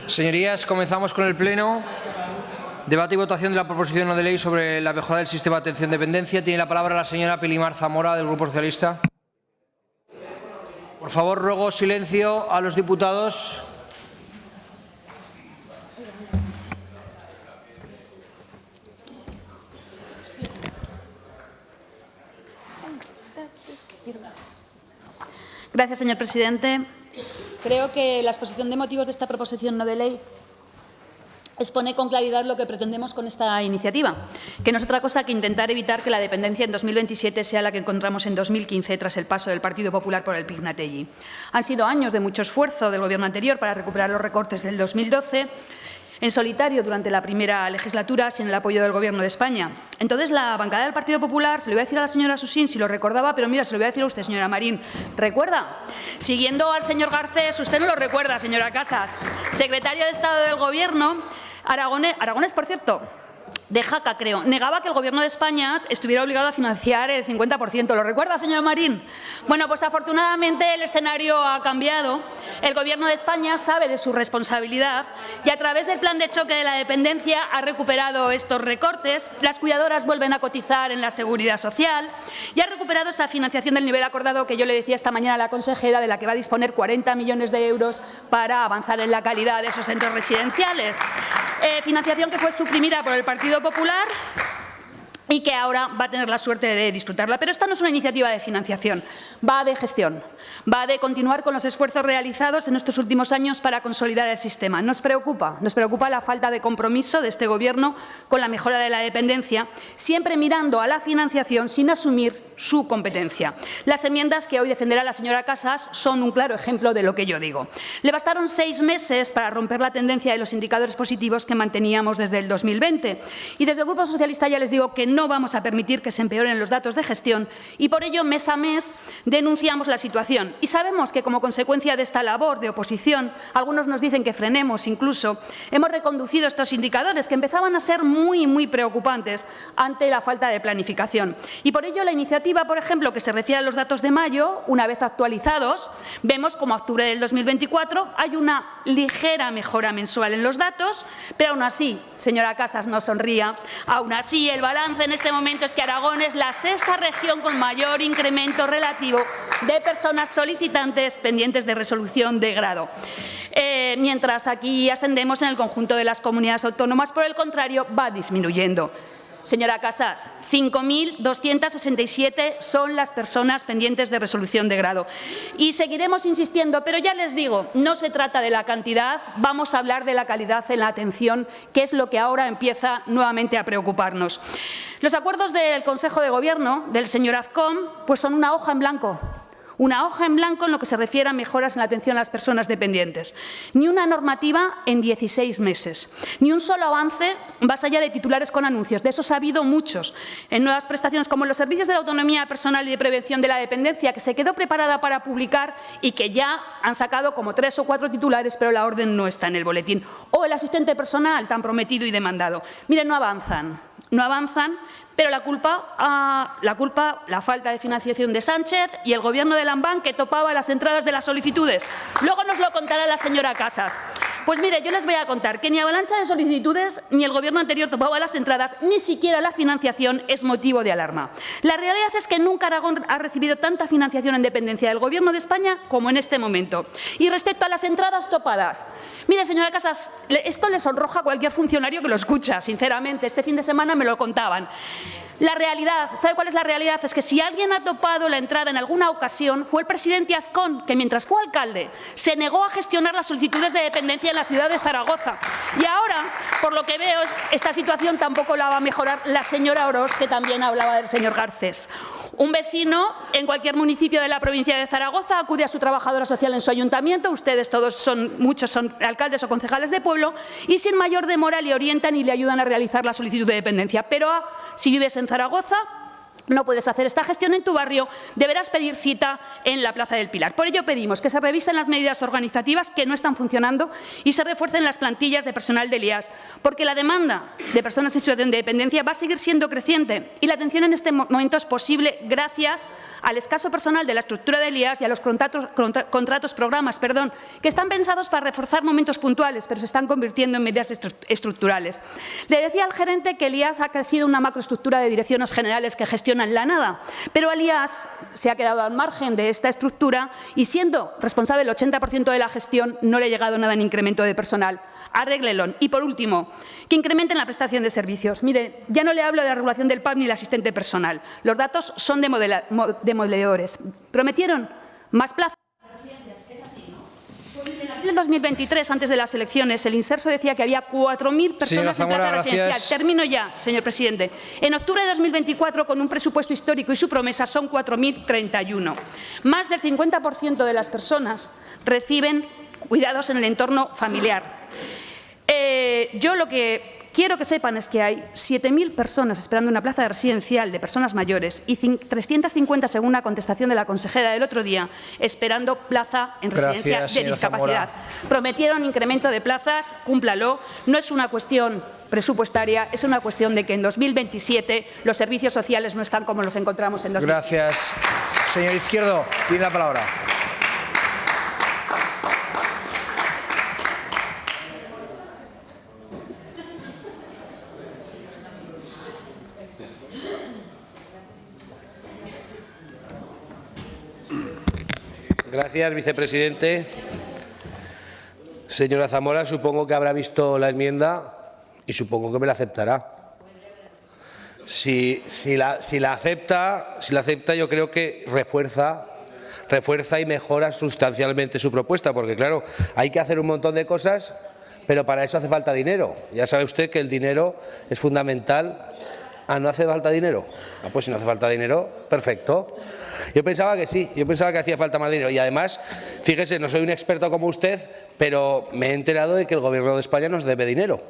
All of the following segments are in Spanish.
Señorías, comenzamos con el Pleno. Debate y votación de la proposición no de ley sobre la mejora del sistema de atención de dependencia. Tiene la palabra la señora Pilimar Zamora, del Grupo Socialista. Por favor, ruego silencio a los diputados. Gracias, señor presidente. Creo que la exposición de motivos de esta proposición no de ley expone con claridad lo que pretendemos con esta iniciativa, que no es otra cosa que intentar evitar que la dependencia en 2027 sea la que encontramos en 2015 tras el paso del Partido Popular por el Pignatelli. Han sido años de mucho esfuerzo del Gobierno anterior para recuperar los recortes del 2012, en solitario durante la primera legislatura, sin el apoyo del Gobierno de España. Entonces, la bancada del Partido Popular, se lo voy a decir a la señora Susín si lo recordaba, pero mira, se lo voy a decir a usted, señora Marín. ¿Recuerda? Siguiendo al señor Garcés, usted no lo recuerda, señora Casas, secretario de Estado del Gobierno, Aragonés, por cierto, de Jaca, creo, negaba que el Gobierno de España estuviera obligado a financiar el 50%. ¿Lo recuerda, señora Marín? Bueno, pues afortunadamente el escenario ha cambiado. El Gobierno de España sabe de su responsabilidad y a través del plan de choque de la dependencia ha recuperado estos recortes. Las cuidadoras vuelven a cotizar en la Seguridad Social y ha recuperado esa financiación del nivel acordado que yo le decía esta mañana a la consejera, de la que va a disponer 40 millones de euros para avanzar en la calidad de esos centros residenciales. Financiación que fue suprimida por el Partido Popular y que ahora va a tener la suerte de disfrutarla. Pero esta no es una iniciativa de financiación, va de gestión, va de continuar con los esfuerzos realizados en estos últimos años para consolidar el sistema. Nos preocupa la falta de compromiso de este Gobierno con la mejora de la dependencia, siempre mirando a la financiación sin asumir su competencia. Las enmiendas que hoy defenderá la señora Casas son un claro ejemplo de lo que yo digo. Le bastaron 6 meses para romper la tendencia de los indicadores positivos que manteníamos desde el 2020. Y desde el Grupo Socialista ya les digo que no vamos a permitir que se empeoren los datos de gestión y por ello mes a mes denunciamos la situación. Y sabemos que como consecuencia de esta labor de oposición, algunos nos dicen que frenemos incluso, hemos reconducido estos indicadores que empezaban a ser muy preocupantes ante la falta de planificación. Y por ello la iniciativa, por ejemplo, que se refiere a los datos de mayo, una vez actualizados, vemos como a octubre del 2024 hay una ligera mejora mensual en los datos, pero aún así, señora Casas, no sonría, aún así el balance en este momento es que Aragón es la 6ª región con mayor incremento relativo de personas solicitantes pendientes de resolución de grado. Mientras aquí ascendemos en el conjunto de las comunidades autónomas, por el contrario, va disminuyendo. Señora Casas, 5.267 son las personas pendientes de resolución de grado. Y seguiremos insistiendo, pero ya les digo, no se trata de la cantidad, vamos a hablar de la calidad en la atención, que es lo que ahora empieza nuevamente a preocuparnos. Los acuerdos del Consejo de Gobierno del señor Azcón pues son una hoja en blanco. Una hoja en blanco en lo que se refiere a mejoras en la atención a las personas dependientes. Ni una normativa en 16 meses. Ni un solo avance más allá de titulares con anuncios. De esos ha habido muchos. En nuevas prestaciones como los servicios de la autonomía personal y de prevención de la dependencia, que se quedó preparada para publicar y que ya han sacado como 3 o 4 titulares, pero la orden no está en el boletín. O el asistente personal tan prometido y demandado. Miren, no avanzan, pero la falta de financiación de Sánchez y el Gobierno de Lambán, que topaba las entradas de las solicitudes. Luego nos lo contará la señora Casas. Pues mire, yo les voy a contar que ni avalancha de solicitudes ni el Gobierno anterior topaba las entradas, ni siquiera la financiación es motivo de alarma. La realidad es que nunca Aragón ha recibido tanta financiación en dependencia del Gobierno de España como en este momento. Y respecto a las entradas topadas, mire, señora Casas, esto le sonroja a cualquier funcionario que lo escucha, sinceramente. Este fin de semana me lo contaban. La realidad, ¿sabe cuál es la realidad? Es que si alguien ha topado la entrada en alguna ocasión fue el presidente Azcón, que mientras fue alcalde se negó a gestionar las solicitudes de dependencia en la ciudad de Zaragoza. Y ahora, por lo que veo, esta situación tampoco la va a mejorar la señora Orós, que también hablaba del señor Garcés. Un vecino en cualquier municipio de la provincia de Zaragoza acude a su trabajadora social en su ayuntamiento, ustedes todos muchos son alcaldes o concejales de pueblo, y sin mayor demora le orientan y le ayudan a realizar la solicitud de dependencia. Pero si vives en Zaragoza, no puedes hacer esta gestión en tu barrio, deberás pedir cita en la Plaza del Pilar. Por ello pedimos que se revisen las medidas organizativas que no están funcionando y se refuercen las plantillas de personal del IAS, porque la demanda de personas en situación de dependencia va a seguir siendo creciente y la atención en este momento es posible gracias al escaso personal de la estructura del IAS y a los programas, que están pensados para reforzar momentos puntuales, pero se están convirtiendo en medidas estructurales. Le decía al gerente que el IAS ha crecido una macroestructura de direcciones generales que gestionan la nada, pero el IAS se ha quedado al margen de esta estructura y, siendo responsable del 80% de la gestión, no le ha llegado nada en incremento de personal. Arréglelo. Y, por último, que incrementen la prestación de servicios. Mire, ya no le hablo de la regulación del PAB ni del asistente personal. Los datos son demoledores. Prometieron más plazas. En el 2023, antes de las elecciones, el Inserso decía que había 4.000 personas en plaza residencial. Termino ya, señor presidente. En octubre de 2024, con un presupuesto histórico y su promesa, son 4.031. Más del 50% de las personas reciben cuidados en el entorno familiar. Yo lo que quiero que sepan es que hay 7.000 personas esperando una plaza residencial de personas mayores y 350, según la contestación de la consejera del otro día, esperando plaza en residencia de discapacidad. Prometieron incremento de plazas, cúmplalo. No es una cuestión presupuestaria, es una cuestión de que en 2027 los servicios sociales no están como los encontramos en 2020. Gracias. Señor Izquierdo, tiene la palabra. Gracias, vicepresidente. Señora Zamora, supongo que habrá visto la enmienda y supongo que me la aceptará. Si la acepta, yo creo que refuerza y mejora sustancialmente su propuesta, porque claro, hay que hacer un montón de cosas, pero para eso hace falta dinero. Ya sabe usted que el dinero es fundamental. ¿No hace falta dinero? Pues si no hace falta dinero, perfecto. Yo pensaba que sí, yo pensaba que hacía falta más dinero y además, fíjese, no soy un experto como usted, pero me he enterado de que el Gobierno de España nos debe dinero.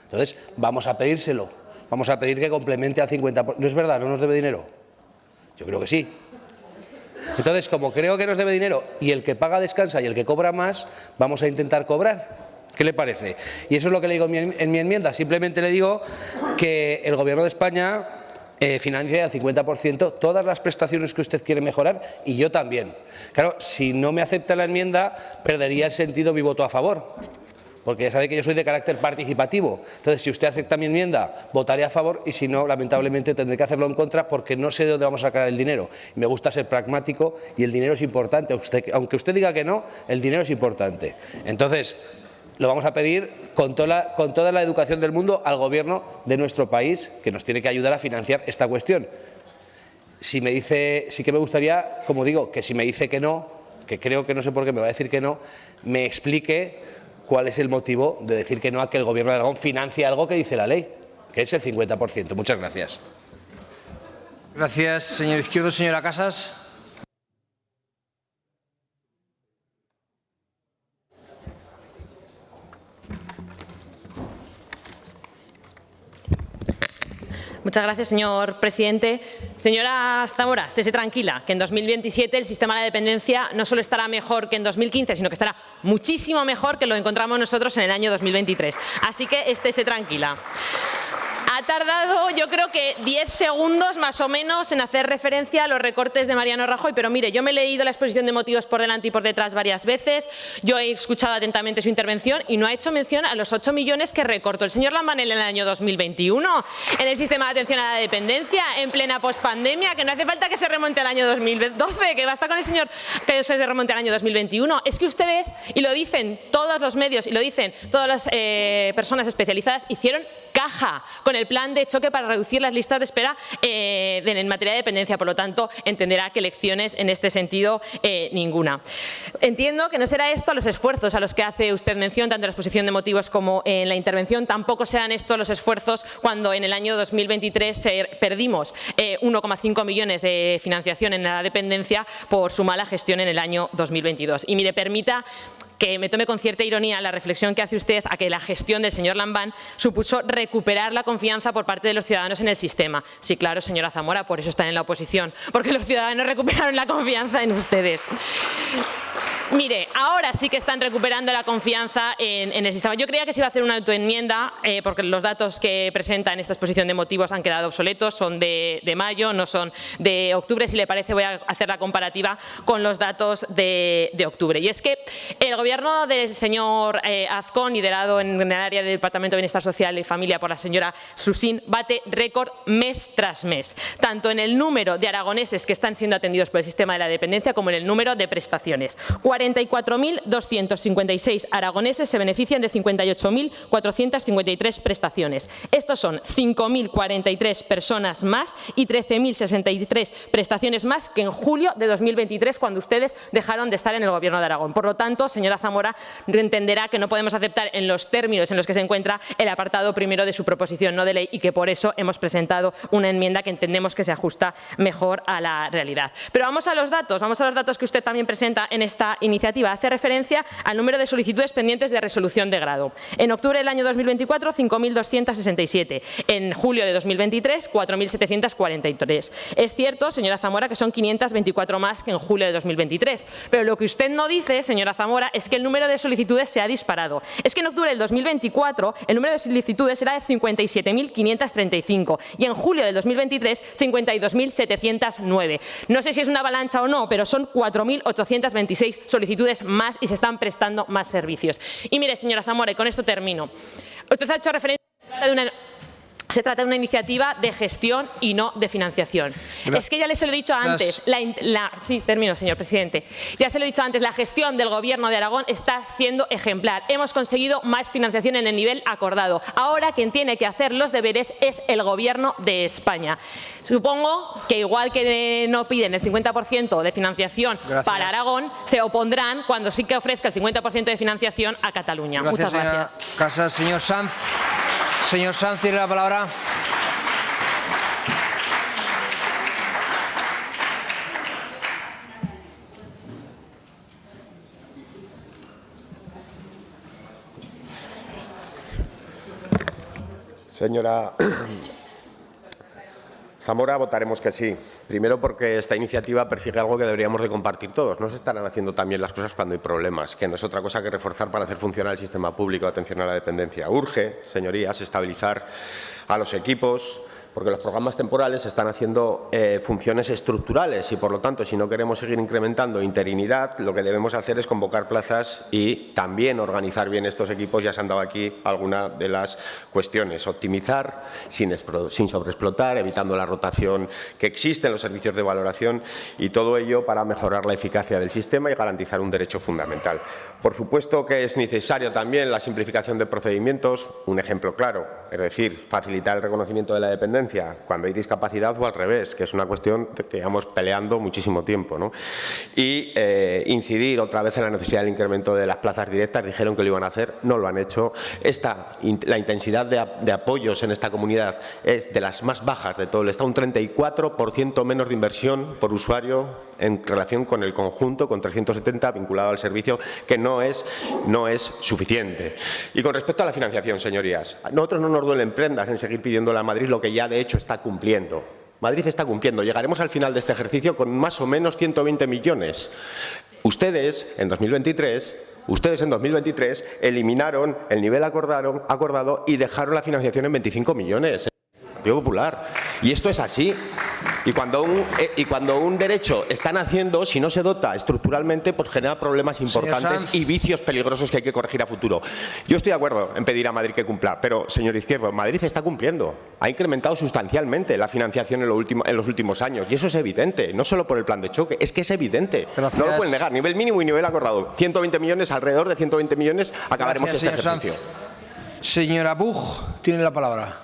Entonces, vamos a pedírselo, vamos a pedir que complemente al 50%. ¿No es verdad? ¿No nos debe dinero? Yo creo que sí. Entonces, como creo que nos debe dinero y el que paga descansa y el que cobra más, vamos a intentar cobrar. ¿Qué le parece? Y eso es lo que le digo en mi enmienda. Simplemente le digo que el Gobierno de España financia al 50% todas las prestaciones que usted quiere mejorar y yo también. Claro, si no me acepta la enmienda, perdería el sentido mi voto a favor, porque ya sabe que yo soy de carácter participativo. Entonces, si usted acepta mi enmienda, votaré a favor y si no, lamentablemente tendré que hacerlo en contra porque no sé de dónde vamos a sacar el dinero. Me gusta ser pragmático y el dinero es importante. Aunque usted diga que no, el dinero es importante. Entonces, lo vamos a pedir con toda la educación del mundo al Gobierno de nuestro país, que nos tiene que ayudar a financiar esta cuestión. Si me dice, sí que me gustaría, como digo, que si me dice que no, que creo que no sé por qué me va a decir que no, me explique cuál es el motivo de decir que no a que el Gobierno de Aragón financie algo que dice la ley, que es el 50%. Muchas gracias. Gracias, señor Izquierdo. Señora Casas. Muchas gracias, señor presidente. Señora Zamora, estése tranquila, que en 2027 el sistema de la dependencia no solo estará mejor que en 2015, sino que estará muchísimo mejor que lo encontramos nosotros en el año 2023. Así que estése tranquila. Ha tardado, yo creo que 10 segundos más o menos en hacer referencia a los recortes de Mariano Rajoy, pero mire, yo me he leído la exposición de motivos por delante y por detrás varias veces, yo he escuchado atentamente su intervención y no ha hecho mención a los 8 millones que recortó el señor Lambanel en el año 2021 en el sistema de atención a la dependencia, en plena pospandemia, que no hace falta que se remonte al año 2012, que basta con el señor que se remonte al año 2021. Es que ustedes, y lo dicen todos los medios y lo dicen todas las personas especializadas, hicieron caja con el plan de choque para reducir las listas de espera en materia de dependencia. Por lo tanto, entenderá que lecciones en este sentido ninguna. Entiendo que no será esto los esfuerzos a los que hace usted mención, tanto en la exposición de motivos como en la intervención. Tampoco serán estos los esfuerzos cuando en el año 2023 perdimos 1,5 millones de financiación en la dependencia por su mala gestión en el año 2022. Y mire, permita que me tome con cierta ironía la reflexión que hace usted a que la gestión del señor Lambán supuso recuperar la confianza por parte de los ciudadanos en el sistema. Sí, claro, señora Zamora, por eso están en la oposición, porque los ciudadanos recuperaron la confianza en ustedes. Mire, ahora sí que están recuperando la confianza en el sistema. Yo creía que se iba a hacer una autoenmienda porque los datos que presenta en esta exposición de motivos han quedado obsoletos, son de mayo, no son de octubre. Si le parece, voy a hacer la comparativa con los datos de octubre. Y es que el gobierno del señor Azcón, liderado en el área del Departamento de Bienestar Social y Familia por la señora Susín, bate récord mes tras mes, tanto en el número de aragoneses que están siendo atendidos por el sistema de la dependencia como en el número de prestaciones. 44.256 aragoneses se benefician de 58.453 prestaciones. Estos son 5.043 personas más y 13.063 prestaciones más que en julio de 2023, cuando ustedes dejaron de estar en el Gobierno de Aragón. Por lo tanto, señora Zamora, entenderá que no podemos aceptar en los términos en los que se encuentra el apartado primero de su proposición no de ley y que por eso hemos presentado una enmienda que entendemos que se ajusta mejor a la realidad. Pero vamos a los datos que usted también presenta en esta iniciativa. Hace referencia al número de solicitudes pendientes de resolución de grado. En octubre del año 2024, 5.267. En julio de 2023, 4.743. Es cierto, señora Zamora, que son 524 más que en julio de 2023. Pero lo que usted no dice, señora Zamora, es que el número de solicitudes se ha disparado. Es que en octubre del 2024 el número de solicitudes era de 57.535 y en julio del 2023 52.709. No sé si es una avalancha o no, pero son 4.826 solicitudes más y se están prestando más servicios. Y mire, señora Zamora, y con esto termino. Usted ha hecho referencia a se trata de una iniciativa de gestión y no de financiación. Es que ya les lo he dicho antes. Sí, termino, señor presidente. Ya se lo he dicho antes, la gestión del Gobierno de Aragón está siendo ejemplar. Hemos conseguido más financiación en el nivel acordado. Ahora quien tiene que hacer los deberes es el Gobierno de España. Supongo que igual que no piden el 50% de financiación para Aragón, se opondrán cuando sí que ofrezca el 50% de financiación a Cataluña. Muchas gracias. Casas, señor Sanz. Señor Sanz, tiene la palabra. Señora Zamora, votaremos que sí. Primero porque esta iniciativa persigue algo que deberíamos de compartir todos. No se estarán haciendo también las cosas cuando hay problemas, que no es otra cosa que reforzar para hacer funcionar el sistema público de atención a la dependencia. Urge, señorías, estabilizar a los equipos, porque los programas temporales están haciendo funciones estructurales y, por lo tanto, si no queremos seguir incrementando interinidad, lo que debemos hacer es convocar plazas y también organizar bien estos equipos. Ya se han dado aquí algunas de las cuestiones. Optimizar sin sobreexplotar, evitando la rotación que existe en los servicios de valoración y todo ello para mejorar la eficacia del sistema y garantizar un derecho fundamental. Por supuesto que es necesario también la simplificación de procedimientos. Un ejemplo claro, es decir, facilitar el reconocimiento de la dependencia cuando hay discapacidad o al revés, que es una cuestión que llevamos peleando muchísimo tiempo, ¿no? Y incidir otra vez en la necesidad del incremento de las plazas directas. Dijeron que lo iban a hacer, no lo han hecho. La intensidad de apoyos en esta comunidad es de las más bajas de todo el Estado, un 34% menos de inversión por usuario en relación con el conjunto, con 370 vinculado al servicio, que no es suficiente. Y con respecto a la financiación, señorías, a nosotros no nos duelen prendas en seguir pidiéndole a Madrid lo que ya de hecho está cumpliendo. Madrid está cumpliendo. Llegaremos al final de este ejercicio con más o menos 120 millones. Ustedes en 2023 eliminaron el nivel acordado y dejaron la financiación en 25 millones. Partido Popular. Y esto es así. Y cuando un derecho está naciendo, si no se dota estructuralmente, pues genera problemas importantes y vicios peligrosos que hay que corregir a futuro. Yo estoy de acuerdo en pedir a Madrid que cumpla, pero, señor Izquierdo, Madrid está cumpliendo. Ha incrementado sustancialmente la financiación en los últimos años. Y eso es evidente, no solo por el plan de choque, es que es evidente. Gracias. No lo pueden negar. Nivel mínimo y nivel acordado. 120 millones, alrededor de 120 millones, acabaremos este ejercicio. Señora Buch, tiene la palabra.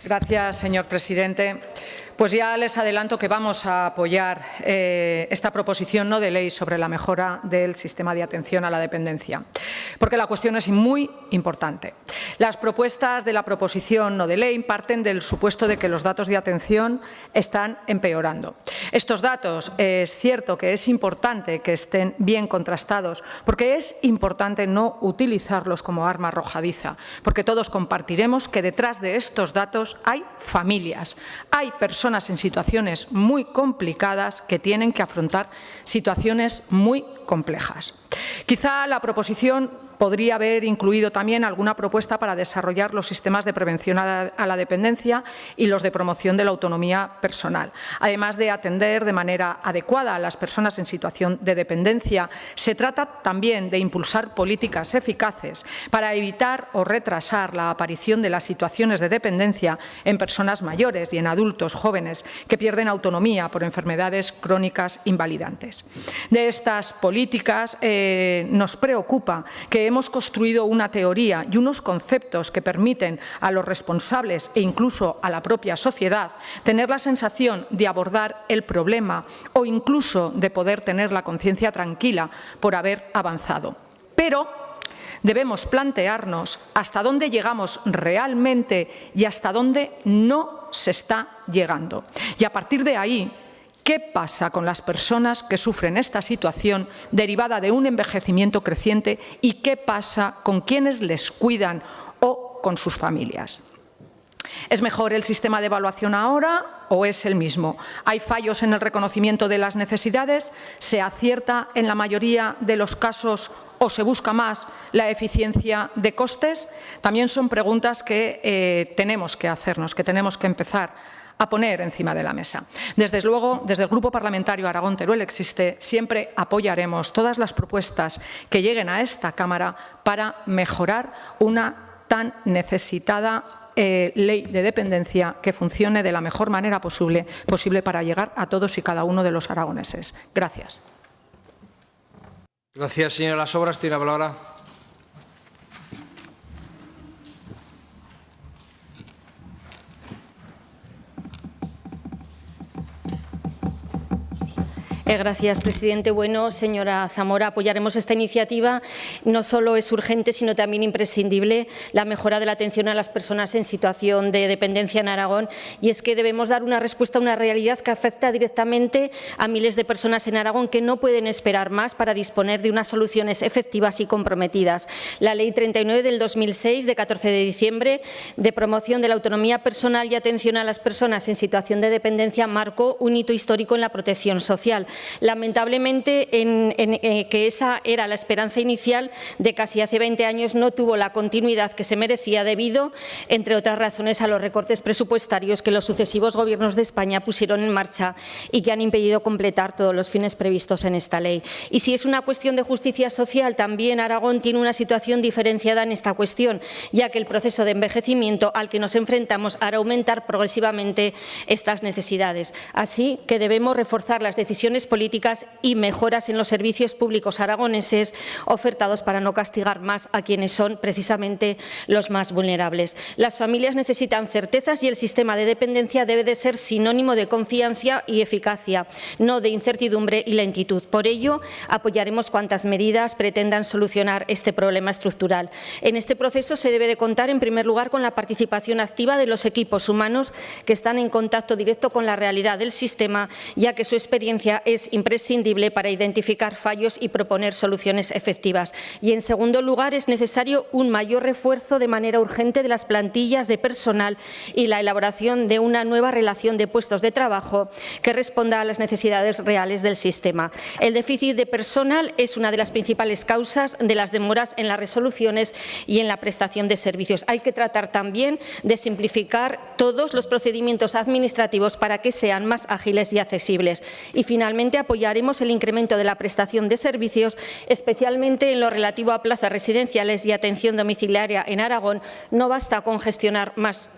Gracias, señor presidente. Pues ya les adelanto que vamos a apoyar esta proposición no de ley sobre la mejora del sistema de atención a la dependencia, porque la cuestión es muy importante. Las propuestas de la proposición no de ley parten del supuesto de que los datos de atención están empeorando. Estos datos es cierto que es importante que estén bien contrastados, porque es importante no utilizarlos como arma arrojadiza, porque todos compartiremos que detrás de estos datos hay familias, hay personas en situaciones muy complicadas que tienen que afrontar situaciones muy complejas. Quizá la proposición podría haber incluido también alguna propuesta para desarrollar los sistemas de prevención a la dependencia y los de promoción de la autonomía personal. Además de atender de manera adecuada a las personas en situación de dependencia, se trata también de impulsar políticas eficaces para evitar o retrasar la aparición de las situaciones de dependencia en personas mayores y en adultos jóvenes que pierden autonomía por enfermedades crónicas invalidantes. De estas políticas nos preocupa que hemos construido una teoría y unos conceptos que permiten a los responsables e incluso a la propia sociedad tener la sensación de abordar el problema o incluso de poder tener la conciencia tranquila por haber avanzado. Pero debemos plantearnos hasta dónde llegamos realmente y hasta dónde no se está llegando. Y a partir de ahí, ¿qué pasa con las personas que sufren esta situación derivada de un envejecimiento creciente y qué pasa con quienes les cuidan o con sus familias? ¿Es mejor el sistema de evaluación ahora o es el mismo? ¿Hay fallos en el reconocimiento de las necesidades? ¿Se acierta en la mayoría de los casos o se busca más la eficiencia de costes? También son preguntas que tenemos que hacernos, que tenemos que empezar a poner encima de la mesa. Desde luego, desde el Grupo Parlamentario Aragón-Teruel Existe, siempre apoyaremos todas las propuestas que lleguen a esta Cámara para mejorar una tan necesitada ley de dependencia que funcione de la mejor manera posible para llegar a todos y cada uno de los aragoneses. Gracias. Gracias, señora Las Obras. Tiene la palabra. Gracias, presidente. Bueno, señora Zamora, apoyaremos esta iniciativa. No solo es urgente, sino también imprescindible la mejora de la atención a las personas en situación de dependencia en Aragón. Y es que debemos dar una respuesta a una realidad que afecta directamente a miles de personas en Aragón que no pueden esperar más para disponer de unas soluciones efectivas y comprometidas. La Ley 39 del 2006, de 14 de diciembre, de promoción de la autonomía personal y atención a las personas en situación de dependencia, marcó un hito histórico en la protección social. Lamentablemente, que esa era la esperanza inicial de casi hace 20 años, no tuvo la continuidad que se merecía debido, entre otras razones, a los recortes presupuestarios que los sucesivos gobiernos de España pusieron en marcha y que han impedido completar todos los fines previstos en esta ley. Y si es una cuestión de justicia social, también Aragón tiene una situación diferenciada en esta cuestión, ya que el proceso de envejecimiento al que nos enfrentamos hará aumentar progresivamente estas necesidades. Así que debemos reforzar las decisiones políticas y mejoras en los servicios públicos aragoneses ofertados para no castigar más a quienes son precisamente los más vulnerables. Las familias necesitan certezas y el sistema de dependencia debe de ser sinónimo de confianza y eficacia, no de incertidumbre y lentitud. Por ello, apoyaremos cuantas medidas pretendan solucionar este problema estructural. En este proceso se debe de contar, en primer lugar, con la participación activa de los equipos humanos que están en contacto directo con la realidad del sistema, ya que su experiencia es imprescindible para identificar fallos y proponer soluciones efectivas. Y, en segundo lugar, es necesario un mayor refuerzo de manera urgente de las plantillas de personal y la elaboración de una nueva relación de puestos de trabajo que responda a las necesidades reales del sistema. El déficit de personal es una de las principales causas de las demoras en las resoluciones y en la prestación de servicios. Hay que tratar también de simplificar todos los procedimientos administrativos para que sean más ágiles y accesibles. Y, finalmente, efectivamente apoyaremos el incremento de la prestación de servicios, especialmente en lo relativo a plazas residenciales y atención domiciliaria en Aragón. No basta con gestionar más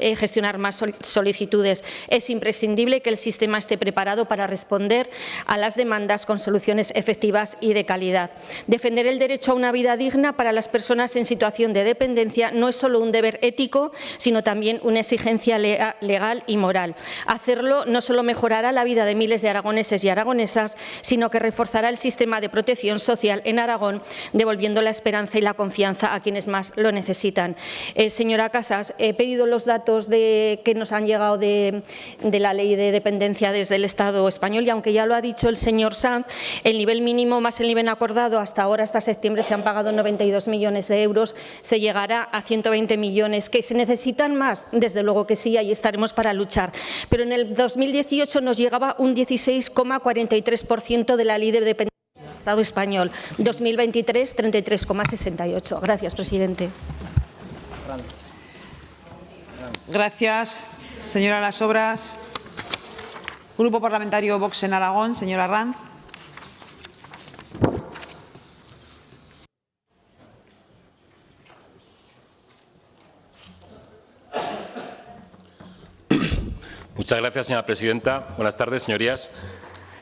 solicitudes. Es imprescindible que el sistema esté preparado para responder a las demandas con soluciones efectivas y de calidad. Defender el derecho a una vida digna para las personas en situación de dependencia no es solo un deber ético, sino también una exigencia legal y moral. Hacerlo no solo mejorará la vida de miles de aragoneses y aragonesas, sino que reforzará el sistema de protección social en Aragón, devolviendo la esperanza y la confianza a quienes más lo necesitan. Señora Casas, he pedido los datos que nos han llegado de la Ley de Dependencia desde el Estado español y, aunque ya lo ha dicho el señor Sanz, el nivel mínimo más el nivel acordado hasta ahora, hasta septiembre, se han pagado 92 millones de euros, se llegará a 120 millones. ¿Que se necesitan más? Desde luego que sí, ahí estaremos para luchar. Pero en el 2018 nos llegaba un 16,43% de la Ley de Dependencia del Estado español. 2023, 33,68%. Gracias, presidente. Gracias, señora Las Obras. Grupo Parlamentario Vox en Aragón, señora Ranz. Muchas gracias, señora presidenta. Buenas tardes, señorías.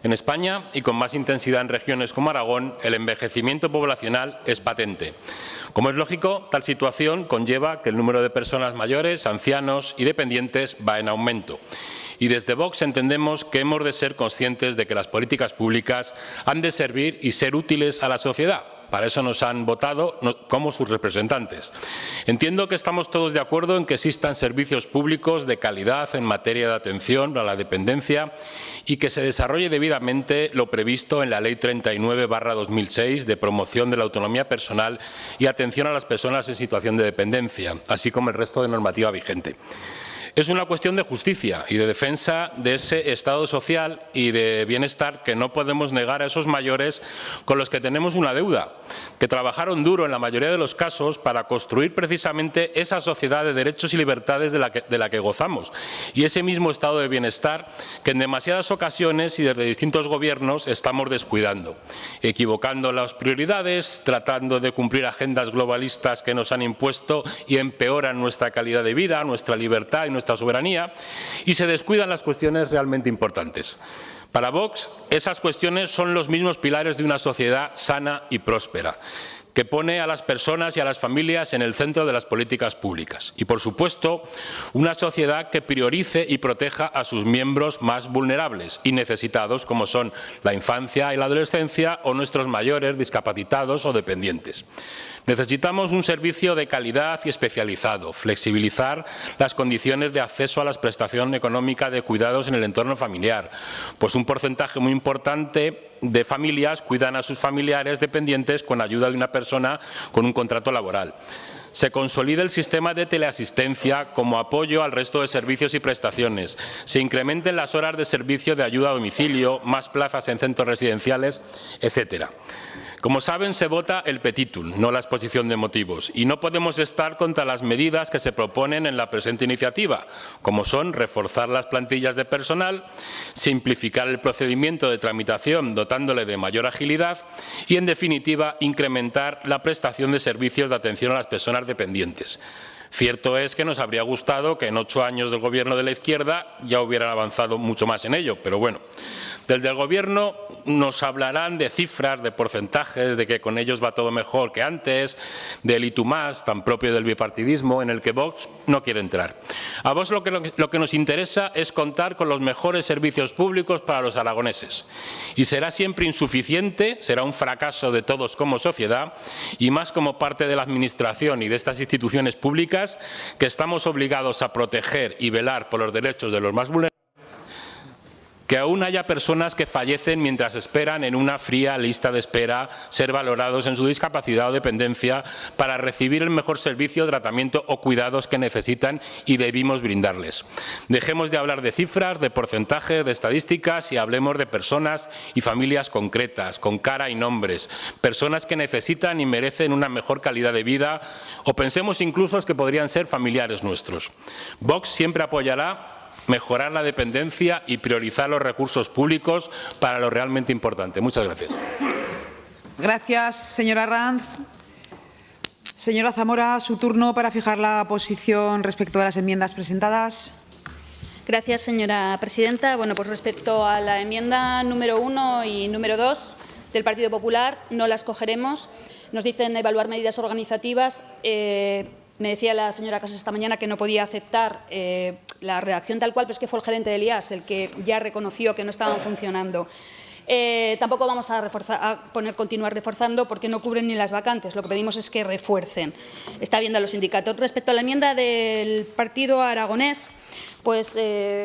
En España, y con más intensidad en regiones como Aragón, el envejecimiento poblacional es patente. Como es lógico, tal situación conlleva que el número de personas mayores, ancianos y dependientes va en aumento. Y desde Vox entendemos que hemos de ser conscientes de que las políticas públicas han de servir y ser útiles a la sociedad. Para eso nos han votado como sus representantes. Entiendo que estamos todos de acuerdo en que existan servicios públicos de calidad en materia de atención a la dependencia y que se desarrolle debidamente lo previsto en la Ley 39/2006 de promoción de la autonomía personal y atención a las personas en situación de dependencia, así como el resto de normativa vigente. Es una cuestión de justicia y de defensa de ese Estado social y de bienestar que no podemos negar a esos mayores con los que tenemos una deuda, que trabajaron duro en la mayoría de los casos para construir precisamente esa sociedad de derechos y libertades de la que gozamos, y ese mismo estado de bienestar que en demasiadas ocasiones y desde distintos gobiernos estamos descuidando, equivocando las prioridades, tratando de cumplir agendas globalistas que nos han impuesto y empeoran nuestra calidad de vida, nuestra libertad y nuestra soberanía, y se descuidan las cuestiones realmente importantes. Para Vox, esas cuestiones son los mismos pilares de una sociedad sana y próspera, que pone a las personas y a las familias en el centro de las políticas públicas. Y, por supuesto, una sociedad que priorice y proteja a sus miembros más vulnerables y necesitados, como son la infancia y la adolescencia o nuestros mayores, discapacitados o dependientes. Necesitamos un servicio de calidad y especializado, flexibilizar las condiciones de acceso a la prestación económica de cuidados en el entorno familiar, pues un porcentaje muy importante de familias cuidan a sus familiares dependientes con ayuda de una persona con un contrato laboral. Se consolida el sistema de teleasistencia como apoyo al resto de servicios y prestaciones. Se incrementen las horas de servicio de ayuda a domicilio, más plazas en centros residenciales, etcétera. Como saben, se vota el petitum, no la exposición de motivos, y no podemos estar contra las medidas que se proponen en la presente iniciativa, como son reforzar las plantillas de personal, simplificar el procedimiento de tramitación dotándole de mayor agilidad y, en definitiva, incrementar la prestación de servicios de atención a las personas dependientes. Cierto es que nos habría gustado que en 8 años del Gobierno de la izquierda ya hubieran avanzado mucho más en ello, pero bueno. Desde el Gobierno nos hablarán de cifras, de porcentajes, de que con ellos va todo mejor que antes, del y tú más, tan propio del bipartidismo, en el que Vox no quiere entrar. A Vox lo que nos interesa es contar con los mejores servicios públicos para los aragoneses. Y será siempre insuficiente, será un fracaso de todos como sociedad, y más como parte de la Administración y de estas instituciones públicas que estamos obligados a proteger y velar por los derechos de los más vulnerables, que aún haya personas que fallecen mientras esperan en una fría lista de espera ser valorados en su discapacidad o dependencia para recibir el mejor servicio, tratamiento o cuidados que necesitan y debimos brindarles. Dejemos de hablar de cifras, de porcentajes, de estadísticas y hablemos de personas y familias concretas, con cara y nombres, personas que necesitan y merecen una mejor calidad de vida, o pensemos incluso que podrían ser familiares nuestros. Vox siempre apoyará mejorar la dependencia y priorizar los recursos públicos para lo realmente importante. Muchas gracias. Gracias, señora Ranz. Señora Zamora, su turno para fijar la posición respecto de las enmiendas presentadas. Gracias, señora presidenta. Bueno, pues respecto a la enmienda número 1 y número 2 del Partido Popular, no las cogeremos. Nos dicen evaluar medidas organizativas. Me decía la señora Casas esta mañana que no podía aceptar la redacción tal cual, pero es que fue el gerente del IAS el que ya reconoció que no estaban funcionando. Tampoco vamos a continuar reforzando porque no cubren ni las vacantes. Lo que pedimos es que refuercen. Está viendo los sindicatos. Respecto a la enmienda del Partido Aragonés, pues,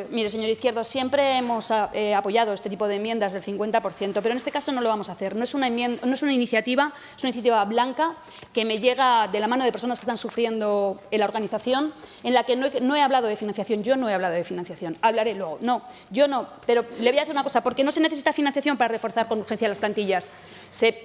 mire, señor Izquierdo, siempre hemos apoyado este tipo de enmiendas del 50%, pero en este caso no lo vamos a hacer. No es una iniciativa, es una iniciativa blanca que me llega de la mano de personas que están sufriendo en la organización, en la que no he hablado de financiación. Yo no he hablado de financiación. Hablaré luego. No, yo no. Pero le voy a decir una cosa, porque no se necesita financiación para reforzar con urgencia las plantillas.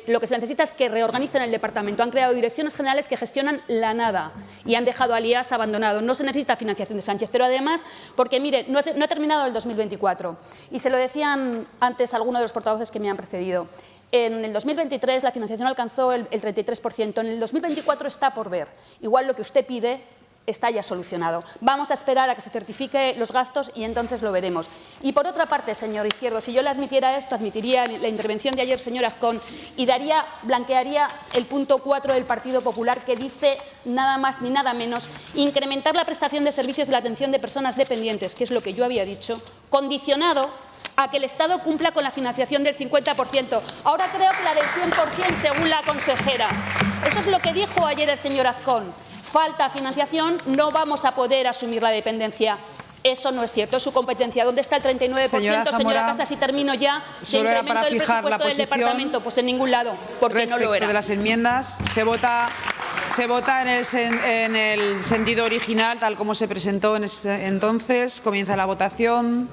Lo que se necesita es que reorganicen el departamento. Han creado direcciones generales que gestionan la nada y han dejado al IAS abandonado. No se necesita financiación de Sánchez, pero además, porque mire, no ha terminado el 2024 y se lo decían antes algunos de los portavoces que me han precedido. En el 2023 la financiación alcanzó el 33%, en el 2024 está por ver. Igual lo que usted pide está ya solucionado. Vamos a esperar a que se certifique los gastos y entonces lo veremos. Y por otra parte, señor Izquierdo, si yo le admitiera esto, admitiría la intervención de ayer, señor Azcón, y blanquearía el punto 4 del Partido Popular, que dice nada más ni nada menos incrementar la prestación de servicios de la atención de personas dependientes, que es lo que yo había dicho, condicionado a que el Estado cumpla con la financiación del 50%. Ahora creo que la del 100% según la consejera. Eso es lo que dijo ayer el señor Azcón. Falta financiación, no vamos a poder asumir la dependencia. Eso no es cierto, es su competencia. ¿Dónde está el 39%, señora Casas? Y termino ya. Solo era para fijar la posición. Del departamento, pues en ningún lado, porque no lo era. Respecto de las enmiendas, se vota en el sentido original, tal como se presentó entonces. Comienza la votación.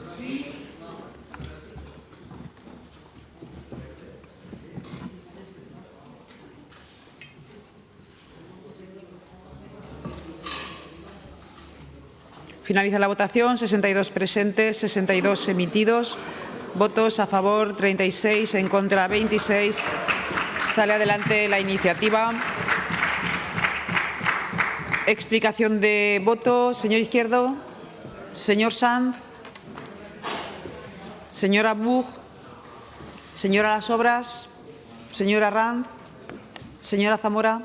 Finaliza la votación. 62 presentes, 62 emitidos. Votos a favor 36, en contra 26. Sale adelante la iniciativa. Explicación de voto. Señor Izquierdo. Señor Sanz. Señora Buch. Señora Las Obras. Señora Ranz. Señora Zamora.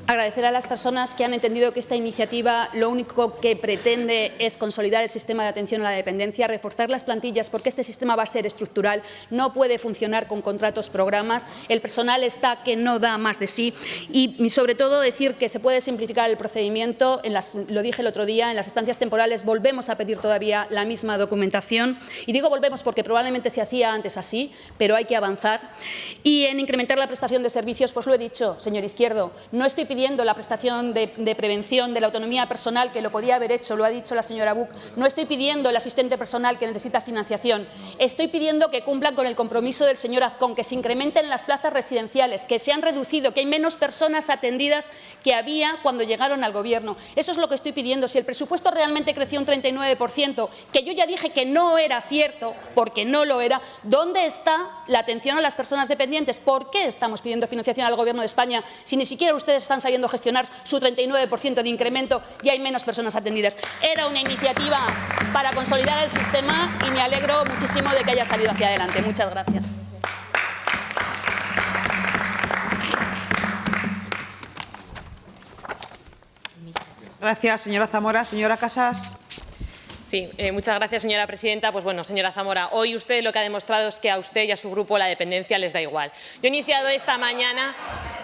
Agradecer a las personas que han entendido que esta iniciativa lo único que pretende es consolidar el sistema de atención a la dependencia, reforzar las plantillas, porque este sistema va a ser estructural, no puede funcionar con contratos programas, el personal está que no da más de sí y sobre todo decir que se puede simplificar el procedimiento, lo dije el otro día, en las estancias temporales volvemos a pedir todavía la misma documentación y digo volvemos porque probablemente se hacía antes así, pero hay que avanzar y en incrementar la prestación de servicios, pues lo he dicho, señor Izquierdo, no estoy pidiendo la prestación de prevención de la autonomía personal, que lo podía haber hecho, lo ha dicho la señora Buch. No estoy pidiendo el asistente personal que necesita financiación. Estoy pidiendo que cumplan con el compromiso del señor Azcón, que se incrementen las plazas residenciales, que se han reducido, que hay menos personas atendidas que había cuando llegaron al Gobierno. Eso es lo que estoy pidiendo. Si el presupuesto realmente creció un 39%, que yo ya dije que no era cierto, porque no lo era, ¿dónde está la atención a las personas dependientes? ¿Por qué estamos pidiendo financiación al Gobierno de España si ni siquiera ustedes están sabiendo gestionar su 39% de incremento y hay menos personas atendidas? Era una iniciativa para consolidar el sistema y me alegro muchísimo de que haya salido hacia adelante. Muchas gracias. Gracias, señora Zamora. Señora Casas. Sí, muchas gracias, señora presidenta. Pues bueno, señora Zamora, hoy usted lo que ha demostrado es que a usted y a su grupo la dependencia les da igual. Yo he iniciado esta mañana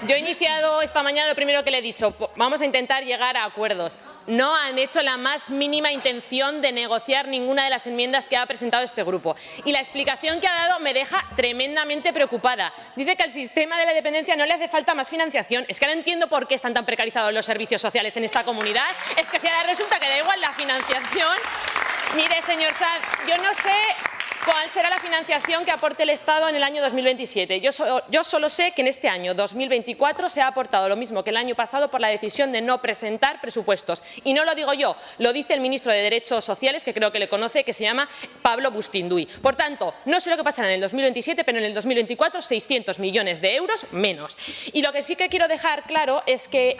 lo primero que le he dicho, vamos a intentar llegar a acuerdos. No han hecho la más mínima intención de negociar ninguna de las enmiendas que ha presentado este grupo. Y la explicación que ha dado me deja tremendamente preocupada. Dice que al sistema de la dependencia no le hace falta más financiación. Es que no entiendo por qué están tan precarizados los servicios sociales en esta comunidad. Es que si ahora resulta que da igual la financiación. Mire, señor Sanz, yo no sé cuál será la financiación que aporte el Estado en el año 2027. Yo solo sé que en este año 2024 se ha aportado lo mismo que el año pasado por la decisión de no presentar presupuestos. Y no lo digo yo, lo dice el ministro de Derechos Sociales, que creo que le conoce, que se llama Pablo Bustinduy. Por tanto, no sé lo que pasará en el 2027, pero en el 2024 600 millones de euros menos. Y lo que sí que quiero dejar claro es que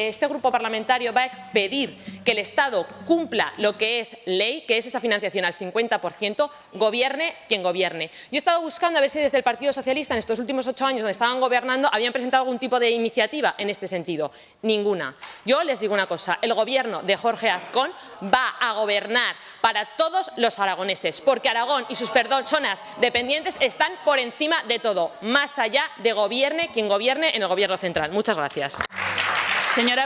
este grupo parlamentario va a pedir que el Estado cumpla lo que es ley, que es esa financiación al 50%, gobierne quien gobierne. Yo he estado buscando a ver si desde el Partido Socialista en estos últimos 8 años donde estaban gobernando habían presentado algún tipo de iniciativa en este sentido. Ninguna. Yo les digo una cosa, el gobierno de Jorge Azcón va a gobernar para todos los aragoneses, porque Aragón y sus zonas dependientes están por encima de todo, más allá de gobierne quien gobierne en el Gobierno central. Muchas gracias. Señora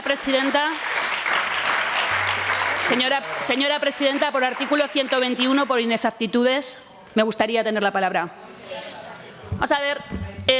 presidenta, por artículo 121, por inexactitudes, me gustaría tener la palabra. Vamos a ver,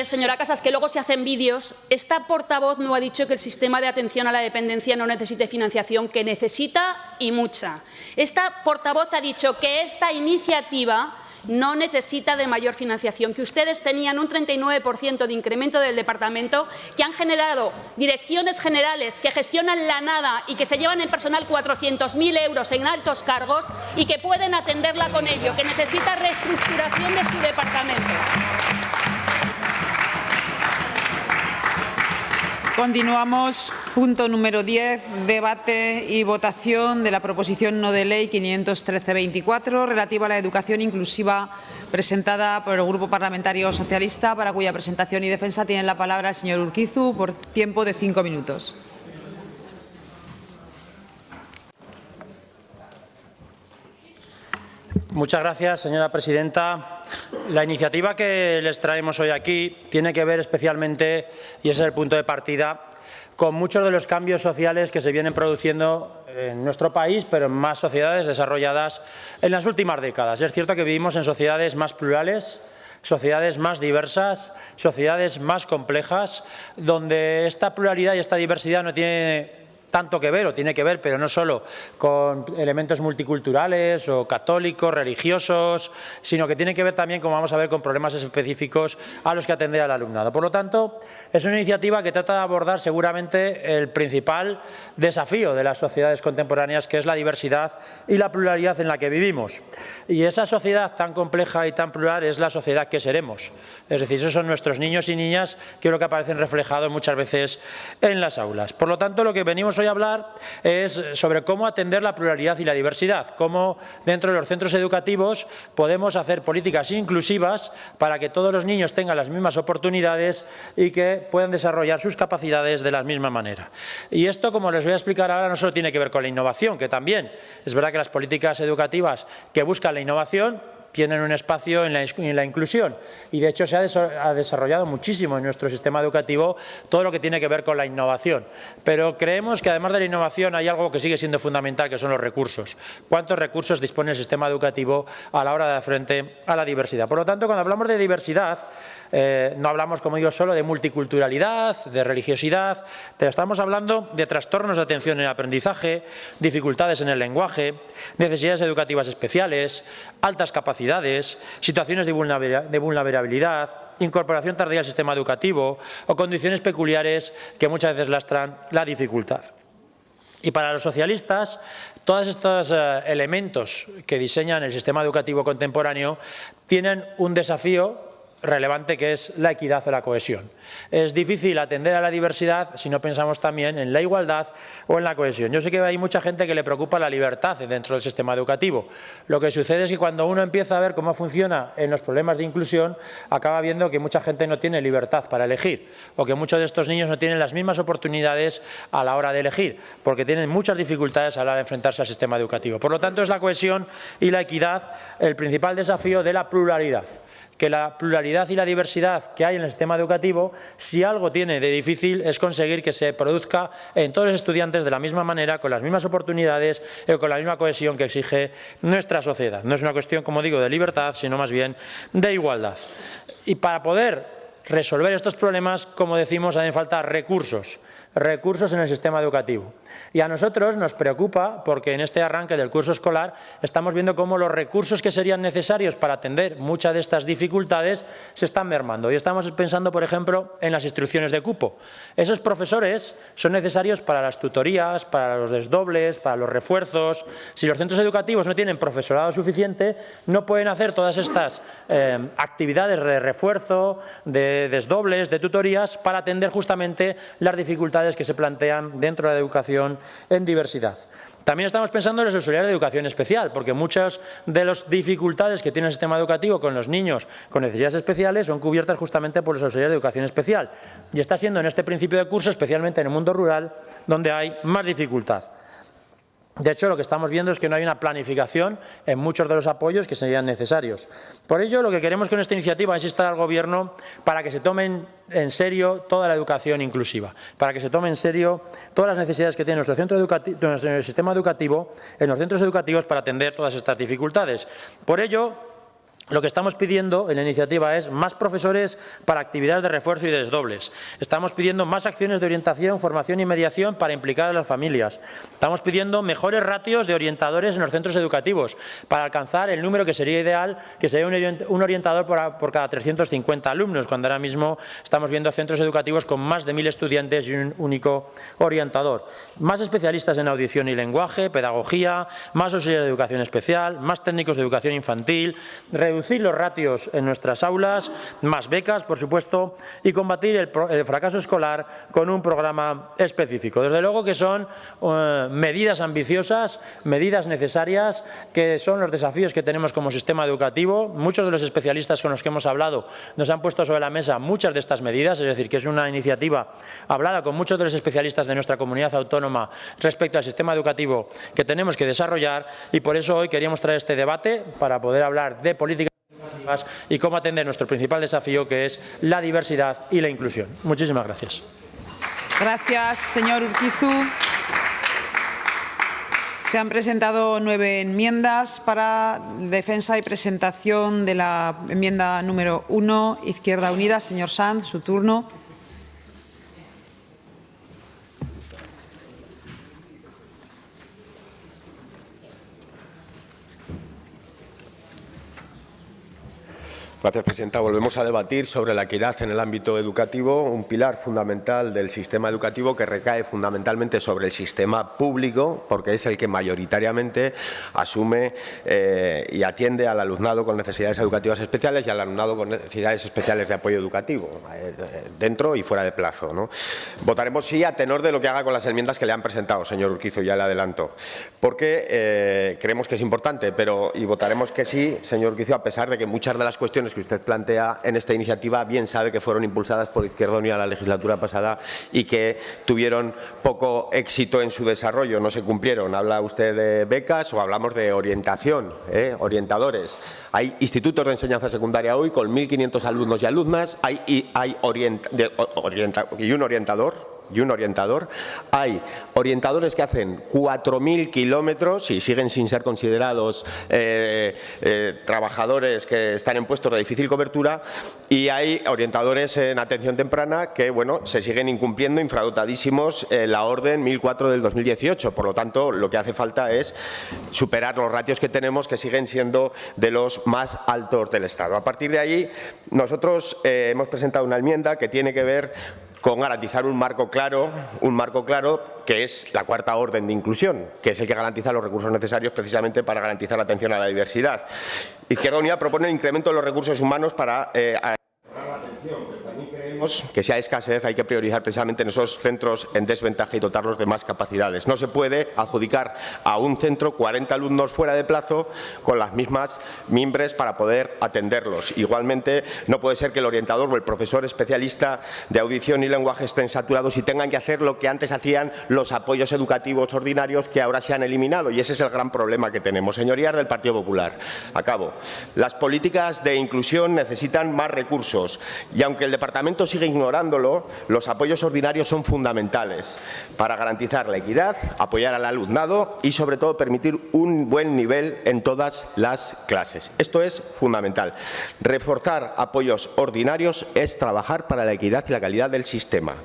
señora Casas, que luego se hacen vídeos. Esta portavoz no ha dicho que el sistema de atención a la dependencia no necesite financiación, que necesita y mucha. Esta portavoz ha dicho que esta iniciativa no necesita de mayor financiación, que ustedes tenían un 39% de incremento del departamento, que han generado direcciones generales que gestionan la nada y que se llevan en personal 400.000 euros en altos cargos y que pueden atenderla con ello, que necesita reestructuración de su departamento. Continuamos. Punto número 10. Debate y votación de la proposición no de ley 513-24 relativa a la educación inclusiva presentada por el Grupo Parlamentario Socialista, para cuya presentación y defensa tiene la palabra el señor Urquizu por tiempo de 5 minutos. Muchas gracias, señora presidenta. La iniciativa que les traemos hoy aquí tiene que ver especialmente, y ese es el punto de partida, con muchos de los cambios sociales que se vienen produciendo en nuestro país, pero en más sociedades desarrolladas en las últimas décadas. Es cierto que vivimos en sociedades más plurales, sociedades más diversas, sociedades más complejas, donde esta pluralidad y esta diversidad no tiene tanto que ver, o tiene que ver, pero no solo con elementos multiculturales o católicos, religiosos, sino que tiene que ver también, como vamos a ver, con problemas específicos a los que atender al alumnado. Por lo tanto, es una iniciativa que trata de abordar seguramente el principal desafío de las sociedades contemporáneas, que es la diversidad y la pluralidad en la que vivimos. Y esa sociedad tan compleja y tan plural es la sociedad que seremos. Es decir, esos son nuestros niños y niñas, que es lo que aparecen reflejados muchas veces en las aulas. Por lo tanto, lo que venimos hoy a hablar es sobre cómo atender la pluralidad y la diversidad, cómo dentro de los centros educativos podemos hacer políticas inclusivas para que todos los niños tengan las mismas oportunidades y que puedan desarrollar sus capacidades de la misma manera. Y esto, como les voy a explicar ahora, no solo tiene que ver con la innovación, que también es verdad que las políticas educativas que buscan la innovación tienen un espacio en la inclusión, y de hecho se ha desarrollado muchísimo en nuestro sistema educativo todo lo que tiene que ver con la innovación. Pero creemos que además de la innovación hay algo que sigue siendo fundamental, que son los recursos. ¿Cuántos recursos dispone el sistema educativo a la hora de dar frente a la diversidad? Por lo tanto, cuando hablamos de diversidad, no hablamos, como digo, solo de multiculturalidad, de religiosidad, pero estamos hablando de trastornos de atención en el aprendizaje, dificultades en el lenguaje, necesidades educativas especiales, altas capacidades, situaciones de vulnerabilidad, incorporación tardía al sistema educativo o condiciones peculiares que muchas veces lastran la dificultad. Y para los socialistas, todos estos elementos que diseñan el sistema educativo contemporáneo tienen un desafío relevante, que es la equidad o la cohesión. Es difícil atender a la diversidad si no pensamos también en la igualdad o en la cohesión. Yo sé que hay mucha gente que le preocupa la libertad dentro del sistema educativo. Lo que sucede es que cuando uno empieza a ver cómo funciona en los problemas de inclusión, acaba viendo que mucha gente no tiene libertad para elegir, o que muchos de estos niños no tienen las mismas oportunidades a la hora de elegir, porque tienen muchas dificultades a la hora de enfrentarse al sistema educativo. Por lo tanto, es la cohesión y la equidad el principal desafío de la pluralidad. Que la pluralidad y la diversidad que hay en el sistema educativo, si algo tiene de difícil, es conseguir que se produzca en todos los estudiantes de la misma manera, con las mismas oportunidades y con la misma cohesión que exige nuestra sociedad. No es una cuestión, como digo, de libertad, sino más bien de igualdad. Y para poder resolver estos problemas, como decimos, hacen falta recursos en el sistema educativo. Y a nosotros nos preocupa porque en este arranque del curso escolar estamos viendo cómo los recursos que serían necesarios para atender muchas de estas dificultades se están mermando. Y estamos pensando, por ejemplo, en las instrucciones de cupo. Esos profesores son necesarios para las tutorías, para los desdobles, para los refuerzos. Si los centros educativos no tienen profesorado suficiente, no pueden hacer todas estas actividades de refuerzo, de desdobles, de tutorías, para atender justamente las dificultades que se plantean dentro de la educación en diversidad. También estamos pensando en los auxiliares de educación especial, porque muchas de las dificultades que tiene el sistema educativo con los niños con necesidades especiales son cubiertas justamente por los auxiliares de educación especial. Y está siendo en este principio de curso, especialmente en el mundo rural, donde hay más dificultad. De hecho, lo que estamos viendo es que no hay una planificación en muchos de los apoyos que serían necesarios. Por ello, lo que queremos con esta iniciativa es instar al Gobierno para que se tomen en serio toda la educación inclusiva, para que se tomen en serio todas las necesidades que tiene nuestro sistema educativo en los centros educativos para atender todas estas dificultades. Por ello, lo que estamos pidiendo en la iniciativa es más profesores para actividades de refuerzo y de desdobles. Estamos pidiendo más acciones de orientación, formación y mediación para implicar a las familias. Estamos pidiendo mejores ratios de orientadores en los centros educativos para alcanzar el número que sería ideal, que sería un orientador por cada 350 alumnos, cuando ahora mismo estamos viendo centros educativos con más de 1000 estudiantes y un único orientador. Más especialistas en audición y lenguaje, pedagogía, más auxiliares de educación especial, más técnicos de educación infantil, reducir los ratios en nuestras aulas, más becas, por supuesto, y combatir el fracaso escolar con un programa específico. Desde luego que son medidas ambiciosas, medidas necesarias, que son los desafíos que tenemos como sistema educativo. Muchos de los especialistas con los que hemos hablado nos han puesto sobre la mesa muchas de estas medidas, es decir, que es una iniciativa hablada con muchos de los especialistas de nuestra comunidad autónoma respecto al sistema educativo que tenemos que desarrollar, y por eso hoy queríamos traer este debate para poder hablar de políticas y cómo atender nuestro principal desafío, que es la diversidad y la inclusión. Muchísimas gracias. Gracias, señor Urquizu. Se han presentado 9 enmiendas para defensa y presentación de la enmienda número 1, Izquierda Unida. Señor Sanz, su turno. Gracias, presidenta. Volvemos a debatir sobre la equidad en el ámbito educativo, un pilar fundamental del sistema educativo que recae fundamentalmente sobre el sistema público, porque es el que mayoritariamente asume y atiende al alumnado con necesidades educativas especiales y al alumnado con necesidades especiales de apoyo educativo, dentro y fuera de plazo, ¿no? Votaremos sí a tenor de lo que haga con las enmiendas que le han presentado, señor Urquizu, ya le adelanto, porque creemos que es importante, y votaremos que sí, señor Urquizu, a pesar de que muchas de las cuestiones que usted plantea en esta iniciativa bien sabe que fueron impulsadas por Izquierda Unida la legislatura pasada y que tuvieron poco éxito en su desarrollo, no se cumplieron. Habla usted de becas o hablamos de orientación, orientadores. Hay institutos de enseñanza secundaria hoy con 1.500 alumnos y alumnas, y un orientador. Hay orientadores que hacen 4.000 kilómetros y siguen sin ser considerados trabajadores que están en puestos de difícil cobertura, y hay orientadores en atención temprana que, bueno, se siguen incumpliendo, infradotadísimos, la orden 1004 del 2018. Por lo tanto, lo que hace falta es superar los ratios que tenemos, que siguen siendo de los más altos del Estado. A partir de ahí, nosotros hemos presentado una enmienda que tiene que ver con garantizar un marco claro, que es la cuarta orden de inclusión, que es el que garantiza los recursos necesarios precisamente para garantizar la atención a la diversidad. Izquierda Unida propone el incremento de los recursos humanos para que si hay escasez hay que priorizar precisamente en esos centros en desventaja y dotarlos de más capacidades. No se puede adjudicar a un centro 40 alumnos fuera de plazo con las mismas mimbres para poder atenderlos. Igualmente, no puede ser que el orientador o el profesor especialista de audición y lenguaje estén saturados y tengan que hacer lo que antes hacían los apoyos educativos ordinarios, que ahora se han eliminado, y ese es el gran problema que tenemos. Señorías del Partido Popular, acabo. Las políticas de inclusión necesitan más recursos, y aunque el Departamento Parlamento sigue ignorándolo, los apoyos ordinarios son fundamentales para garantizar la equidad, apoyar al alumnado y, sobre todo, permitir un buen nivel en todas las clases. Esto es fundamental. Reforzar apoyos ordinarios es trabajar para la equidad y la calidad del sistema.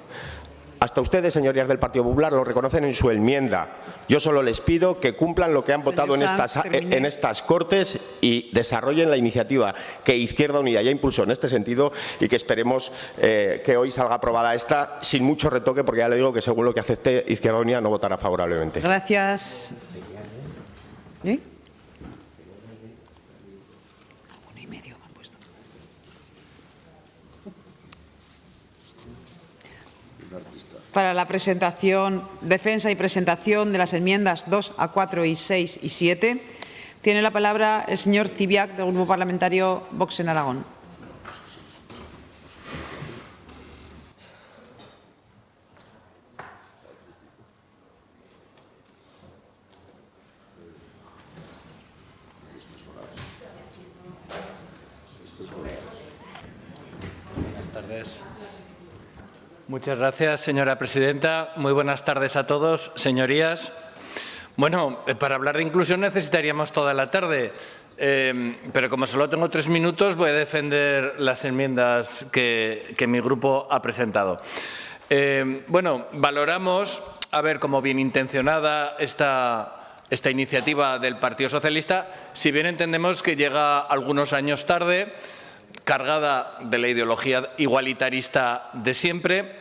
Hasta ustedes, señorías del Partido Popular, lo reconocen en su enmienda. Yo solo les pido que cumplan lo que han votado en estas Cortes y desarrollen la iniciativa que Izquierda Unida ya impulsó en este sentido y que esperemos que hoy salga aprobada esta sin mucho retoque, porque ya le digo que según lo que acepte Izquierda Unida no votará favorablemente. Gracias. ¿Eh? Para la presentación, defensa y presentación de las enmiendas 2 a 4 y 6 y 7, tiene la palabra el señor Zibiac, del Grupo Parlamentario Vox en Aragón. Buenas tardes. Muchas gracias, señora presidenta. Muy buenas tardes a todos, señorías. Bueno, para hablar de inclusión necesitaríamos toda la tarde, pero como solo tengo 3 minutos voy a defender las enmiendas que mi grupo ha presentado. Bueno, valoramos, a ver, como bien intencionada esta iniciativa del Partido Socialista, si bien entendemos que llega algunos años tarde, cargada de la ideología igualitarista de siempre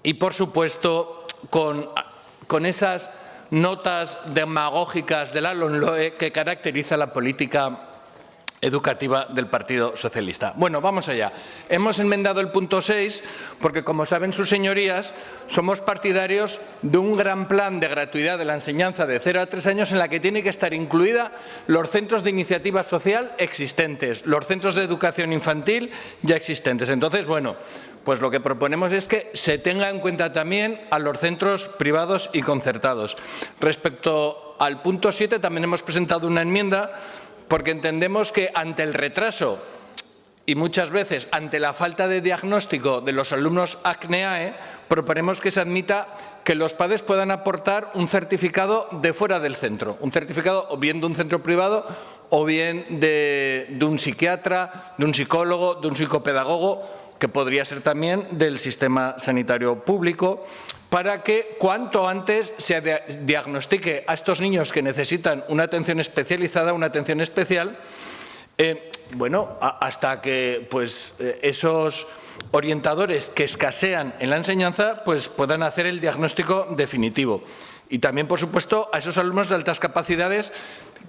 y, por supuesto, con esas notas demagógicas de la LOMLOE que caracteriza la política educativa del Partido Socialista. Bueno, vamos allá. Hemos enmendado el punto 6 porque, como saben sus señorías, somos partidarios de un gran plan de gratuidad de la enseñanza de 0 a 3 años en la que tiene que estar incluida los centros de iniciativa social existentes, los centros de educación infantil ya existentes. Entonces, bueno, pues lo que proponemos es que se tenga en cuenta también a los centros privados y concertados. Respecto al punto 7, también hemos presentado una enmienda porque entendemos que ante el retraso y muchas veces ante la falta de diagnóstico de los alumnos ACNEAE, proponemos que se admita que los padres puedan aportar un certificado de fuera del centro, un certificado o bien de un centro privado o bien de un psiquiatra, de un psicólogo, de un psicopedagogo, que podría ser también del sistema sanitario público, para que cuanto antes se diagnostique a estos niños que necesitan una atención especializada, una atención especial, bueno, hasta que pues, esos orientadores que escasean en la enseñanza pues, puedan hacer el diagnóstico definitivo. Y también, por supuesto, a esos alumnos de altas capacidades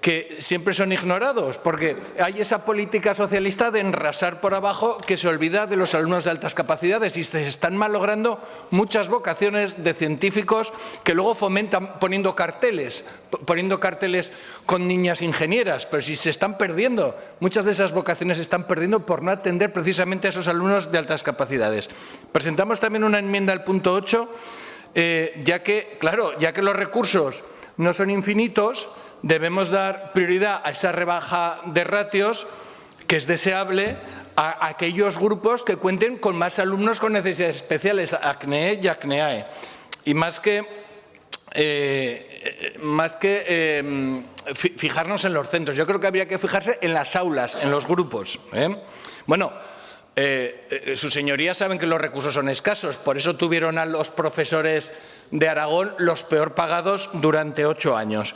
que siempre son ignorados, porque hay esa política socialista de enrasar por abajo que se olvida de los alumnos de altas capacidades y se están malogrando muchas vocaciones de científicos que luego fomentan poniendo carteles con niñas ingenieras, pero si se están perdiendo, muchas de esas vocaciones se están perdiendo por no atender precisamente a esos alumnos de altas capacidades. Presentamos también una enmienda al punto 8, ya que los recursos no son infinitos, debemos dar prioridad a esa rebaja de ratios, que es deseable, a aquellos grupos que cuenten con más alumnos con necesidades especiales, ACNEE y ACNEAE. Y más que fijarnos en los centros, yo creo que habría que fijarse en las aulas, en los grupos. Bueno, sus señorías saben que los recursos son escasos, por eso tuvieron a los profesores de Aragón los peor pagados durante 8 años.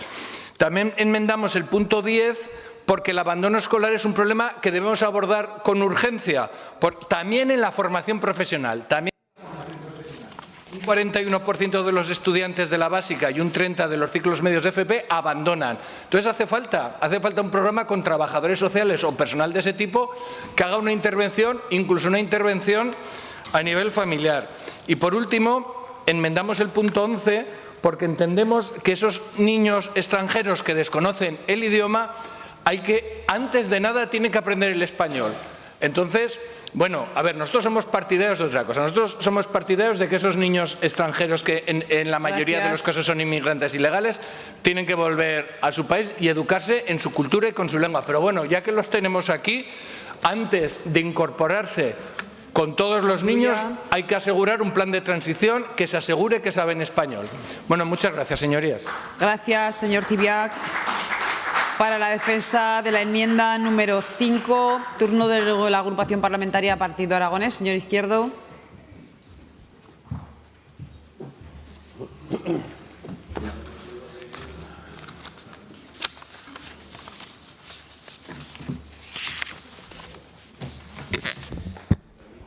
También enmendamos el punto 10 porque el abandono escolar es un problema que debemos abordar con urgencia, también en la formación profesional. También un 41% de los estudiantes de la básica y un 30% de los ciclos medios de FP abandonan. Entonces hace falta un programa con trabajadores sociales o personal de ese tipo que haga una intervención, incluso una intervención a nivel familiar. Y por último, enmendamos el punto 11 porque entendemos que esos niños extranjeros que desconocen el idioma, antes de nada, tienen que aprender el español. Entonces, bueno, a ver, nosotros somos partidarios de otra cosa. Nosotros somos partidarios de que esos niños extranjeros, que en la mayoría de los casos son inmigrantes ilegales, tienen que volver a su país y educarse en su cultura y con su lengua. Pero bueno, ya que los tenemos aquí, antes de incorporarse Con todos los niños hay que asegurar un plan de transición que se asegure que saben español. Bueno, muchas gracias, señorías. Gracias, señor Cibiac. Para la defensa de la enmienda número 5, turno de la agrupación parlamentaria Partido Aragonés. Señor Izquierdo.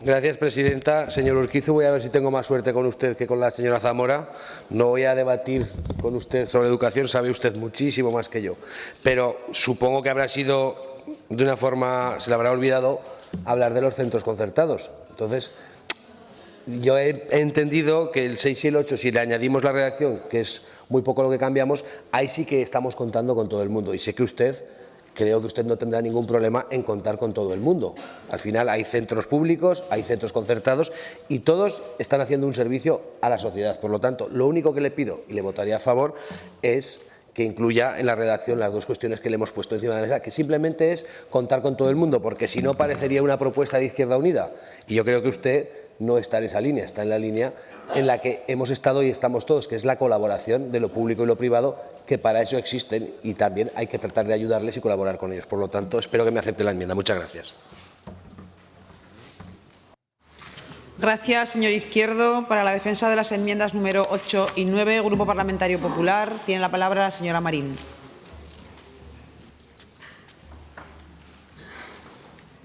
Gracias, presidenta. Señor Urquizu, voy a ver si tengo más suerte con usted que con la señora Zamora. No voy a debatir con usted sobre educación, sabe usted muchísimo más que yo. Pero supongo que habrá sido, de una forma, se le habrá olvidado hablar de los centros concertados. Entonces, yo he entendido que el 6 y el 8, si le añadimos la redacción, que es muy poco lo que cambiamos, ahí sí que estamos contando con todo el mundo. Y sé que usted... Creo que usted no tendrá ningún problema en contar con todo el mundo. Al final hay centros públicos, hay centros concertados y todos están haciendo un servicio a la sociedad. Por lo tanto, lo único que le pido, y le votaría a favor, es que incluya en la redacción las dos cuestiones que le hemos puesto encima de la mesa, que simplemente es contar con todo el mundo, porque si no parecería una propuesta de Izquierda Unida. Y yo creo que usted no está en esa línea, está en la línea en la que hemos estado y estamos todos, que es la colaboración de lo público y lo privado, que para eso existen y también hay que tratar de ayudarles y colaborar con ellos. Por lo tanto, espero que me acepte la enmienda. Muchas gracias. Gracias, señor Izquierdo. Para la defensa de las enmiendas número 8 y 9, Grupo Parlamentario Popular, tiene la palabra la señora Marín.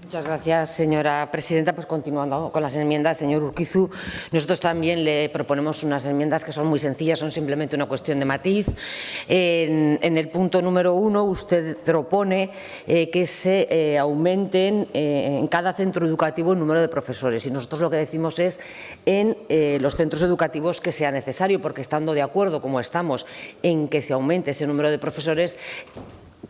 Muchas gracias, señora presidenta. Pues continuando con las enmiendas, señor Urquizu, nosotros también le proponemos unas enmiendas que son muy sencillas, son simplemente una cuestión de matiz. En el punto número 1, usted propone que se aumenten en cada centro educativo el número de profesores y nosotros lo que decimos es en los centros educativos que sea necesario, porque estando de acuerdo, como estamos, en que se aumente ese número de profesores,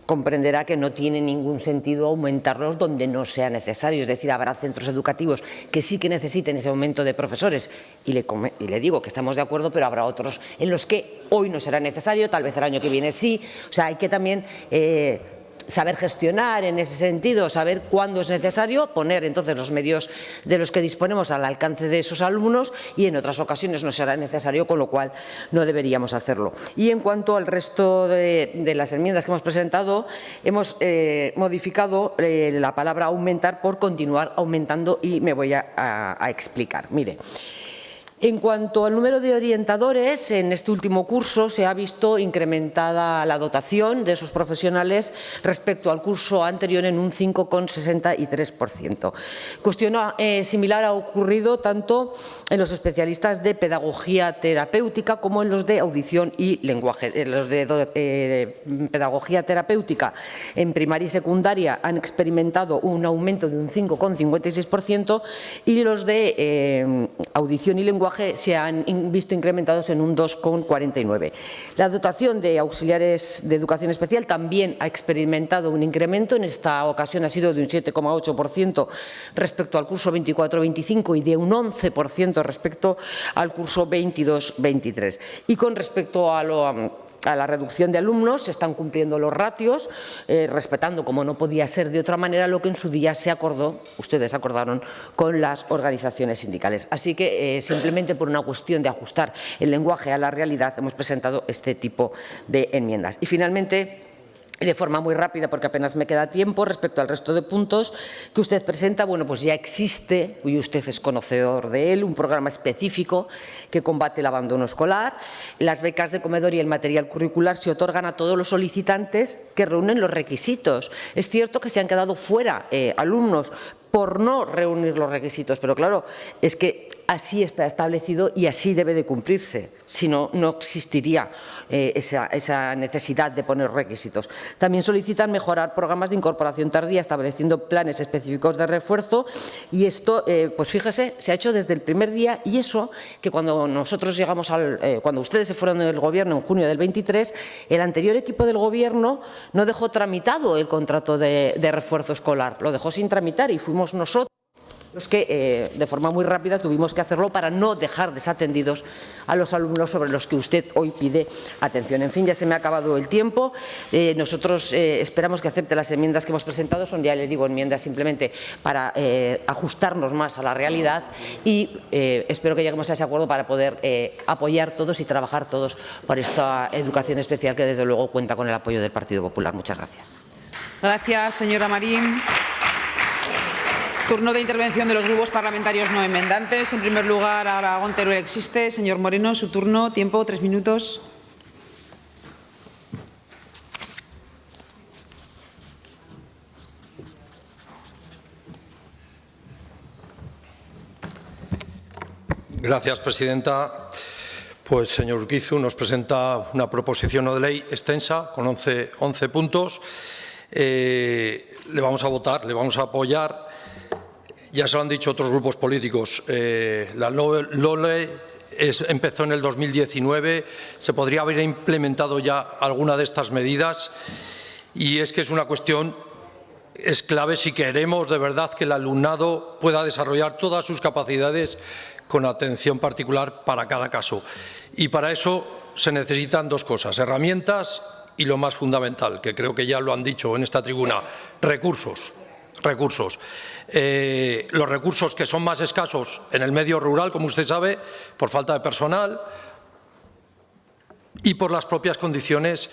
comprenderá que no tiene ningún sentido aumentarlos donde no sea necesario. Es decir, habrá centros educativos que sí que necesiten ese aumento de profesores y le digo que estamos de acuerdo, pero habrá otros en los que hoy no será necesario, tal vez el año que viene sí. O sea, hay que también saber gestionar en ese sentido, saber cuándo es necesario, poner entonces los medios de los que disponemos al alcance de esos alumnos y en otras ocasiones no será necesario, con lo cual no deberíamos hacerlo. Y en cuanto al resto de las enmiendas que hemos presentado, hemos modificado la palabra aumentar por continuar aumentando y me voy a explicar. Mire. En cuanto al número de orientadores, en este último curso se ha visto incrementada la dotación de esos profesionales respecto al curso anterior en un 5,63%. Cuestión similar ha ocurrido tanto en los especialistas de pedagogía terapéutica como en los de audición y lenguaje. Los de pedagogía terapéutica en primaria y secundaria han experimentado un aumento de un 5,56% y los de audición y lenguaje se han visto incrementados en un 2,49%. La dotación de auxiliares de educación especial también ha experimentado un incremento, en esta ocasión ha sido de un 7,8% respecto al curso 24-25 y de un 11% respecto al curso 22-23. Y con respecto a la reducción de alumnos, se están cumpliendo los ratios, respetando, como no podía ser de otra manera, lo que en su día se acordó, ustedes acordaron, con las organizaciones sindicales. Así que, simplemente por una cuestión de ajustar el lenguaje a la realidad, hemos presentado este tipo de enmiendas. Y, finalmente, de forma muy rápida, porque apenas me queda tiempo, respecto al resto de puntos que usted presenta, bueno, pues ya existe, y usted es conocedor de él, un programa específico que combate el abandono escolar. Las becas de comedor y el material curricular se otorgan a todos los solicitantes que reúnen los requisitos. Es cierto que se han quedado fuera alumnos por no reunir los requisitos, pero claro, es que así está establecido y así debe de cumplirse, si no, no existiría esa necesidad de poner requisitos. También solicitan mejorar programas de incorporación tardía, estableciendo planes específicos de refuerzo y esto, pues fíjese, se ha hecho desde el primer día y eso que cuando nosotros llegamos cuando ustedes se fueron del Gobierno en junio del 23, el anterior equipo del Gobierno no dejó tramitado el contrato de refuerzo escolar, lo dejó sin tramitar y fuimos nosotros los que de forma muy rápida tuvimos que hacerlo para no dejar desatendidos a los alumnos sobre los que usted hoy pide atención. En fin, ya se me ha acabado el tiempo. Nosotros esperamos que acepte las enmiendas que hemos presentado. Son, ya le digo, enmiendas simplemente para ajustarnos más a la realidad y espero que lleguemos a ese acuerdo para poder apoyar todos y trabajar todos por esta educación especial que desde luego cuenta con el apoyo del Partido Popular. Muchas gracias. Gracias, señora Marín. Turno de intervención de los grupos parlamentarios no enmendantes. En primer lugar, Aragón Teruel existe. Señor Moreno, su turno. Tiempo, 3 minutos. Gracias, presidenta. Pues, señor Urquizu, nos presenta una proposición no de ley extensa con 11 puntos. Le vamos a votar, le vamos a apoyar. Ya se lo han dicho otros grupos políticos. La LOLE empezó en el 2019. Se podría haber implementado ya alguna de estas medidas. Y es que es una cuestión, es clave si queremos de verdad que el alumnado pueda desarrollar todas sus capacidades con atención particular para cada caso. Y para eso se necesitan dos cosas: herramientas y, lo más fundamental, que creo que ya lo han dicho en esta tribuna, recursos. Los recursos que son más escasos en el medio rural, como usted sabe, por falta de personal y por las propias condiciones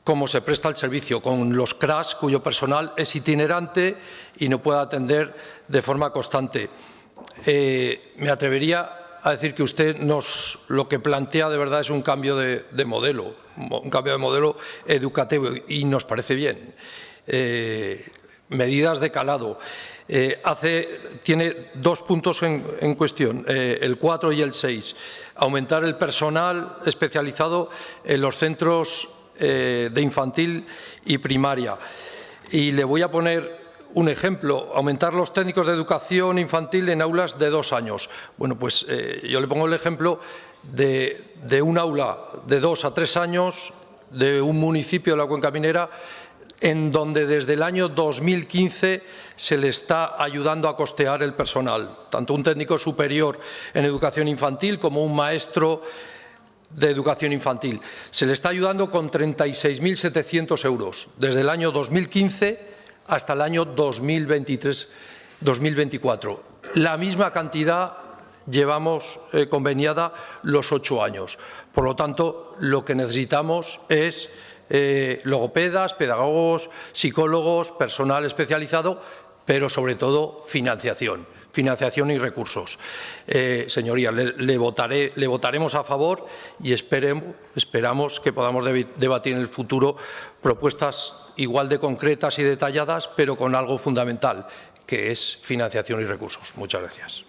como se presta el servicio, con los CRAS, cuyo personal es itinerante y no puede atender de forma constante. Me atrevería a decir que usted lo que plantea de verdad es un cambio de modelo, educativo, y nos parece bien. Medidas de calado. Tiene dos puntos en cuestión, el 4 y el 6. Aumentar el personal especializado en los centros de infantil y primaria. Y le voy a poner un ejemplo: aumentar los técnicos de educación infantil en aulas de 2 años. Bueno, pues yo le pongo el ejemplo de un aula de 2 a 3 años de un municipio de la Cuenca Minera, en donde desde el año 2015 se le está ayudando a costear el personal, tanto un técnico superior en educación infantil como un maestro de educación infantil. Se le está ayudando con 36.700 euros desde el año 2015 hasta el año 2023-2024. La misma cantidad llevamos conveniada los 8 años. Por lo tanto, lo que necesitamos es logopedas, pedagogos, psicólogos, personal especializado, pero sobre todo financiación y recursos. Señorías, le votaremos a favor y esperamos que podamos debatir en el futuro propuestas igual de concretas y detalladas, pero con algo fundamental, que es financiación y recursos. Muchas gracias.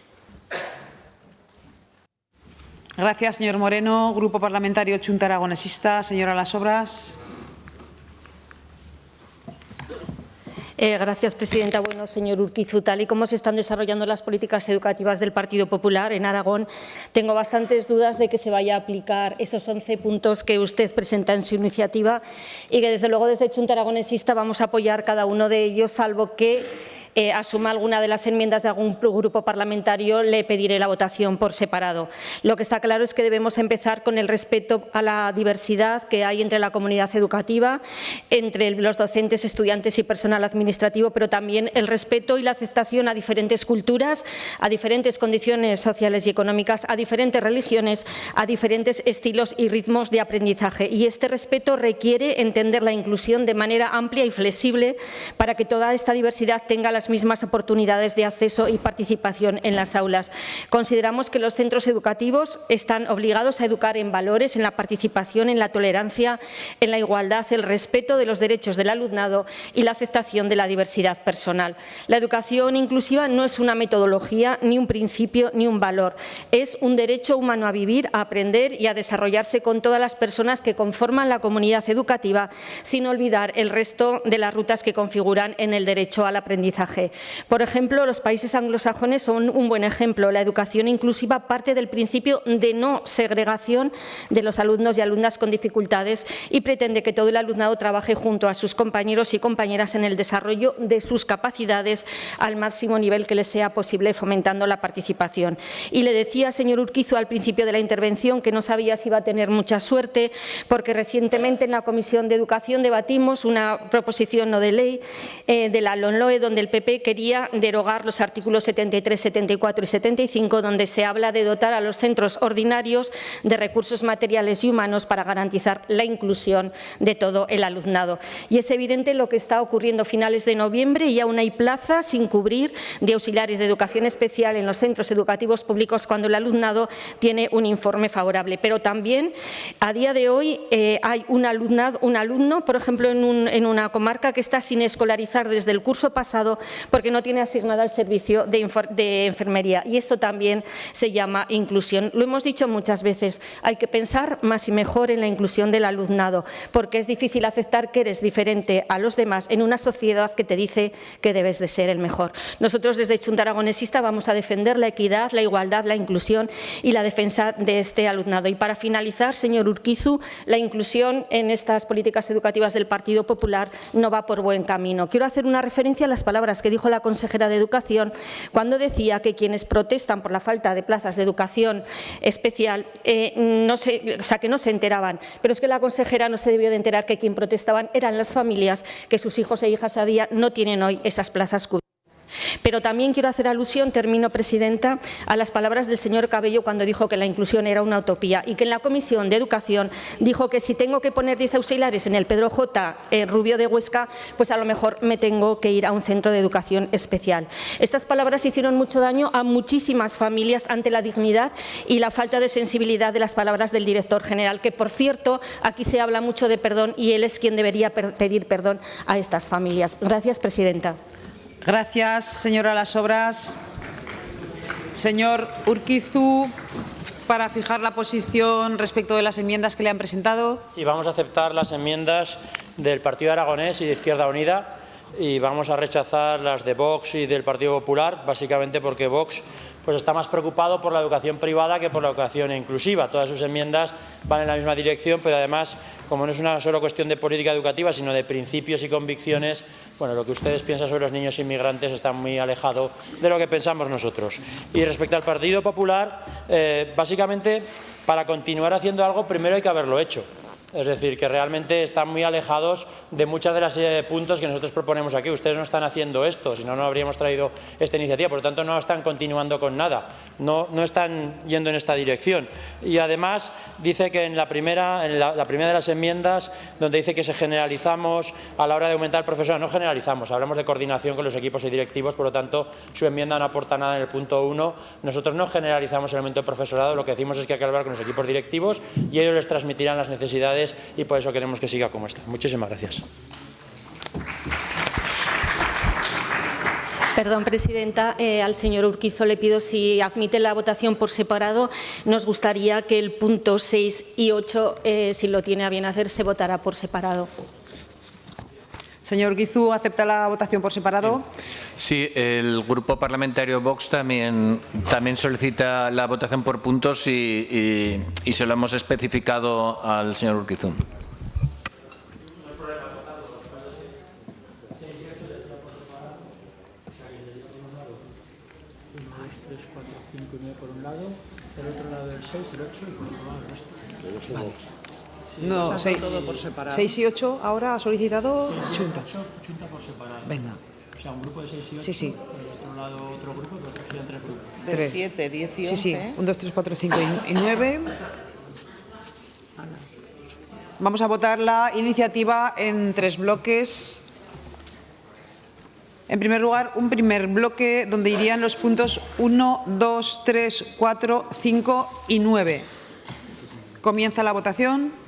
Gracias, señor Moreno. Grupo Parlamentario Chunta Aragonesista. Señora Las Obras. Gracias, presidenta. Bueno, señor Urquizu, tal y como se están desarrollando las políticas educativas del Partido Popular en Aragón, tengo bastantes dudas de que se vaya a aplicar esos 11 puntos que usted presenta en su iniciativa y que, desde luego, desde Chunta Aragonesista vamos a apoyar cada uno de ellos, salvo que asuma alguna de las enmiendas de algún grupo parlamentario. Le pediré la votación por separado. Lo que está claro es que debemos empezar con el respeto a la diversidad que hay entre la comunidad educativa, entre los docentes, estudiantes y personal administrativo, pero también el respeto y la aceptación a diferentes culturas, a diferentes condiciones sociales y económicas, a diferentes religiones, a diferentes estilos y ritmos de aprendizaje. Y este respeto requiere entender la inclusión de manera amplia y flexible para que toda esta diversidad tenga las mismas oportunidades de acceso y participación en las aulas. Consideramos que los centros educativos están obligados a educar en valores, en la participación, en la tolerancia, en la igualdad, el respeto de los derechos del alumnado y la aceptación de la diversidad personal. La educación inclusiva no es una metodología, ni un principio, ni un valor. Es un derecho humano a vivir, a aprender y a desarrollarse con todas las personas que conforman la comunidad educativa, sin olvidar el resto de las rutas que configuran en el derecho al aprendizaje aprendizaje. Por ejemplo, los países anglosajones son un buen ejemplo. La educación inclusiva parte del principio de no segregación de los alumnos y alumnas con dificultades y pretende que todo el alumnado trabaje junto a sus compañeros y compañeras en el desarrollo de sus capacidades al máximo nivel que les sea posible, fomentando la participación. Y le decía, señor Urquizu, al principio de la intervención que no sabía si iba a tener mucha suerte, porque recientemente en la Comisión de Educación debatimos una proposición no de ley de la LOMLOE, donde el PP quería derogar los artículos 73, 74 y 75, donde se habla de dotar a los centros ordinarios de recursos materiales y humanos para garantizar la inclusión de todo el alumnado. Y es evidente lo que está ocurriendo a finales de noviembre y aún hay plazas sin cubrir de auxiliares de educación especial en los centros educativos públicos cuando el alumnado tiene un informe favorable. Pero también a día de hoy hay un alumno, por ejemplo, en una comarca que está sin escolarizar desde el curso pasado porque no tiene asignado el servicio de enfermería. Y esto también se llama inclusión. Lo hemos dicho muchas veces, hay que pensar más y mejor en la inclusión del alumnado, porque es difícil aceptar que eres diferente a los demás en una sociedad que te dice que debes de ser el mejor. Nosotros desde Chunta Aragonesista vamos a defender la equidad, la igualdad, la inclusión y la defensa de este alumnado. Y para finalizar, señor Urquizu, la inclusión en estas políticas educativas del Partido Popular no va por buen camino. Quiero hacer una referencia a las palabras que dijo la consejera de Educación cuando decía que quienes protestan por la falta de plazas de educación especial que no se enteraban. Pero es que la consejera no se debió de enterar que quien protestaban eran las familias que sus hijos e hijas a día no tienen hoy esas plazas cubiertas. Pero también quiero hacer alusión, termino, presidenta, a las palabras del señor Cabello cuando dijo que la inclusión era una utopía y que en la Comisión de Educación dijo que si tengo que poner 10 auxiliares en el Pedro J. Rubio de Huesca, pues a lo mejor me tengo que ir a un centro de educación especial. Estas palabras hicieron mucho daño a muchísimas familias ante la dignidad y la falta de sensibilidad de las palabras del director general, que, por cierto, aquí se habla mucho de perdón y él es quien debería pedir perdón a estas familias. Gracias, presidenta. Gracias, señora Las Obras. Señor Urquizu, para fijar la posición respecto de las enmiendas que le han presentado. Sí, vamos a aceptar las enmiendas del Partido Aragonés y de Izquierda Unida y vamos a rechazar las de Vox y del Partido Popular, básicamente porque Vox pues está más preocupado por la educación privada que por la educación inclusiva. Todas sus enmiendas van en la misma dirección, pero además, como no es una solo cuestión de política educativa, sino de principios y convicciones, bueno, lo que ustedes piensan sobre los niños inmigrantes está muy alejado de lo que pensamos nosotros. Y respecto al Partido Popular, básicamente, para continuar haciendo algo, primero hay que haberlo hecho. Es decir, que realmente están muy alejados de muchas de las puntos que nosotros proponemos aquí. Ustedes no están haciendo esto, si no, no habríamos traído esta iniciativa. Por lo tanto, no están continuando con nada, no están yendo en esta dirección. Y además, dice que en la primera de las enmiendas, donde dice que se generalizamos a la hora de aumentar el profesorado, no generalizamos, hablamos de coordinación con los equipos y directivos, por lo tanto, su enmienda no aporta nada en el punto 1. Nosotros no generalizamos el aumento del profesorado, lo que decimos es que hay que hablar con los equipos directivos y ellos les transmitirán las necesidades y por eso queremos que siga como está. Muchísimas gracias. Perdón, presidenta, al señor Urquizu le pido si admite la votación por separado. Nos gustaría que el punto 6 y 8, si lo tiene a bien hacer, se votara por separado. Señor Urquizu, ¿acepta la votación por separado? Sí, el Grupo Parlamentario Vox también solicita la votación por puntos y se lo hemos especificado al señor Urquizu. No, 6 y 8 ahora ha solicitado Chunta. Chunta por separado. Venga. O sea, un grupo de 6 y 8, sí, sí. y por otro lado otro grupo, pero serían 3 grupos. De 7, 10 y 11. Sí, sí. 1, 2, 3, 4, 5 y 9. Vamos a votar la iniciativa en 3 bloques. En primer lugar, un primer bloque donde irían los puntos 1, 2, 3, 4, 5 y 9. Comienza la votación.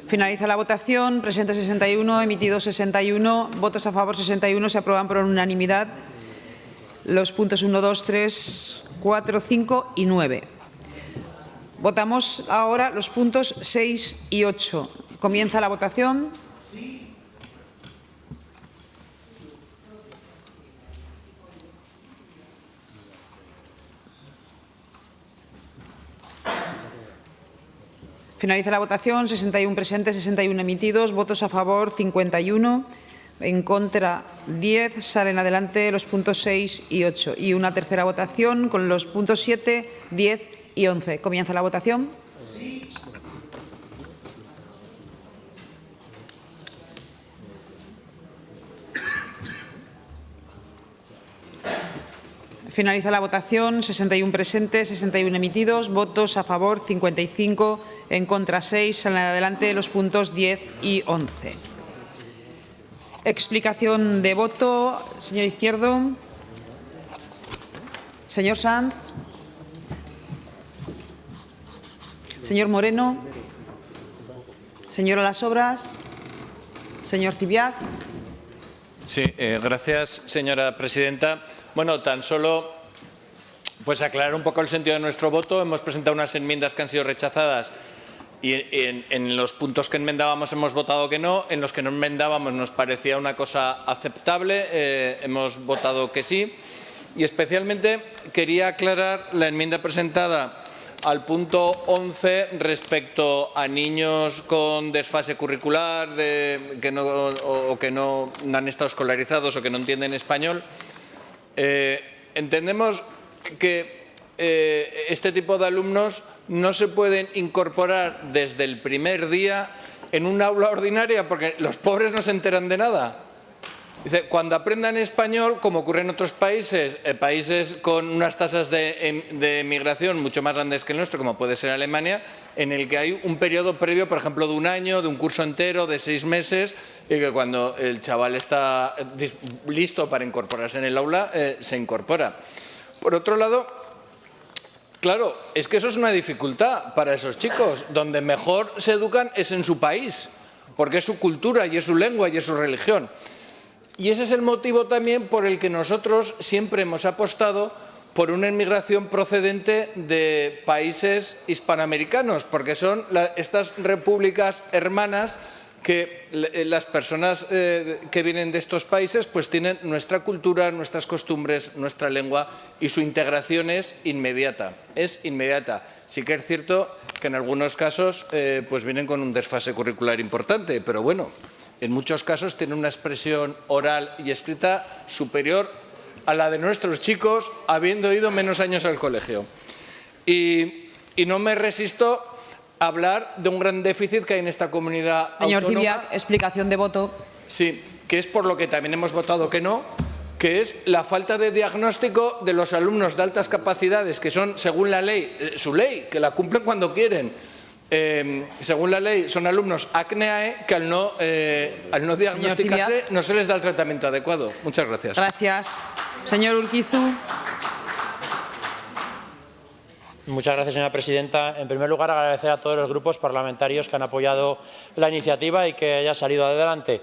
Finaliza la votación. Presentes 61, emitidos 61, votos a favor 61. Se aprueban por unanimidad los puntos 1, 2, 3, 4, 5 y 9. Votamos ahora los puntos 6 y 8. Comienza la votación. Finaliza la votación. 61 presentes, 61 emitidos, votos a favor 51, en contra 10. Salen adelante los puntos 6 y 8. Y una tercera votación con los puntos 7, 10 y 11. Comienza la votación. Finaliza la votación. 61 presentes, 61 emitidos, votos a favor 55, en contra 6. Salen adelante los puntos 10 y 11. Explicación de voto. Señor Izquierdo. Señor Sanz. Señor Moreno. Señora Las Obras. Señor Zibiac. Sí, gracias, señora presidenta. Bueno, tan solo pues aclarar un poco el sentido de nuestro voto. Hemos presentado unas enmiendas que han sido rechazadas y en los puntos que enmendábamos hemos votado que no. En los que no enmendábamos nos parecía una cosa aceptable. Hemos votado que sí. Y especialmente quería aclarar la enmienda presentada al punto 11 respecto a niños con desfase curricular que no han estado escolarizados o que no entienden español. Entendemos que este tipo de alumnos no se pueden incorporar desde el primer día en un aula ordinaria porque los pobres no se enteran de nada. Dice, cuando aprendan español, como ocurre en otros países, países con unas tasas de migración mucho más grandes que el nuestro, como puede ser Alemania, en el que hay un periodo previo, por ejemplo, de un año, de un curso entero, de 6 meses, y que cuando el chaval está listo para incorporarse en el aula, se incorpora. Por otro lado, claro, es que eso es una dificultad para esos chicos. Donde mejor se educan es en su país, porque es su cultura y es su lengua y es su religión. Y ese es el motivo también por el que nosotros siempre hemos apostado por una inmigración procedente de países hispanoamericanos, porque son estas repúblicas hermanas que las personas que vienen de estos países pues tienen nuestra cultura, nuestras costumbres, nuestra lengua y su integración es inmediata. Es inmediata. Sí que es cierto que en algunos casos pues vienen con un desfase curricular importante, pero bueno, en muchos casos tienen una expresión oral y escrita superior a la de nuestros chicos, habiendo ido menos años al colegio. Y no me resisto a hablar de un gran déficit que hay en esta comunidad autónoma. Señor Zibiac, explicación de voto. Sí, que es por lo que también hemos votado que no, que es la falta de diagnóstico de los alumnos de altas capacidades, que son, según la ley, su ley, que la cumplen cuando quieren. Según la ley, son alumnos ACNEAE que al no diagnosticarse no se les da el tratamiento adecuado. Muchas gracias. Gracias. Señor Urquizu. Muchas gracias, señora presidenta. En primer lugar, agradecer a todos los grupos parlamentarios que han apoyado la iniciativa y que haya salido adelante.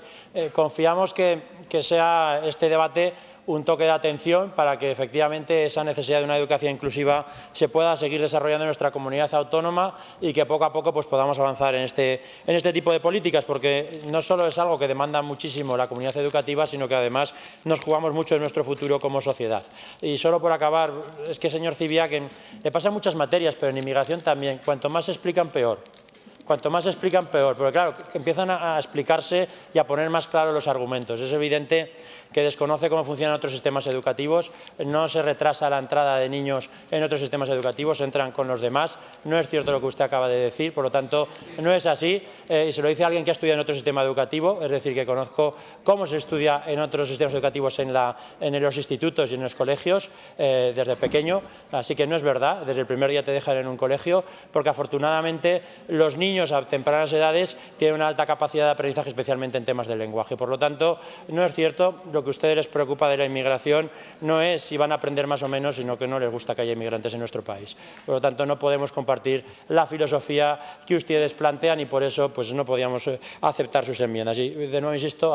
Confiamos que sea este debate un toque de atención para que efectivamente esa necesidad de una educación inclusiva se pueda seguir desarrollando en nuestra comunidad autónoma y que poco a poco pues, podamos avanzar en este tipo de políticas, porque no solo es algo que demanda muchísimo la comunidad educativa, sino que además nos jugamos mucho en nuestro futuro como sociedad. Y solo por acabar, es que, señor Zibiac, le pasan muchas materias, pero en inmigración también, cuanto más se explican, peor. Cuanto más se explican, peor, porque claro, que empiezan a explicarse y a poner más claros los argumentos. Es evidente que desconoce cómo funcionan otros sistemas educativos, no se retrasa la entrada de niños en otros sistemas educativos, entran con los demás. No es cierto lo que usted acaba de decir, por lo tanto, no es así. Y se lo dice alguien que ha estudiado en otro sistema educativo, es decir, que conozco cómo se estudia en otros sistemas educativos en los institutos y en los colegios desde pequeño. Así que no es verdad, desde el primer día te dejan en un colegio, porque afortunadamente los niños a tempranas edades tienen una alta capacidad de aprendizaje, especialmente en temas de lenguaje. Por lo tanto, no es cierto lo que a ustedes les preocupa de la inmigración no es si van a aprender más o menos, sino que no les gusta que haya inmigrantes en nuestro país. Por lo tanto, no podemos compartir la filosofía que ustedes plantean y por eso pues, no podíamos aceptar sus enmiendas. Y de nuevo, insisto,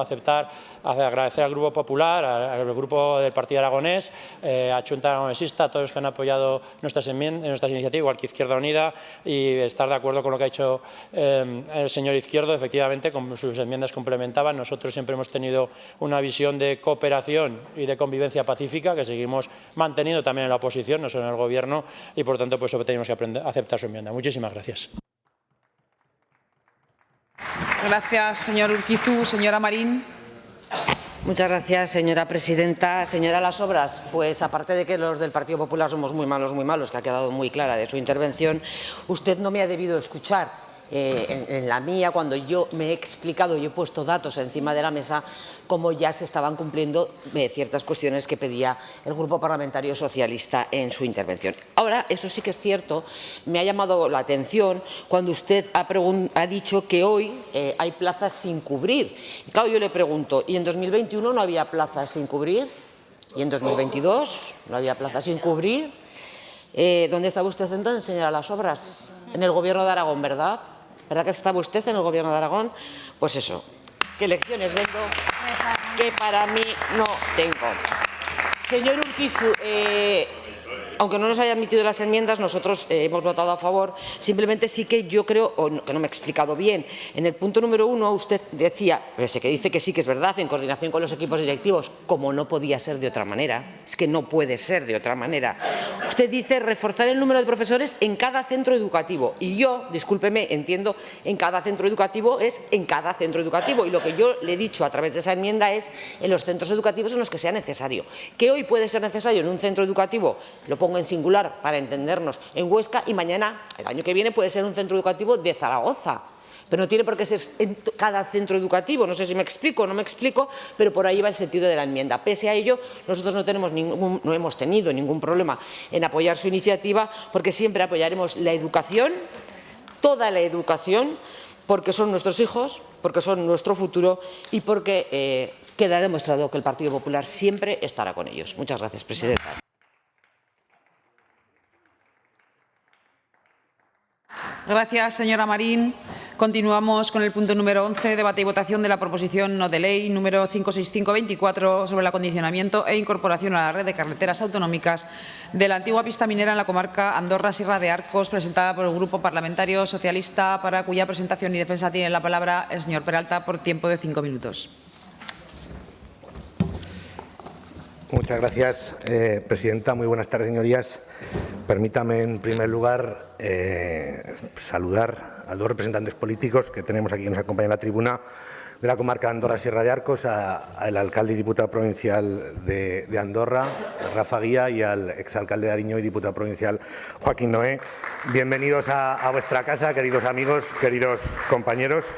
agradecer al Grupo Popular, al Grupo del Partido Aragonés, a Junta Aragonesista, a todos los que han apoyado nuestras iniciativas, igual que Izquierda Unida, y estar de acuerdo con lo que ha hecho el señor Izquierdo. Efectivamente, con sus enmiendas complementaban. Nosotros siempre hemos tenido una visión de cooperación y de convivencia pacífica que seguimos manteniendo también en la oposición, no solo en el Gobierno, y por tanto pues, tenemos que aceptar su enmienda. Muchísimas gracias. Gracias, señor Urquizu. Señora Marín. Muchas gracias, señora presidenta. Señora Las Obras, pues aparte de que los del Partido Popular somos muy malos, que ha quedado muy clara de su intervención, usted no me ha debido escuchar en la mía, cuando yo me he explicado y he puesto datos encima de la mesa, cómo ya se estaban cumpliendo ciertas cuestiones que pedía el Grupo Parlamentario Socialista en su intervención. Ahora, eso sí que es cierto, me ha llamado la atención cuando usted ha dicho que hoy hay plazas sin cubrir. Y claro, yo le pregunto, ¿y en 2021 no había plazas sin cubrir? ¿Y en 2022 no había plazas sin cubrir? ¿Dónde estaba usted entonces, señora Las Obras? En el Gobierno de Aragón, ¿verdad? ¿Verdad que estaba usted en el Gobierno de Aragón? Pues eso, ¿qué lecciones vendo que para mí no tengo? Señor Urquizu, aunque no nos haya admitido las enmiendas, nosotros hemos votado a favor. Simplemente sí que yo creo, que no me he explicado bien, en el punto número 1 usted decía, que dice que sí que es verdad, en coordinación con los equipos directivos, como no podía ser de otra manera, es que no puede ser de otra manera. Usted dice reforzar el número de profesores en cada centro educativo. Y yo, discúlpeme, entiendo, en cada centro educativo es en cada centro educativo. Y lo que yo le he dicho a través de esa enmienda es en los centros educativos en los que sea necesario. Que hoy puede ser necesario en un centro educativo, lo pongo en singular para entendernos, en Huesca, y mañana, el año que viene, puede ser un centro educativo de Zaragoza. Pero no tiene por qué ser en cada centro educativo. No sé si me explico o no me explico, pero por ahí va el sentido de la enmienda. Pese a ello, nosotros no hemos tenido ningún problema en apoyar su iniciativa, porque siempre apoyaremos la educación, toda la educación, porque son nuestros hijos, porque son nuestro futuro y porque queda demostrado que el Partido Popular siempre estará con ellos. Muchas gracias, presidenta. Gracias, señora Marín. Continuamos con el punto número 11, debate y votación de la proposición no de ley número 565/24 sobre el acondicionamiento e incorporación a la red de carreteras autonómicas de la antigua pista minera en la comarca Andorra-Sierra de Arcos, presentada por el Grupo Parlamentario Socialista, para cuya presentación y defensa tiene la palabra el señor Peralta por tiempo de 5 minutos. Muchas gracias, presidenta. Muy buenas tardes, señorías. Permítame, en primer lugar, saludar a dos representantes políticos que tenemos aquí, que nos acompañan en la tribuna, de la comarca Andorra-Sierra de Arcos, al alcalde y diputado provincial de Andorra, Rafa Guía, y al exalcalde de Ariño y diputado provincial, Joaquín Noé. Bienvenidos a vuestra casa, queridos amigos, queridos compañeros.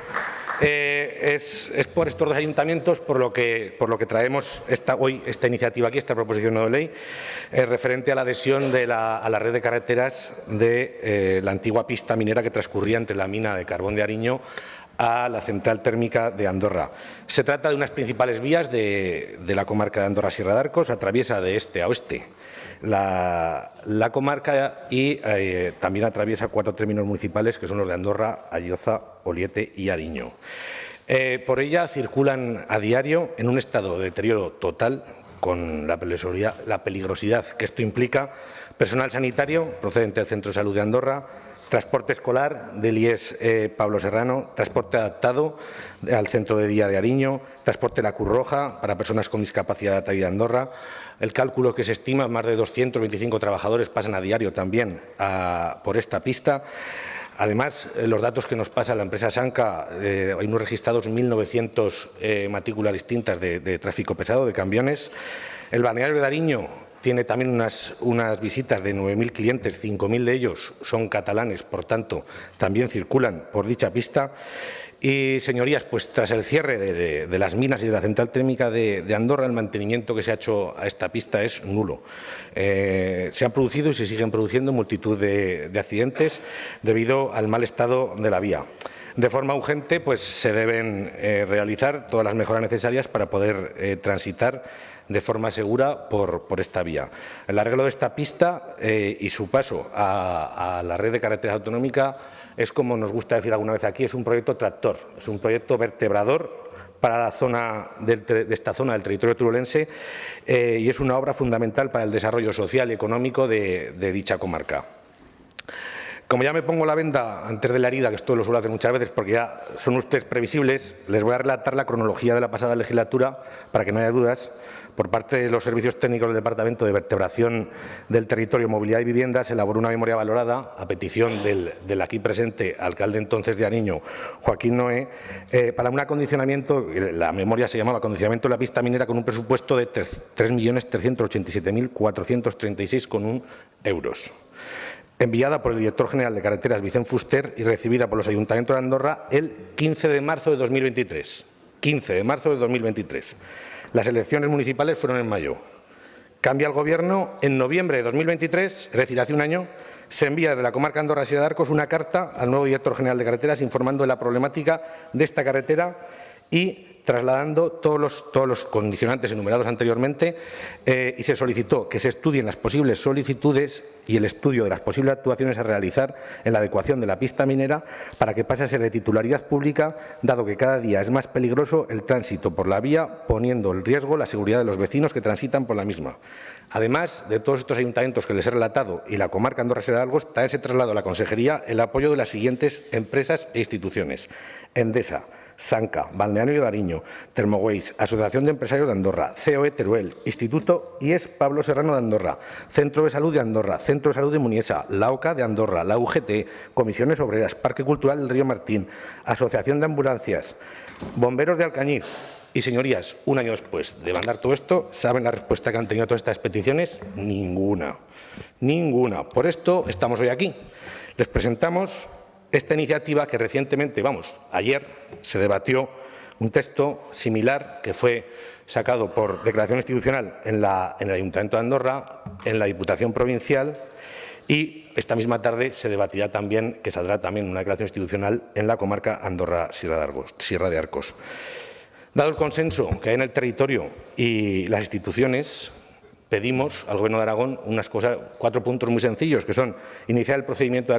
Es por estos dos ayuntamientos por lo que traemos hoy esta iniciativa aquí, esta proposición no de ley, referente a la adhesión a la red de carreteras de la antigua pista minera que transcurría entre la mina de carbón de Ariño a la central térmica de Andorra. Se trata de unas principales vías de la comarca de Andorra-Sierra de Arcos, atraviesa de este a oeste la comarca y también atraviesa 4 términos municipales que son los de Andorra, Alloza, Oliete y Ariño. Por ella circulan a diario en un estado de deterioro total, con la peligrosidad que esto implica, personal sanitario procedente del Centro de Salud de Andorra, transporte escolar del IES Pablo Serrano, transporte adaptado al Centro de Día de Ariño, transporte de la Cruz Roja para personas con discapacidad de Andorra. El cálculo que se estima, más de 225 trabajadores pasan a diario también por esta pista. Además, los datos que nos pasa la empresa Sanca, hay unos registrados 1.900 matrículas distintas de tráfico pesado, de camiones. El balneario de Ariño tiene también unas visitas de 9.000 clientes, 5.000 de ellos son catalanes, por tanto, también circulan por dicha pista. Y, señorías, pues tras el cierre de las minas y de la central térmica de Andorra, el mantenimiento que se ha hecho a esta pista es nulo. Se han producido y se siguen produciendo multitud de accidentes debido al mal estado de la vía. de forma urgente, pues se deben realizar todas las mejoras necesarias para poder transitar de forma segura por esta vía. El arreglo de esta pista y su paso a la red de carreteras autonómica es, como nos gusta decir alguna vez aquí, es un proyecto tractor, es un proyecto vertebrador para la zona de esta zona del territorio turolense y es una obra fundamental para el desarrollo social y económico de dicha comarca. Como ya me pongo la venda antes de la herida, que esto lo suelo hacer muchas veces porque ya son ustedes previsibles, les voy a relatar la cronología de la pasada legislatura para que no haya dudas. Por parte de los servicios técnicos del Departamento de Vertebración del Territorio, Movilidad y Vivienda se elaboró una memoria valorada a petición del aquí presente alcalde entonces de Ariño, Joaquín Noé, para un acondicionamiento, la memoria se llamaba Acondicionamiento de la pista minera, con un presupuesto de 3.387.436,1 euros. Enviada por el director general de Carreteras, Vicente Fuster, y recibida por los ayuntamientos de Andorra el 15 de marzo de 2023. 15 de marzo de 2023. Las elecciones municipales fueron en mayo. Cambia el Gobierno en noviembre de 2023, es decir, hace un año, se envía de la comarca Andorra-Sierra de Arcos una carta al nuevo director general de Carreteras informando de la problemática de esta carretera y trasladando todos los condicionantes enumerados anteriormente y se solicitó que se estudien las posibles solicitudes y el estudio de las posibles actuaciones a realizar en la adecuación de la pista minera para que pase a ser de titularidad pública, dado que cada día es más peligroso el tránsito por la vía, poniendo en riesgo la seguridad de los vecinos que transitan por la misma. Además de todos estos ayuntamientos que les he relatado y la comarca Andorra-Sierra de Arcos, también se trasladó a la Consejería el apoyo de las siguientes empresas e instituciones: Endesa, Sanca, Balneario de Ariño, Thermowaste, Asociación de Empresarios de Andorra, COE Teruel, Instituto IES Pablo Serrano de Andorra, Centro de Salud de Andorra, Centro de Salud de Muniesa, la OCA de Andorra, la UGT, Comisiones Obreras, Parque Cultural del Río Martín, Asociación de Ambulancias, Bomberos de Alcañiz. Y, señorías, un año después de mandar todo esto, ¿saben la respuesta que han tenido todas estas peticiones? Ninguna. Ninguna. Por esto estamos hoy aquí. Les presentamos esta iniciativa que recientemente, ayer, se debatió un texto similar que fue sacado por declaración institucional en el Ayuntamiento de Andorra, en la Diputación Provincial, y esta misma tarde se debatirá también, que saldrá también una declaración institucional en la comarca Andorra-Sierra de Arcos. Dado el consenso que hay en el territorio y las instituciones, pedimos al Gobierno de Aragón cuatro puntos muy sencillos, que son iniciar el procedimiento de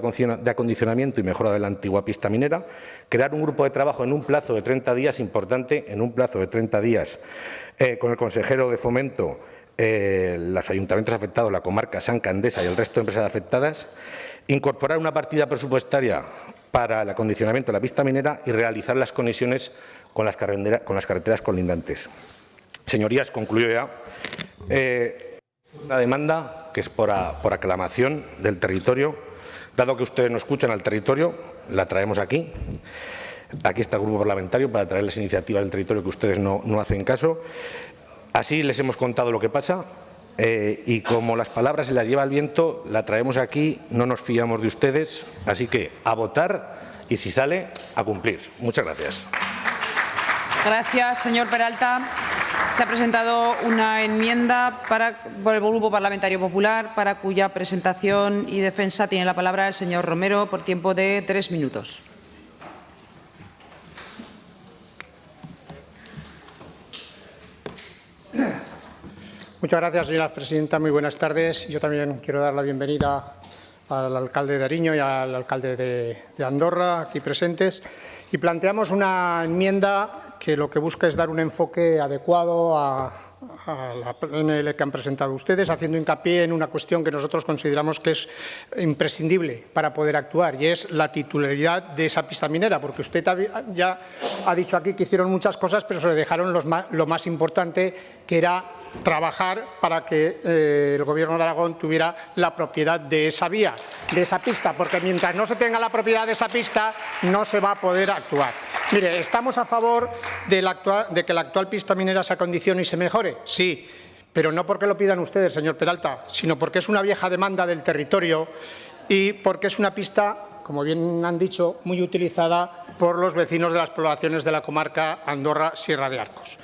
acondicionamiento y mejora de la antigua pista minera, crear un grupo de trabajo en un plazo de 30 días, importante, en un plazo de 30 días, con el consejero de Fomento, los ayuntamientos afectados, la comarca, Sanca, Endesa y el resto de empresas afectadas, incorporar una partida presupuestaria para el acondicionamiento de la pista minera y realizar las conexiones con las carreteras colindantes. Señorías, concluyo ya. Una demanda que es por aclamación del territorio. Dado que ustedes no escuchan al territorio, la traemos aquí. Aquí está el grupo parlamentario para traer las iniciativas del territorio que ustedes no hacen caso. Así les hemos contado lo que pasa y como las palabras se las lleva el viento, la traemos aquí, no nos fiamos de ustedes. Así que a votar y, si sale, a cumplir. Muchas gracias. Gracias, señor Peralta. Se ha presentado una enmienda por el Grupo Parlamentario Popular, para cuya presentación y defensa tiene la palabra el señor Romero por tiempo de 3 minutos. Muchas gracias, señora presidenta. Muy buenas tardes. Yo también quiero dar la bienvenida al alcalde de Ariño y al alcalde de Andorra, aquí presentes. Y planteamos una enmienda que lo que busca es dar un enfoque adecuado a la PNL que han presentado ustedes, haciendo hincapié en una cuestión que nosotros consideramos que es imprescindible para poder actuar, y es la titularidad de esa pista minera, porque usted ya ha dicho aquí que hicieron muchas cosas, pero se le dejaron lo más importante, que era trabajar para que el Gobierno de Aragón tuviera la propiedad de esa vía, de esa pista, porque mientras no se tenga la propiedad de esa pista no se va a poder actuar. Mire, ¿estamos a favor de que la actual pista minera se acondicione y se mejore? Sí, pero no porque lo pidan ustedes, señor Peralta, sino porque es una vieja demanda del territorio y porque es una pista, como bien han dicho, muy utilizada por los vecinos de las poblaciones de la comarca Andorra-Sierra de Arcos.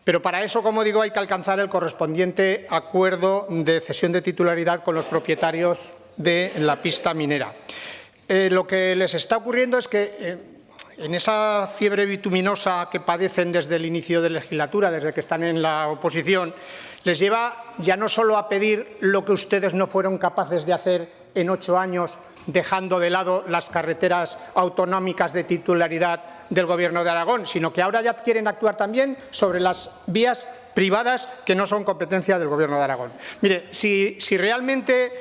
Pero para eso, como digo, hay que alcanzar el correspondiente acuerdo de cesión de titularidad con los propietarios de la pista minera. Lo que les está ocurriendo es que, en esa fiebre bituminosa que padecen desde el inicio de legislatura, desde que están en la oposición, les lleva ya no solo a pedir lo que ustedes no fueron capaces de hacer en 8 años, dejando de lado las carreteras autonómicas de titularidad del Gobierno de Aragón, sino que ahora ya quieren actuar también sobre las vías privadas que no son competencia del Gobierno de Aragón. Mire, si realmente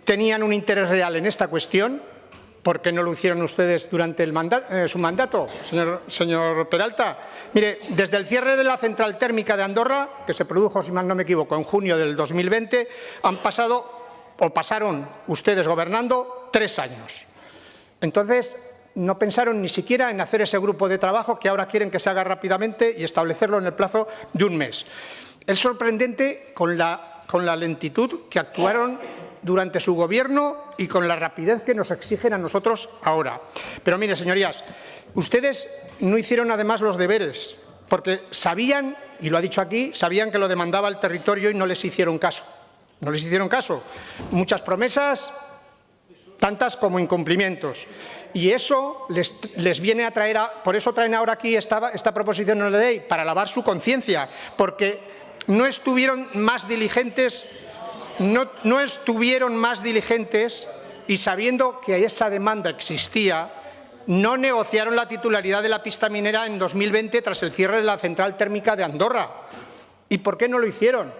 tenían un interés real en esta cuestión, ¿por qué no lo hicieron ustedes durante su mandato, señor Peralta? Mire, desde el cierre de la central térmica de Andorra, que se produjo, si mal no me equivoco, en junio del 2020, pasaron ustedes gobernando 3 años. Entonces, no pensaron ni siquiera en hacer ese grupo de trabajo que ahora quieren que se haga rápidamente y establecerlo en el plazo de 1 mes. Es sorprendente con la lentitud que actuaron durante su gobierno y con la rapidez que nos exigen a nosotros ahora. Pero mire, señorías, ustedes no hicieron además los deberes, porque sabían, y lo ha dicho aquí, sabían que lo demandaba el territorio y no les hicieron caso. No les hicieron caso. Muchas promesas, tantas como incumplimientos. Y eso les viene a traer, por eso traen ahora aquí esta proposición de ley, para lavar su conciencia, porque no estuvieron más diligentes. No estuvieron más diligentes y, sabiendo que esa demanda existía, no negociaron la titularidad de la pista minera en 2020 tras el cierre de la central térmica de Andorra. ¿Y por qué no lo hicieron?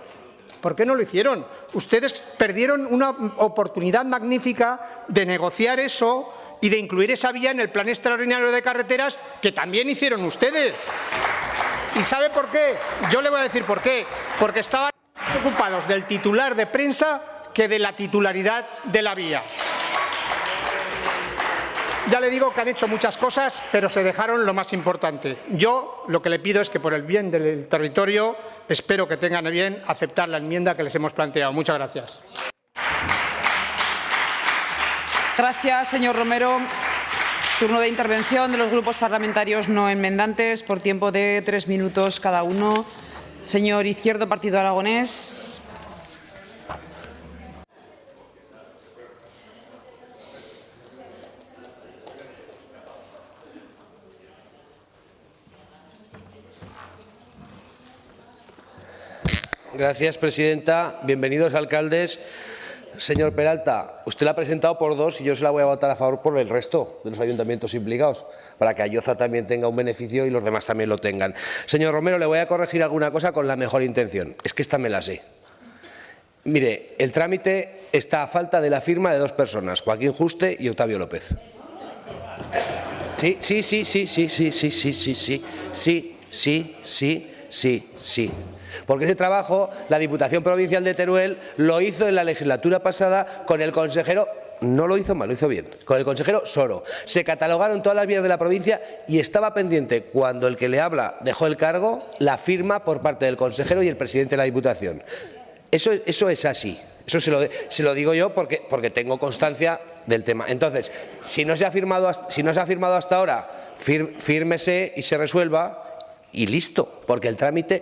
¿Por qué no lo hicieron? Ustedes perdieron una oportunidad magnífica de negociar eso y de incluir esa vía en el Plan Extraordinario de Carreteras, que también hicieron ustedes. ¿Y sabe por qué? Yo le voy a decir por qué. Porque estaban preocupados del titular de prensa que de la titularidad de la vía. Ya le digo que han hecho muchas cosas, pero se dejaron lo más importante. Yo lo que le pido es que, por el bien del territorio, espero que tengan a bien aceptar la enmienda que les hemos planteado. Muchas gracias. Gracias, señor Romero. Turno de intervención de los grupos parlamentarios no enmendantes por tiempo de 3 minutos cada uno. Señor Izquierdo, Partido Aragonés. Gracias, presidenta. Bienvenidos, alcaldes. Señor Peralta, usted la ha presentado por 2 y yo se la voy a votar a favor por el resto de los ayuntamientos implicados, para que Ayoza también tenga un beneficio y los demás también lo tengan. Señor Romero, le voy a corregir alguna cosa con la mejor intención. Es que esta me la sé. Mire, el trámite está a falta de la firma de 2 personas, Joaquín Juste y Octavio López. Sí. Porque ese trabajo la Diputación Provincial de Teruel lo hizo en la legislatura pasada con el consejero, no lo hizo mal, lo hizo bien, con el consejero Soro. Se catalogaron todas las vías de la provincia y estaba pendiente, cuando el que le habla dejó el cargo, la firma por parte del consejero y el presidente de la Diputación. Eso es así. Eso se lo digo yo porque tengo constancia del tema. Entonces, si no se ha firmado hasta ahora, fírmese y se resuelva. Y listo, porque el trámite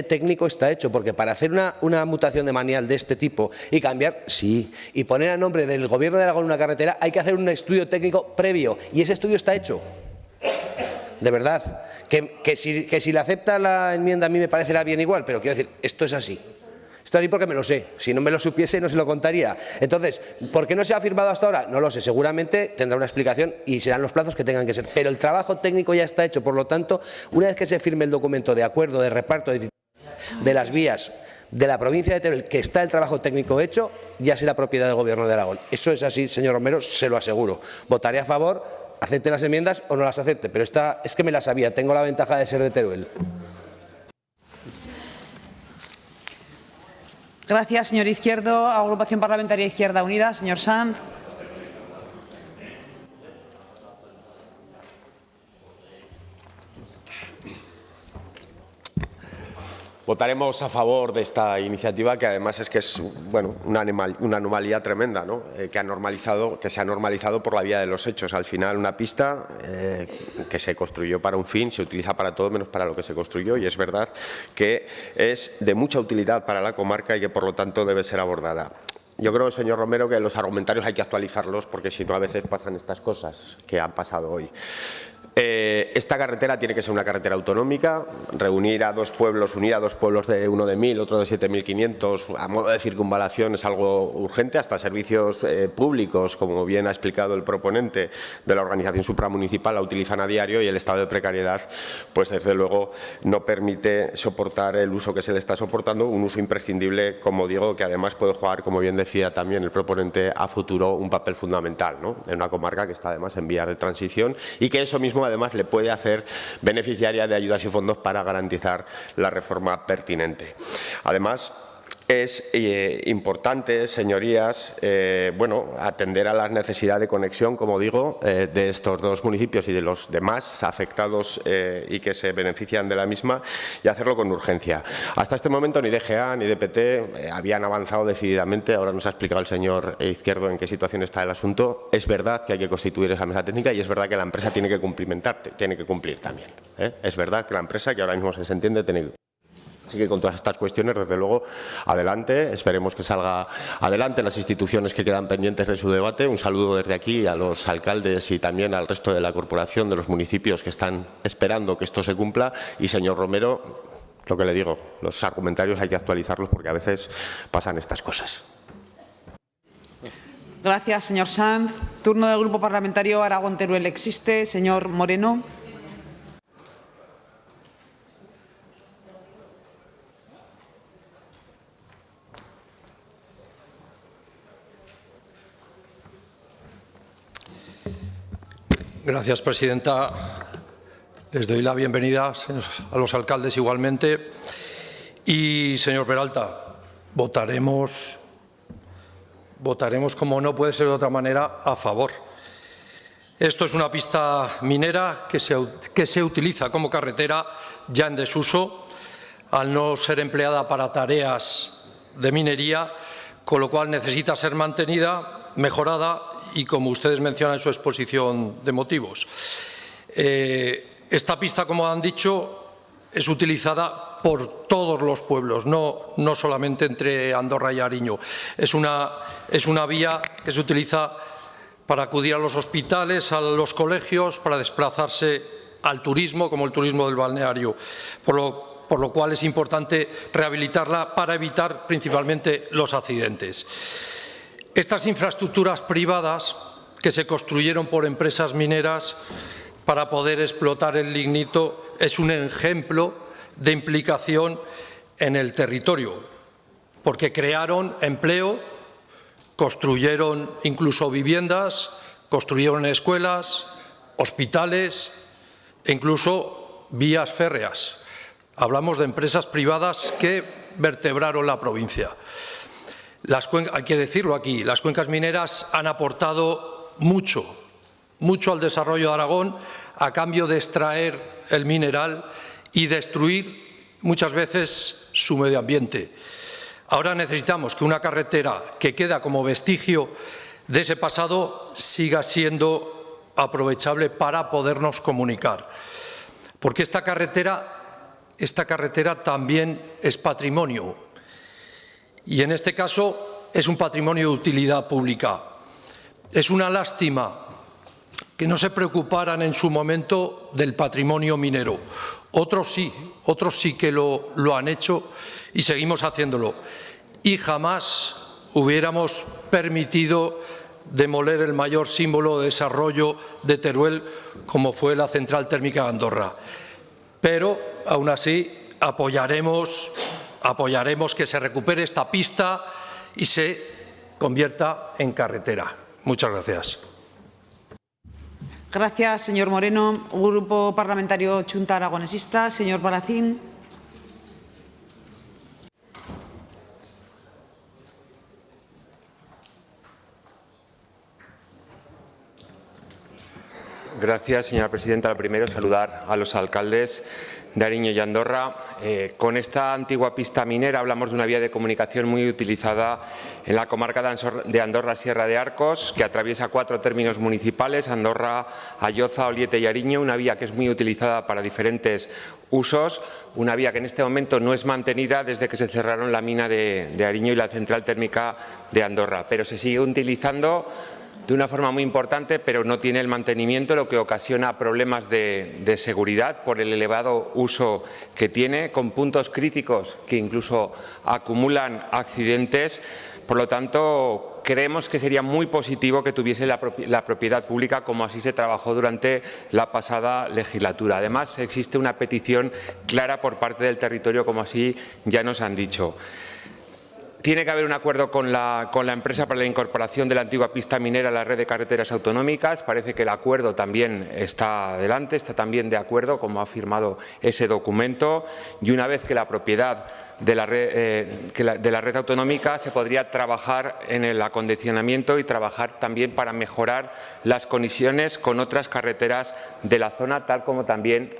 técnico está hecho, porque para hacer una mutación de manial de este tipo y cambiar, sí, y poner a nombre del Gobierno de Aragón una carretera, hay que hacer un estudio técnico previo, y ese estudio está hecho. De verdad, que si le acepta la enmienda a mí me parecerá bien igual, pero quiero decir, esto es así. Está ahí porque me lo sé. Si no me lo supiese, no se lo contaría. Entonces, ¿por qué no se ha firmado hasta ahora? No lo sé. Seguramente tendrá una explicación y serán los plazos que tengan que ser. Pero el trabajo técnico ya está hecho. Por lo tanto, una vez que se firme el documento de acuerdo de reparto de las vías de la provincia de Teruel, que está el trabajo técnico hecho, ya será propiedad del Gobierno de Aragón. Eso es así, señor Romero, se lo aseguro. Votaré a favor, acepte las enmiendas o no las acepte. Pero esta es que me la sabía. Tengo la ventaja de ser de Teruel. Gracias, señor Izquierdo. Agrupación Parlamentaria Izquierda Unida, señor Sanz. Votaremos a favor de esta iniciativa, que además es que es una anomalía tremenda, ¿no? Que se ha normalizado por la vía de los hechos. Al final, una pista que se construyó para un fin, se utiliza para todo menos para lo que se construyó, y es verdad que es de mucha utilidad para la comarca y que por lo tanto debe ser abordada. Yo creo, señor Romero, que los argumentarios hay que actualizarlos, porque si no a veces pasan estas cosas que han pasado hoy. Esta carretera tiene que ser una carretera autonómica, unir a dos pueblos de uno de 1.000, otro de 7.500, a modo de circunvalación es algo urgente, hasta servicios públicos, como bien ha explicado el proponente de la organización supramunicipal, la utilizan a diario y el estado de precariedad, pues desde luego no permite soportar el uso que se le está soportando, un uso imprescindible, como digo, que además puede jugar, como bien decía también el proponente, a futuro un papel fundamental, ¿no?, en una comarca que está además en vías de transición y que eso mismo además le puede hacer beneficiaria de ayudas y fondos para garantizar la reforma pertinente. Además, es importante, señorías, atender a la necesidad de conexión, como digo, de estos dos municipios y de los demás afectados y que se benefician de la misma, y hacerlo con urgencia. Hasta este momento ni DGA ni DPT habían avanzado decididamente. Ahora nos ha explicado el señor Izquierdo en qué situación está el asunto. Es verdad que hay que constituir esa mesa técnica y es verdad que la empresa tiene que cumplir también. Es verdad que la empresa, que ahora mismo se entiende, tiene que... Así que con todas estas cuestiones, desde luego, adelante. Esperemos que salga adelante las instituciones que quedan pendientes de su debate. Un saludo desde aquí a los alcaldes y también al resto de la corporación, de los municipios que están esperando que esto se cumpla. Y, señor Romero, lo que le digo, los argumentarios hay que actualizarlos porque a veces pasan estas cosas. Gracias, señor Sanz. Turno del Grupo Parlamentario Aragón-Teruel existe. Señor Moreno. Gracias, presidenta. Les doy la bienvenida a los alcaldes igualmente. Y, señor Peralta, votaremos, como no puede ser de otra manera, a favor. Esto es una pista minera que se utiliza como carretera ya en desuso, al no ser empleada para tareas de minería, con lo cual necesita ser mantenida, mejorada y, como ustedes mencionan en su exposición de motivos. Esta pista, como han dicho, es utilizada por todos los pueblos, no solamente entre Andorra y Ariño. Es una vía que se utiliza para acudir a los hospitales, a los colegios, para desplazarse al turismo, como el turismo del balneario, por lo cual es importante rehabilitarla para evitar principalmente los accidentes. Estas infraestructuras privadas que se construyeron por empresas mineras para poder explotar el lignito es un ejemplo de implicación en el territorio, porque crearon empleo, construyeron incluso viviendas, construyeron escuelas, hospitales e incluso vías férreas. Hablamos de empresas privadas que vertebraron la provincia. Hay que decirlo aquí, las cuencas mineras han aportado mucho al desarrollo de Aragón a cambio de extraer el mineral y destruir muchas veces su medio ambiente. Ahora necesitamos que una carretera que queda como vestigio de ese pasado siga siendo aprovechable para podernos comunicar. Porque esta carretera también es patrimonio. Y en este caso es un patrimonio de utilidad pública. Es una lástima que no se preocuparan en su momento del patrimonio minero. Otros sí que lo han hecho y seguimos haciéndolo. Y jamás hubiéramos permitido demoler el mayor símbolo de desarrollo de Teruel, como fue la central térmica de Andorra. Pero, aún así, apoyaremos que se recupere esta pista y se convierta en carretera. Muchas gracias. Gracias, señor Moreno. Grupo Parlamentario Chunta Aragonesista, señor Palacín. Gracias, señora presidenta. Lo primero, saludar a los alcaldes de Ariño y Andorra. Con esta antigua pista minera hablamos de una vía de comunicación muy utilizada en la comarca de Andorra-Sierra de Arcos, que atraviesa 4 términos municipales: Andorra, Ayoza, Oliete y Ariño. Una vía que es muy utilizada para diferentes usos, una vía que en este momento no es mantenida desde que se cerraron la mina de Ariño y la central térmica de Andorra, pero se sigue utilizando de una forma muy importante, pero no tiene el mantenimiento, lo que ocasiona problemas de seguridad por el elevado uso que tiene, con puntos críticos que incluso acumulan accidentes. Por lo tanto, creemos que sería muy positivo que tuviese la propiedad pública, como así se trabajó durante la pasada legislatura. Además, existe una petición clara por parte del territorio, como así ya nos han dicho. Tiene que haber un acuerdo con la empresa para la incorporación de la antigua pista minera a la red de carreteras autonómicas. Parece que el acuerdo también está adelante, está también de acuerdo, como ha firmado ese documento. Y una vez que la propiedad de la red autonómica, se podría trabajar en el acondicionamiento y trabajar también para mejorar las conexiones con otras carreteras de la zona, tal como también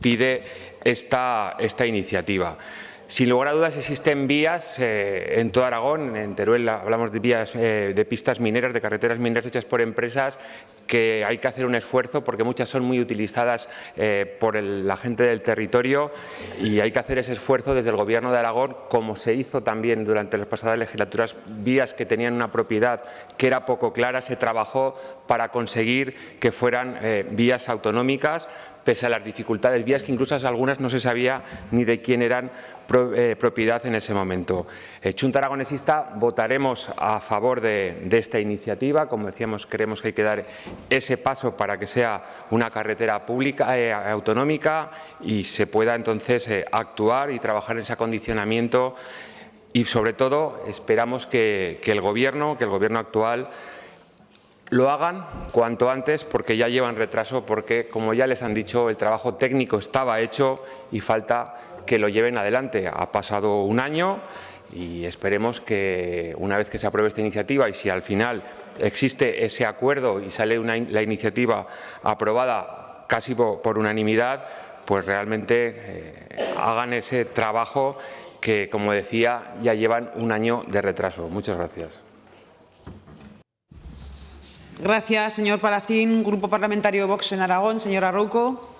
pide esta iniciativa. Sin lugar a dudas, existen vías en todo Aragón. En Teruel hablamos de vías de pistas mineras, de carreteras mineras hechas por empresas, que hay que hacer un esfuerzo porque muchas son muy utilizadas por la gente del territorio, y hay que hacer ese esfuerzo desde el Gobierno de Aragón, como se hizo también durante las pasadas legislaturas. Vías que tenían una propiedad que era poco clara, se trabajó para conseguir que fueran vías autonómicas, pese a las dificultades, vías que incluso algunas no se sabía ni de quién eran propiedad en ese momento. Chunta Aragonesista votaremos a favor de esta iniciativa. Como decíamos, creemos que hay que dar ese paso para que sea una carretera pública autonómica y se pueda entonces actuar y trabajar en ese acondicionamiento, y sobre todo esperamos que el Gobierno actual lo hagan cuanto antes, porque ya llevan retraso, porque, como ya les han dicho, el trabajo técnico estaba hecho y falta que lo lleven adelante. Ha pasado un año y esperemos que, una vez que se apruebe esta iniciativa, y si al final existe ese acuerdo y sale la iniciativa aprobada casi por unanimidad, pues realmente hagan ese trabajo que, como decía, ya llevan un año de retraso. Muchas gracias. Gracias, señor Palacín. Grupo Parlamentario Vox en Aragón, señora Rouco.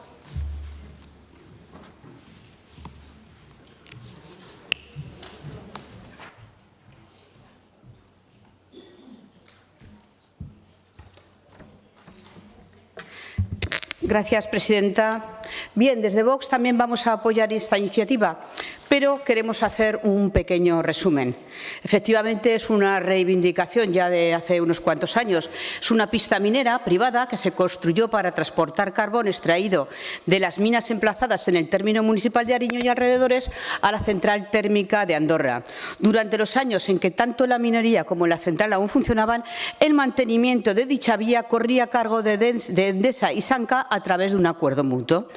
Gracias, presidenta. Bien, desde Vox también vamos a apoyar esta iniciativa, pero queremos hacer un pequeño resumen. Efectivamente, es una reivindicación ya de hace unos cuantos años. Es una pista minera privada que se construyó para transportar carbón extraído de las minas emplazadas en el término municipal de Ariño y alrededores a la central térmica de Andorra. Durante los años en que tanto la minería como la central aún funcionaban, el mantenimiento de dicha vía corría a cargo de Endesa y Sanca a través de un acuerdo mutuo.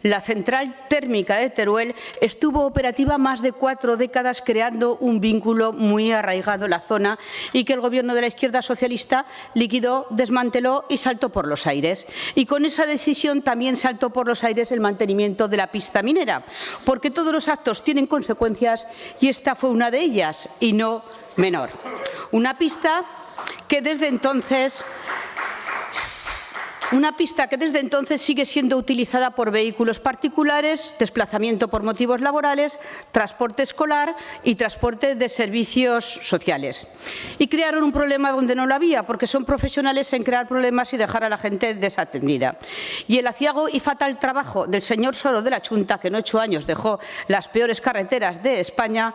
La central térmica de Teruel estuvo operativa más de 4 décadas, creando un vínculo muy arraigado en la zona, y que el Gobierno de la izquierda socialista liquidó, desmanteló y saltó por los aires. Y con esa decisión también saltó por los aires el mantenimiento de la pista minera, porque todos los actos tienen consecuencias y esta fue una de ellas, y no menor. Una pista que desde entonces sigue siendo utilizada por vehículos particulares, desplazamiento por motivos laborales, transporte escolar y transporte de servicios sociales. Y crearon un problema donde no lo había, porque son profesionales en crear problemas y dejar a la gente desatendida. Y el aciago y fatal trabajo del señor Soro de la Chunta, que en 8 años dejó las peores carreteras de España,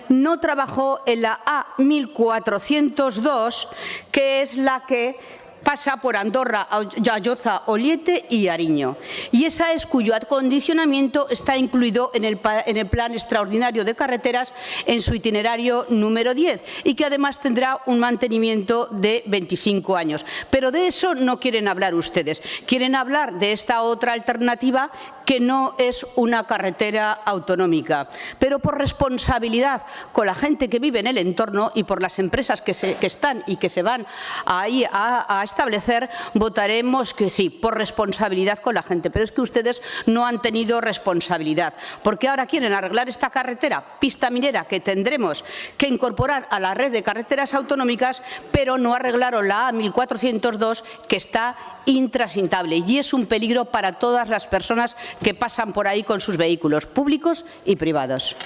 no trabajó en la A1402, que es la que pasa por Andorra, Alloza, Oliete y Ariño. Y esa es cuyo acondicionamiento está incluido en el Plan Extraordinario de Carreteras en su itinerario número 10, y que además tendrá un mantenimiento de 25 años. Pero de eso no quieren hablar ustedes. Quieren hablar de esta otra alternativa, que no es una carretera autonómica. Pero por responsabilidad con la gente que vive en el entorno y por las empresas que están y que se van ahí a establecer, votaremos que sí, por responsabilidad con la gente. Pero es que ustedes no han tenido responsabilidad, porque ahora quieren arreglar esta carretera, pista minera, que tendremos que incorporar a la red de carreteras autonómicas, pero no arreglaron la A1402, que está intransitable, y es un peligro para todas las personas que pasan por ahí con sus vehículos públicos y privados.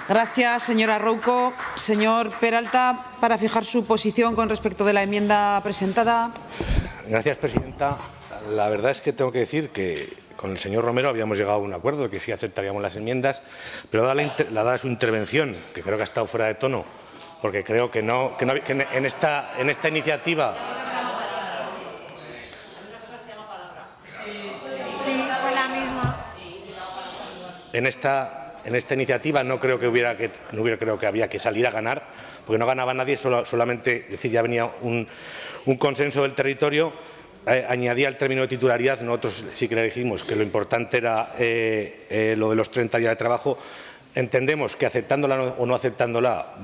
Gracias, señora Rouco. Señor Peralta, para fijar su posición con respecto de la enmienda presentada. Gracias, presidenta. La verdad es que tengo que decir que con el señor Romero habíamos llegado a un acuerdo de que sí aceptaríamos las enmiendas, pero dada su intervención, que creo que ha estado fuera de tono, porque creo que en esta iniciativa... Sí, con la misma. En esta iniciativa no creo que había que salir a ganar, porque no ganaba nadie, solamente decir, ya venía un consenso del territorio. Añadía el término de titularidad. Nosotros sí que le dijimos que lo importante era lo de los 30 días de trabajo. Entendemos que aceptándola o no aceptándola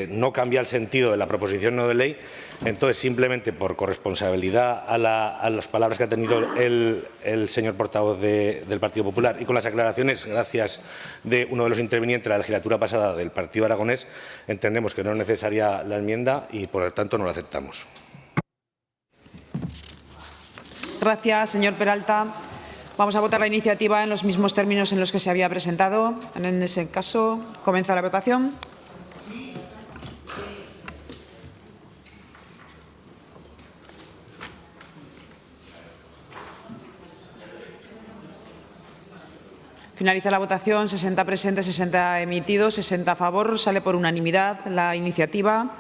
no cambia el sentido de la proposición no de ley. Entonces, simplemente por corresponsabilidad a las palabras que ha tenido el señor portavoz del Partido Popular y con las aclaraciones, gracias de uno de los intervinientes de la legislatura pasada del Partido Aragonés, entendemos que no es necesaria la enmienda y, por lo tanto, no la aceptamos. Gracias, señor Peralta. Vamos a votar la iniciativa en los mismos términos en los que se había presentado. En ese caso, comienza la votación. Finaliza la votación. 60 presentes, 60 emitidos, 60 a favor. Sale por unanimidad la iniciativa.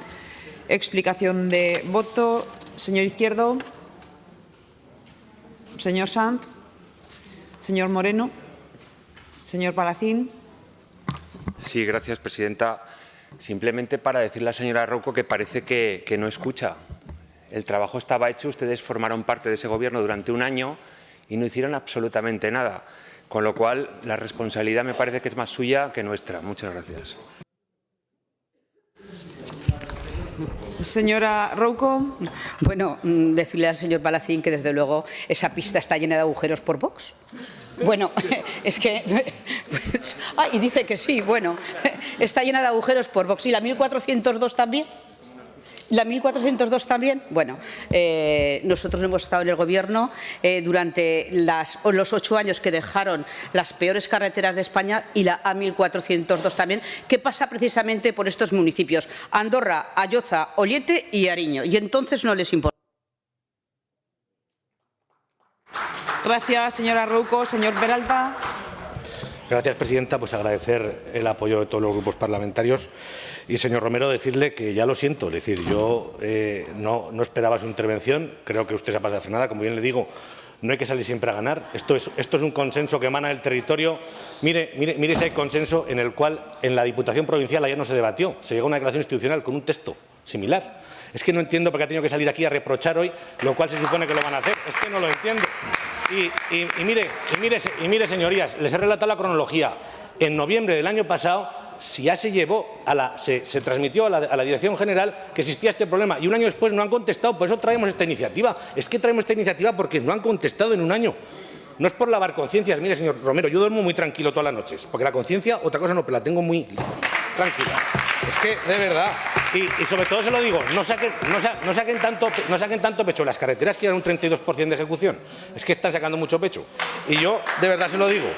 Explicación de voto. Señor Izquierdo. Señor Sanz. Señor Moreno. Señor Palacín. Sí, gracias, presidenta. Simplemente para decirle a la señora Rouco que parece que no escucha. El trabajo estaba hecho, ustedes formaron parte de ese Gobierno durante un año y no hicieron absolutamente nada. Con lo cual, la responsabilidad me parece que es más suya que nuestra. Muchas gracias. Señora Rouco. Bueno, decirle al señor Palacín que, desde luego, esa pista está llena de agujeros por Vox. Bueno, es que... y dice que sí, bueno, está llena de agujeros por Vox. ¿Y la 1402 también? ¿La 1402 también? Bueno, nosotros no hemos estado en el Gobierno durante los 8 años que dejaron las peores carreteras de España, y la A1402 también, que pasa precisamente por estos municipios: Andorra, Alloza, Ollete y Ariño. Y entonces no les importa. Gracias, señora Rouco. Señor Peralta. Gracias, presidenta. Pues agradecer el apoyo de todos los grupos parlamentarios. Y, señor Romero, decirle que ya lo siento. Es decir, yo no esperaba su intervención. Creo que usted se ha pasado de frenada. Como bien le digo, no hay que salir siempre a ganar. Esto es un consenso que emana del territorio. Mire si hay consenso en el cual en la Diputación Provincial ayer no se debatió. Se llegó a una declaración institucional con un texto similar. Es que no entiendo por qué ha tenido que salir aquí a reprochar hoy lo cual se supone que lo van a hacer. Es que no lo entiendo. Y mire, señorías, les he relatado la cronología. En noviembre del año pasado ya se transmitió a la Dirección General que existía este problema, y un año después no han contestado. Por eso traemos esta iniciativa. Es que traemos esta iniciativa porque no han contestado en un año. No es por lavar conciencias. Mire, señor Romero, yo duermo muy tranquilo todas las noches, porque la conciencia, otra cosa no, pero la tengo muy tranquila. Es que, de verdad, y sobre todo se lo digo, no saquen tanto pecho. Las carreteras que eran un 32% de ejecución, es que están sacando mucho pecho. Y yo, de verdad se lo digo,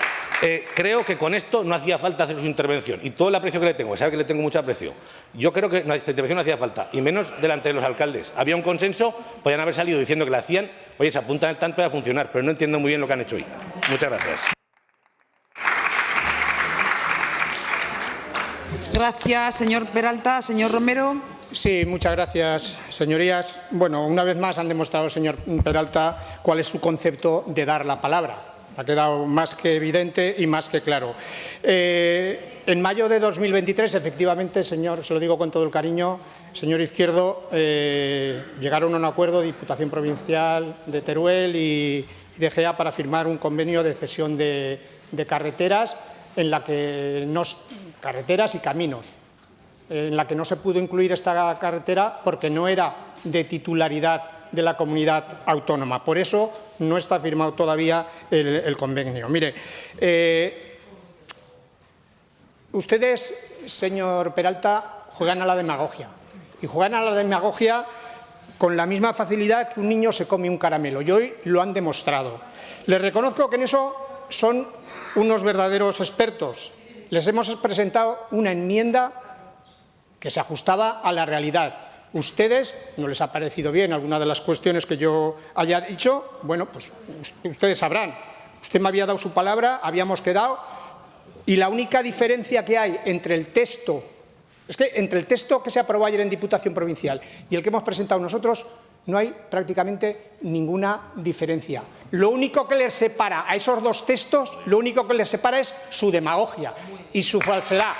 creo que con esto no hacía falta hacer su intervención. Y todo el aprecio que le tengo, sabe que le tengo mucho aprecio, yo creo que esta intervención no hacía falta, y menos delante de los alcaldes. Había un consenso, podían haber salido diciendo que la hacían. Oye, se apuntan el tanto a funcionar, pero no entiendo muy bien lo que han hecho hoy. Muchas gracias. Gracias, señor Peralta. Señor Romero. Sí, muchas gracias, señorías. Bueno, una vez más han demostrado, señor Peralta, cuál es su concepto de dar la palabra. Ha quedado más que evidente y más que claro. En mayo de 2023, efectivamente, señor, se lo digo con todo el cariño, señor Izquierdo, llegaron a un acuerdo Diputación Provincial de Teruel y DGA para firmar un convenio de cesión de carreteras, en la que carreteras y caminos, en la que no se pudo incluir esta carretera porque no era de titularidad de la comunidad autónoma. Por eso no está firmado todavía el convenio. Mire, ustedes, señor Peralta, juegan a la demagogia, y juegan a la demagogia con la misma facilidad que un niño se come un caramelo, y hoy lo han demostrado. Les reconozco que en eso son unos verdaderos expertos. les hemos presentado una enmienda que se ajustaba a la realidad. Ustedes, no les ha parecido bien alguna de las cuestiones que yo haya dicho, bueno, pues ustedes sabrán. Usted me había dado su palabra, habíamos quedado, y la única diferencia que hay entre el texto, es que entre el texto que se aprobó ayer en Diputación Provincial y el que hemos presentado nosotros, no hay prácticamente ninguna diferencia. Lo único que les separa a esos dos textos, lo único que les separa es su demagogia y su falsedad.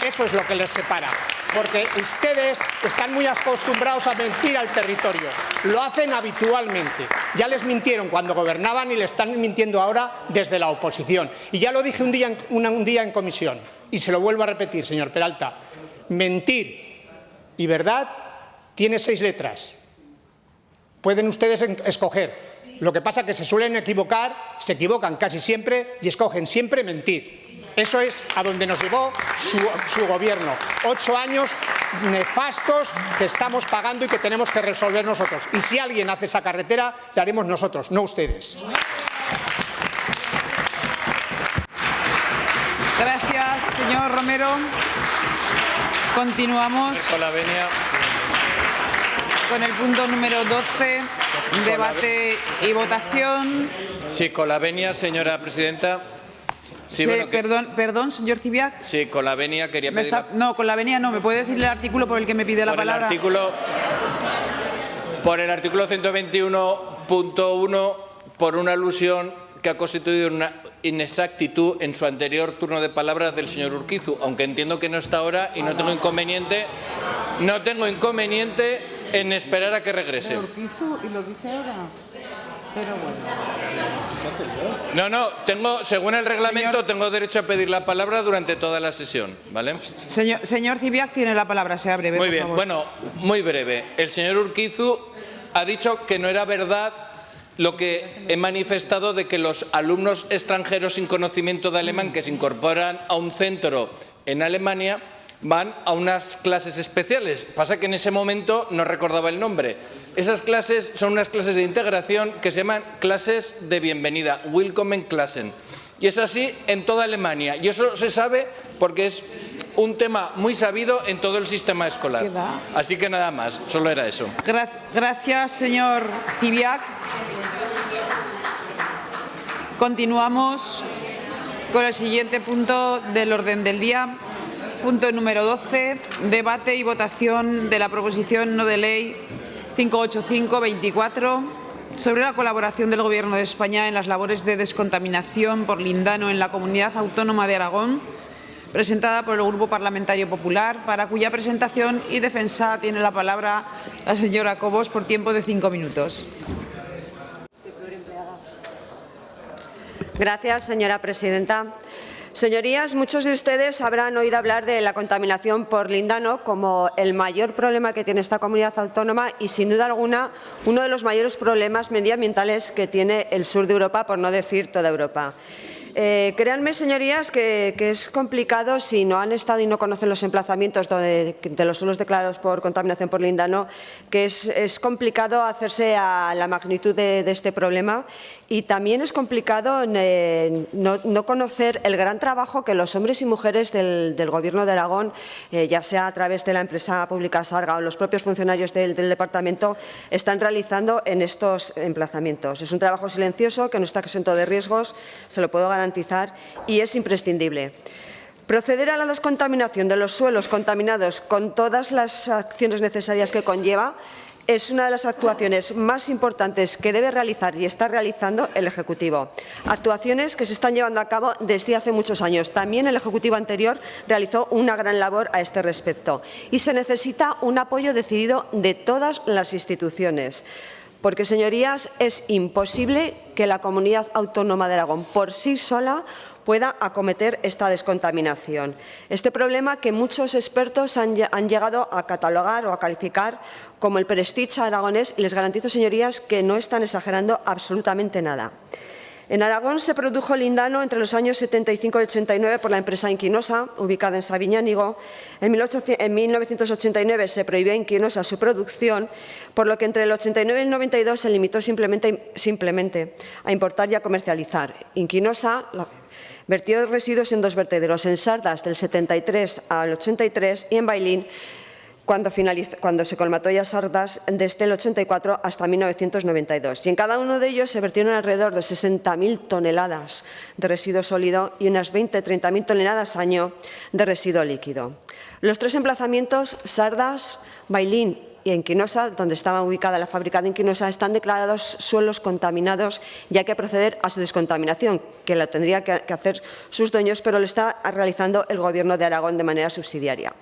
Eso es lo que les separa, porque ustedes están muy acostumbrados a mentir al territorio. Lo hacen habitualmente. Ya les mintieron cuando gobernaban y les están mintiendo ahora desde la oposición. Y ya lo dije un día en comisión, y se lo vuelvo a repetir, señor Peralta. Mentir y verdad tiene 6 letras. Pueden ustedes escoger. Lo que pasa es que se suelen equivocar, se equivocan casi siempre y escogen siempre mentir. Eso es a donde nos llevó su gobierno. 8 años nefastos que estamos pagando y que tenemos que resolver nosotros. Y si alguien hace esa carretera, la haremos nosotros, no ustedes. Gracias, señor Romero. Continuamos con el punto número 12, debate y votación. Sí, con la venia, señora presidenta. Sí, bueno, perdón, señor Cibiac. Sí, con la venia quería pedir... No, con la venia no. ¿Me puede decir el artículo por el que me pide la palabra? Por el artículo 121.1, por una alusión que ha constituido una inexactitud en su anterior turno de palabras del señor Urquizu, aunque entiendo que no está ahora y no tengo inconveniente en esperar a que regrese. Urquizu, y lo dice ahora. Pero bueno. No, según el reglamento, tengo derecho a pedir la palabra durante toda la sesión, ¿vale? Señor Cibiac tiene la palabra, sea breve. Muy bien, por favor. bueno, muy breve. El señor Urquizu ha dicho que no era verdad lo que he manifestado de que los alumnos extranjeros sin conocimiento de alemán que se incorporan a un centro en Alemania van a unas clases especiales. Pasa que en ese momento no recordaba el nombre. Esas clases son unas clases de integración que se llaman clases de bienvenida, Willkommenklassen. Y es así en toda Alemania. Y eso se sabe porque es un tema muy sabido en todo el sistema escolar. Así que nada más, solo era eso. Gracias, señor Cibiac. Continuamos con el siguiente punto del orden del día. Punto número 12, debate y votación de la proposición no de ley 585/24 sobre la colaboración del Gobierno de España en las labores de descontaminación por lindano en la Comunidad Autónoma de Aragón, presentada por el Grupo Parlamentario Popular, para cuya presentación y defensa tiene la palabra la señora Cobos por tiempo de 5 minutos. Gracias, señora presidenta. Señorías, muchos de ustedes habrán oído hablar de la contaminación por lindano como el mayor problema que tiene esta comunidad autónoma y, sin duda alguna, uno de los mayores problemas medioambientales que tiene el sur de Europa, por no decir toda Europa. Créanme, señorías, que es complicado, si no han estado y no conocen los emplazamientos de los suelos declarados por contaminación por lindano, que es complicado hacerse a la magnitud de este problema, y también es complicado no conocer el gran trabajo que los hombres y mujeres del Gobierno de Aragón, ya sea a través de la empresa pública Sarga o los propios funcionarios del departamento, están realizando en estos emplazamientos. Es un trabajo silencioso que no está exento de riesgos, se lo puedo garantizar, y es imprescindible. Proceder a la descontaminación de los suelos contaminados con todas las acciones necesarias que conlleva es una de las actuaciones más importantes que debe realizar y está realizando el Ejecutivo. Actuaciones que se están llevando a cabo desde hace muchos años. También el Ejecutivo anterior realizó una gran labor a este respecto. Y se necesita un apoyo decidido de todas las instituciones. Porque, señorías, es imposible que la Comunidad Autónoma de Aragón por sí sola pueda acometer esta descontaminación. Este problema que muchos expertos han llegado a catalogar o a calificar como el prestige aragonés, y les garantizo, señorías, que no están exagerando absolutamente nada. En Aragón se produjo lindano entre los años 75 y 89 por la empresa Inquinosa, ubicada en Sabiñánigo. En 1989 se prohibió a Inquinosa su producción, por lo que entre el 89 y el 92 se limitó simplemente a importar y a comercializar. Inquinosa vertió residuos en 2 vertederos, en Sardas del 73 al 83 y en Bailín, cuando se colmató ya Sardas, desde el 84 hasta 1992. Y en cada uno de ellos se vertieron alrededor de 60.000 toneladas de residuo sólido y unas 20–30.000 toneladas año de residuo líquido. Los 3 emplazamientos, Sardas, Bailín y Inquinosa, donde estaba ubicada la fábrica de Inquinosa, están declarados suelos contaminados y hay que proceder a su descontaminación, que la tendría que hacer sus dueños, pero lo está realizando el Gobierno de Aragón de manera subsidiaria.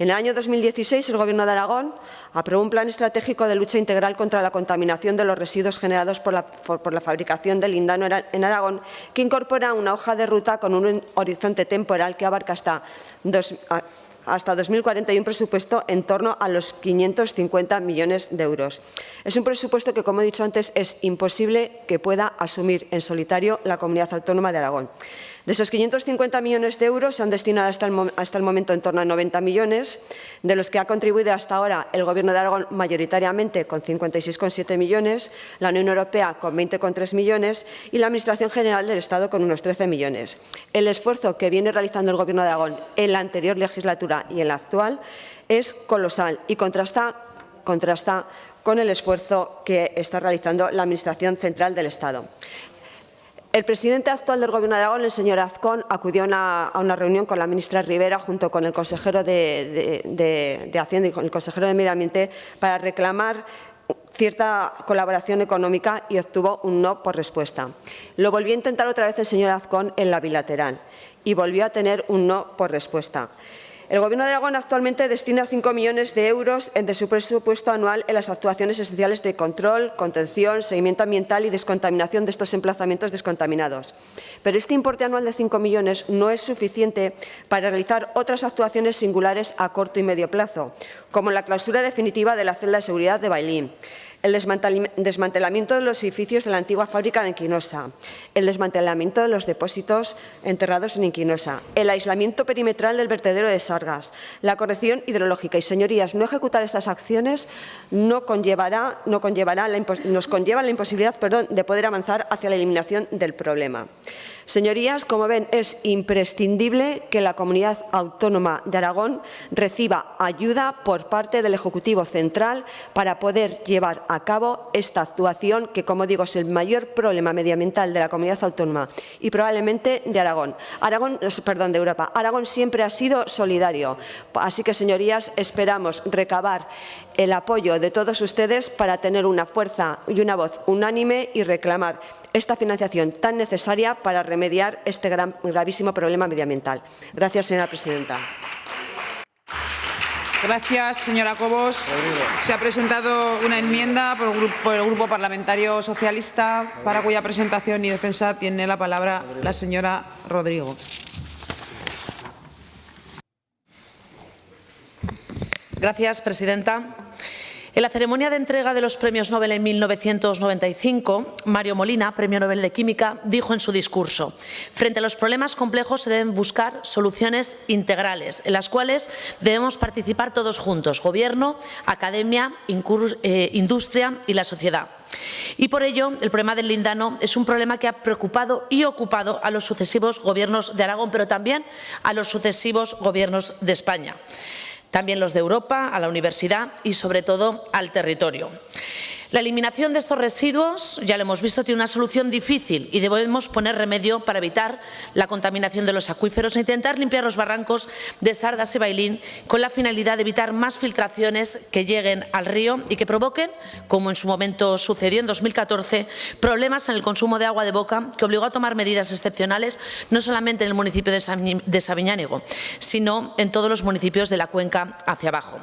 En el año 2016, el Gobierno de Aragón aprobó un plan estratégico de lucha integral contra la contaminación de los residuos generados por la fabricación del lindano en Aragón, que incorpora una hoja de ruta con un horizonte temporal que abarca hasta 2040 y un presupuesto en torno a los 550 millones de euros. Es un presupuesto que, como he dicho antes, es imposible que pueda asumir en solitario la Comunidad Autónoma de Aragón. De esos 550 millones de euros se han destinado hasta el momento en torno a 90 millones, de los que ha contribuido hasta ahora el Gobierno de Aragón mayoritariamente con 56,7 millones, la Unión Europea con 20,3 millones y la Administración General del Estado con unos 13 millones. El esfuerzo que viene realizando el Gobierno de Aragón en la anterior legislatura y en la actual es colosal y contrasta con el esfuerzo que está realizando la Administración Central del Estado. El presidente actual del Gobierno de Aragón, el señor Azcón, acudió a una reunión con la ministra Rivera junto con el consejero de Hacienda y con el consejero de Medio Ambiente para reclamar cierta colaboración económica y obtuvo un no por respuesta. Lo volvió a intentar otra vez el señor Azcón en la bilateral y volvió a tener un no por respuesta. El Gobierno de Aragón actualmente destina 5 millones de euros de su presupuesto anual en las actuaciones esenciales de control, contención, seguimiento ambiental y descontaminación de estos emplazamientos descontaminados. Pero este importe anual de 5 millones no es suficiente para realizar otras actuaciones singulares a corto y medio plazo, como la clausura definitiva de la celda de seguridad de Bailín, el desmantelamiento de los edificios de la antigua fábrica de Inquinosa, el desmantelamiento de los depósitos enterrados en Inquinosa, el aislamiento perimetral del vertedero de Sargas, la corrección hidrológica. Y, señorías, no ejecutar estas acciones nos conlleva la imposibilidad de poder avanzar hacia la eliminación del problema. Señorías, como ven, es imprescindible que la Comunidad Autónoma de Aragón reciba ayuda por parte del Ejecutivo Central para poder llevar a cabo esta actuación que, como digo, es el mayor problema medioambiental de la Comunidad Autónoma y probablemente de de Europa. Aragón siempre ha sido solidario. Así que, señorías, esperamos recabar el apoyo de todos ustedes para tener una fuerza y una voz unánime y reclamar esta financiación tan necesaria para remediar este gravísimo problema medioambiental. Gracias, señora presidenta. Gracias, señora Cobos. Se ha presentado una enmienda por el Grupo Parlamentario Socialista, para cuya presentación y defensa tiene la palabra la señora Rodrigo. Gracias, presidenta. En la ceremonia de entrega de los premios Nobel en 1995, Mario Molina, Premio Nobel de Química, dijo en su discurso: frente a los problemas complejos se deben buscar soluciones integrales, en las cuales debemos participar todos juntos, Gobierno, academia, industria y la sociedad. Y por ello, el problema del lindano es un problema que ha preocupado y ocupado a los sucesivos Gobiernos de Aragón, pero también a los sucesivos Gobiernos de España. También los de Europa, a la universidad y, sobre todo, al territorio. La eliminación de estos residuos, ya lo hemos visto, tiene una solución difícil y debemos poner remedio para evitar la contaminación de los acuíferos e intentar limpiar los barrancos de Sardas y Bailín con la finalidad de evitar más filtraciones que lleguen al río y que provoquen, como en su momento sucedió en 2014, problemas en el consumo de agua de boca que obligó a tomar medidas excepcionales no solamente en el municipio de Sabiñánigo, sino en todos los municipios de la cuenca hacia abajo.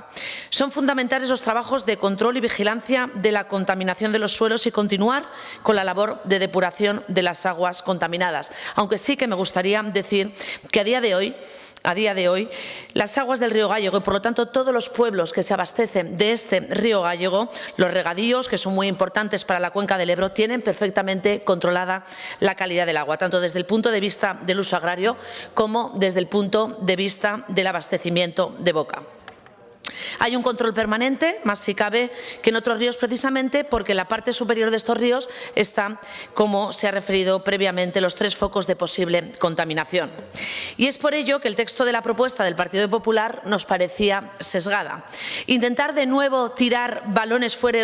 Son fundamentales los trabajos de control y vigilancia de la contaminación de los suelos y continuar con la labor de depuración de las aguas contaminadas. Aunque sí que me gustaría decir que a día de hoy a día de hoy, las aguas del río Gállego y, por lo tanto, todos los pueblos que se abastecen de este río Gállego, los regadíos, que son muy importantes para la cuenca del Ebro, tienen perfectamente controlada la calidad del agua, tanto desde el punto de vista del uso agrario como desde el punto de vista del abastecimiento de boca. Hay un control permanente, más si cabe, que en otros ríos, precisamente porque en la parte superior de estos ríos están, como se ha referido previamente, los 3 focos de posible contaminación. Y es por ello que el texto de la propuesta del Partido Popular nos parecía sesgada. Intentar de nuevo tirar balones fuera y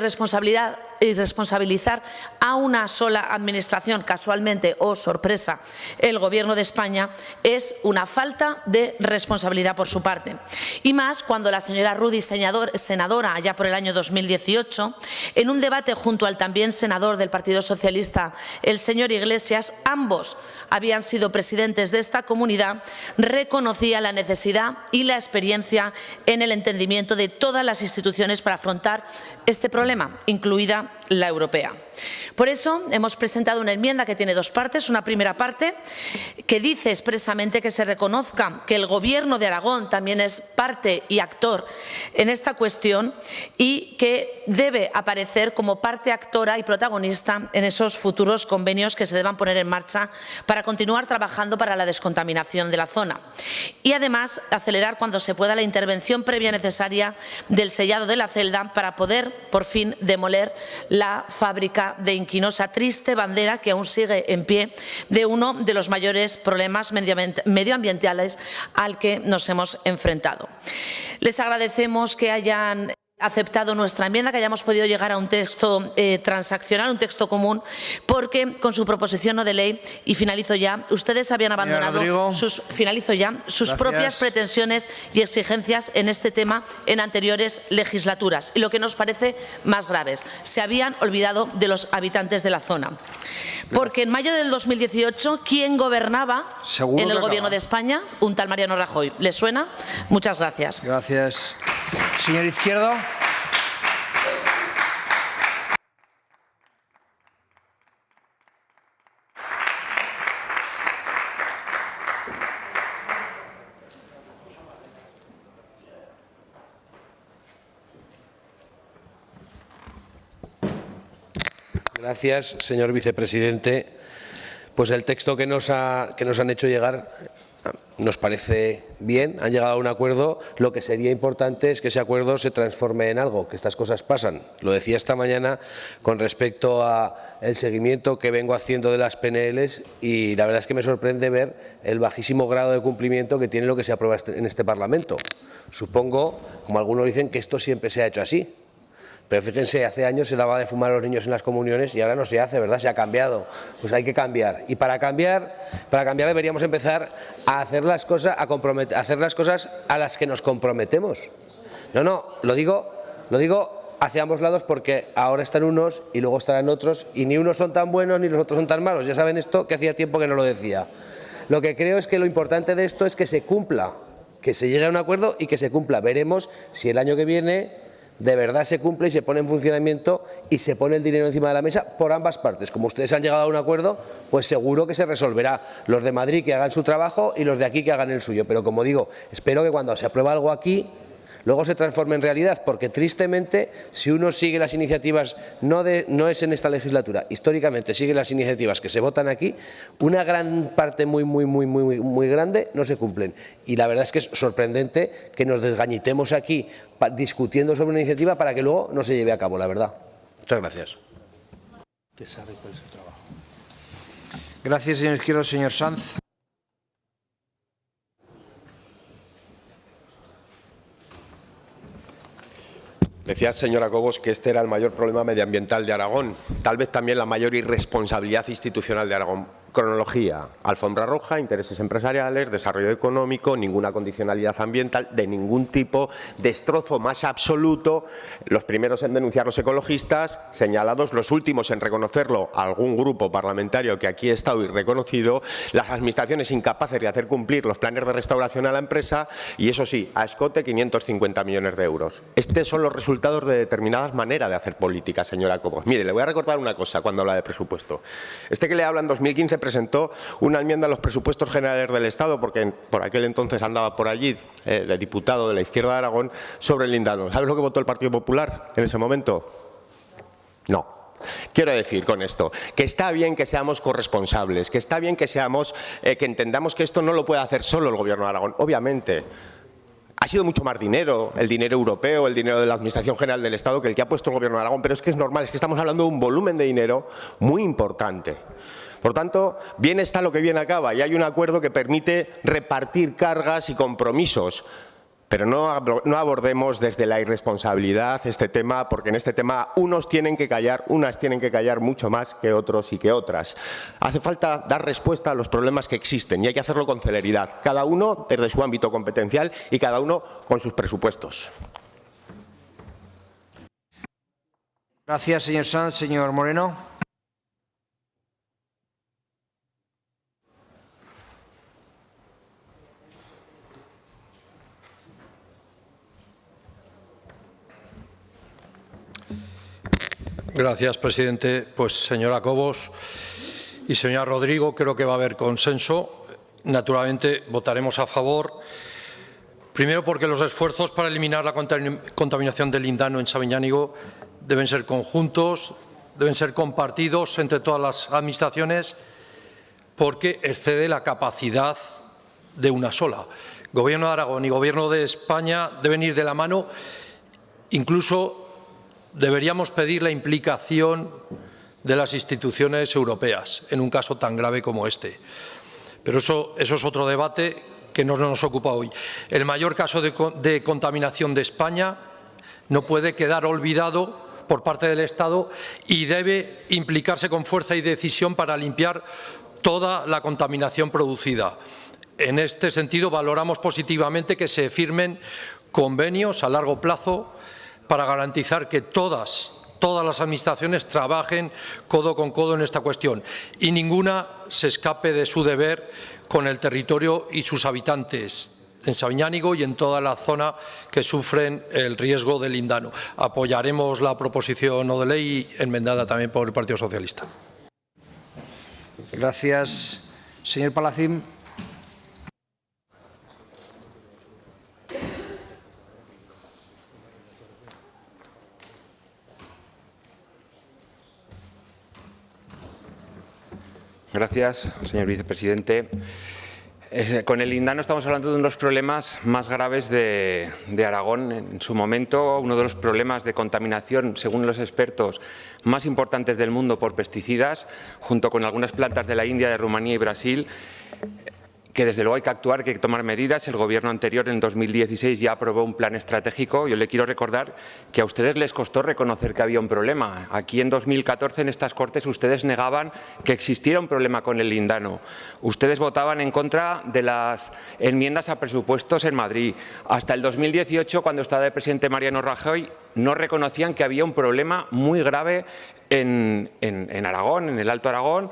responsabilizar a una sola administración, casualmente o sorpresa, el Gobierno de España, es una falta de responsabilidad por su parte. Y más cuando la señora Rudis, senadora allá por el año 2018, en un debate junto al también senador del Partido Socialista, el señor Iglesias, ambos habían sido presidentes de esta comunidad, reconocía la necesidad y la experiencia en el entendimiento de todas las instituciones para afrontar este problema, incluida la europea. Por eso hemos presentado una enmienda que tiene 2 partes. Una primera parte que dice expresamente que se reconozca que el Gobierno de Aragón también es parte y actor en esta cuestión y que debe aparecer como parte actora y protagonista en esos futuros convenios que se deban poner en marcha para continuar trabajando para la descontaminación de la zona. Y además acelerar cuando se pueda la intervención previa necesaria del sellado de la celda para poder por fin demoler la fábrica de Inquinosa, triste bandera que aún sigue en pie de uno de los mayores problemas medioambientales al que nos hemos enfrentado. Les agradecemos que hayan aceptado nuestra enmienda, que hayamos podido llegar a un texto transaccional, un texto común, porque con su proposición no de ley, y finalizo ya, ustedes habían abandonado sus propias pretensiones y exigencias en este tema en anteriores legislaturas. Y lo que nos parece más grave, se habían olvidado de los habitantes de la zona. Porque en mayo del 2018, ¿quién gobernaba en el Gobierno de España? Un tal Mariano Rajoy. ¿Les suena? Muchas gracias. Gracias. Señor Izquierdo. Gracias, señor vicepresidente. Pues el texto que nos han hecho llegar nos parece bien, han llegado a un acuerdo. Lo que sería importante es que ese acuerdo se transforme en algo, que estas cosas pasan. Lo decía esta mañana con respecto al seguimiento que vengo haciendo de las PNLs y la verdad es que me sorprende ver el bajísimo grado de cumplimiento que tiene lo que se aprueba en este Parlamento. Supongo, como algunos dicen, que esto siempre se ha hecho así. Pero fíjense, hace años se daba de fumar a los niños en las comuniones y ahora no se hace, ¿verdad? Se ha cambiado. Pues hay que cambiar. Y para cambiar deberíamos empezar a hacer las cosas, a las que nos comprometemos. No, lo digo hacia ambos lados porque ahora están unos y luego estarán otros y ni unos son tan buenos ni los otros son tan malos. Ya saben esto que hacía tiempo que no lo decía. Lo que creo es que lo importante de esto es que se cumpla, que se llegue a un acuerdo y que se cumpla. Veremos si el año que viene de verdad se cumple y se pone en funcionamiento y se pone el dinero encima de la mesa por ambas partes. Como ustedes han llegado a un acuerdo, pues seguro que se resolverá. Los de Madrid que hagan su trabajo y los de aquí que hagan el suyo. Pero como digo, espero que cuando se apruebe algo aquí, luego se transforme en realidad, porque tristemente, si uno sigue las iniciativas, no es en esta legislatura, históricamente sigue las iniciativas que se votan aquí, una gran parte muy grande no se cumplen. Y la verdad es que es sorprendente que nos desgañitemos aquí discutiendo sobre una iniciativa para que luego no se lleve a cabo, la verdad. Muchas gracias. Que sabe cuál es su trabajo. Gracias, señor Izquierdo. Señor Sanz. Decía, señora Cobos, que este era el mayor problema medioambiental de Aragón, tal vez también la mayor irresponsabilidad institucional de Aragón. Cronología: alfombra roja, intereses empresariales, desarrollo económico, ninguna condicionalidad ambiental de ningún tipo, destrozo más absoluto, los primeros en denunciar los ecologistas, señalados los últimos en reconocerlo algún grupo parlamentario que aquí ha estado irreconocido, las administraciones incapaces de hacer cumplir los planes de restauración a la empresa y, eso sí, a escote 550 millones de euros. Estos son los resultados de determinadas maneras de hacer política, señora Cobos. Mire, le voy a recordar una cosa cuando habla de presupuesto. Este que le habla en 2015 presentó una enmienda a los presupuestos generales del Estado, porque por aquel entonces andaba por allí el diputado de la izquierda de Aragón, sobre el lindano. ¿Sabes lo que votó el Partido Popular en ese momento? No. Quiero decir con esto que está bien que seamos corresponsables, que está bien que entendamos que esto no lo puede hacer solo el Gobierno de Aragón. Obviamente, ha sido mucho más dinero, el dinero europeo, el dinero de la Administración General del Estado, que el que ha puesto el Gobierno de Aragón, pero es que es normal, es que estamos hablando de un volumen de dinero muy importante. Por tanto, bien está lo que bien acaba, y hay un acuerdo que permite repartir cargas y compromisos. Pero no abordemos desde la irresponsabilidad este tema, porque en este tema unas tienen que callar mucho más que otros y que otras. Hace falta dar respuesta a los problemas que existen y hay que hacerlo con celeridad, cada uno desde su ámbito competencial y cada uno con sus presupuestos. Gracias, señor Sanz. Señor Moreno. Gracias, presidente. Pues, señora Cobos y señora Rodrigo, creo que va a haber consenso. Naturalmente, votaremos a favor. Primero, porque los esfuerzos para eliminar la contaminación del lindano en Sabiñánigo deben ser conjuntos, deben ser compartidos entre todas las administraciones, porque excede la capacidad de una sola. Gobierno de Aragón y Gobierno de España deben ir de la mano. Incluso deberíamos pedir la implicación de las instituciones europeas en un caso tan grave como este. Pero eso es otro debate que no nos ocupa hoy. El mayor caso de contaminación de España no puede quedar olvidado por parte del Estado y debe implicarse con fuerza y decisión para limpiar toda la contaminación producida. En este sentido, valoramos positivamente que se firmen convenios a largo plazo para garantizar que todas las administraciones trabajen codo con codo en esta cuestión y ninguna se escape de su deber con el territorio y sus habitantes en Sabiñánigo y en toda la zona que sufren el riesgo del lindano. Apoyaremos la proposición no de ley enmendada también por el Partido Socialista. Gracias. Señor Palacín. Gracias, señor vicepresidente. Con el lindano estamos hablando de uno de los problemas más graves de Aragón. En su momento, uno de los problemas de contaminación, según los expertos, más importantes del mundo por pesticidas, junto con algunas plantas de la India, de Rumanía y Brasil, que desde luego hay que actuar, que hay que tomar medidas. El Gobierno anterior, en 2016, ya aprobó un plan estratégico. Yo le quiero recordar que a ustedes les costó reconocer que había un problema. Aquí en 2014, en estas Cortes, ustedes negaban que existiera un problema con el lindano. Ustedes votaban en contra de las enmiendas a presupuestos en Madrid. Hasta el 2018, cuando estaba el presidente Mariano Rajoy, no reconocían que había un problema muy grave en Aragón, en el Alto Aragón,